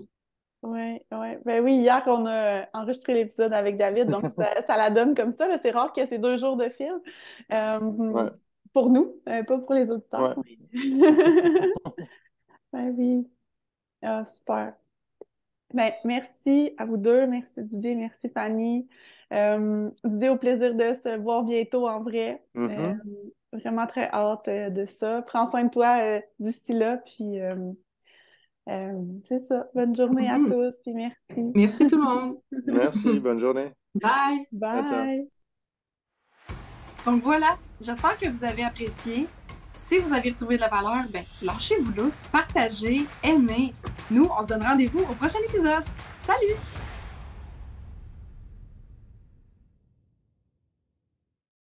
A: oui, oui. Ben oui, hier, on a enregistré l'épisode avec David, donc ça la donne comme ça, là. C'est rare que c'est 2 jours de film.
C: Ouais,
A: Pour nous, pas pour les auditeurs.
C: ouais.
A: Mais- Ben oui. Ah, super. Ben, merci à vous deux. Merci Didier, merci Fanny. Didier, au plaisir de se voir bientôt en vrai.
C: Mhm.
A: Vraiment très hâte de ça. Prends soin de toi d'ici là. Puis c'est ça. Bonne journée à
B: Mhm.
A: tous. Puis merci.
B: Merci tout le monde.
C: Merci, bonne journée.
B: Bye.
C: Ciao, ciao.
A: Bye.
B: Donc voilà, j'espère que vous avez apprécié. Si vous avez retrouvé de la valeur, ben lâchez-vous lousse, partagez, aimez. Nous, on se donne rendez-vous au prochain épisode. Salut!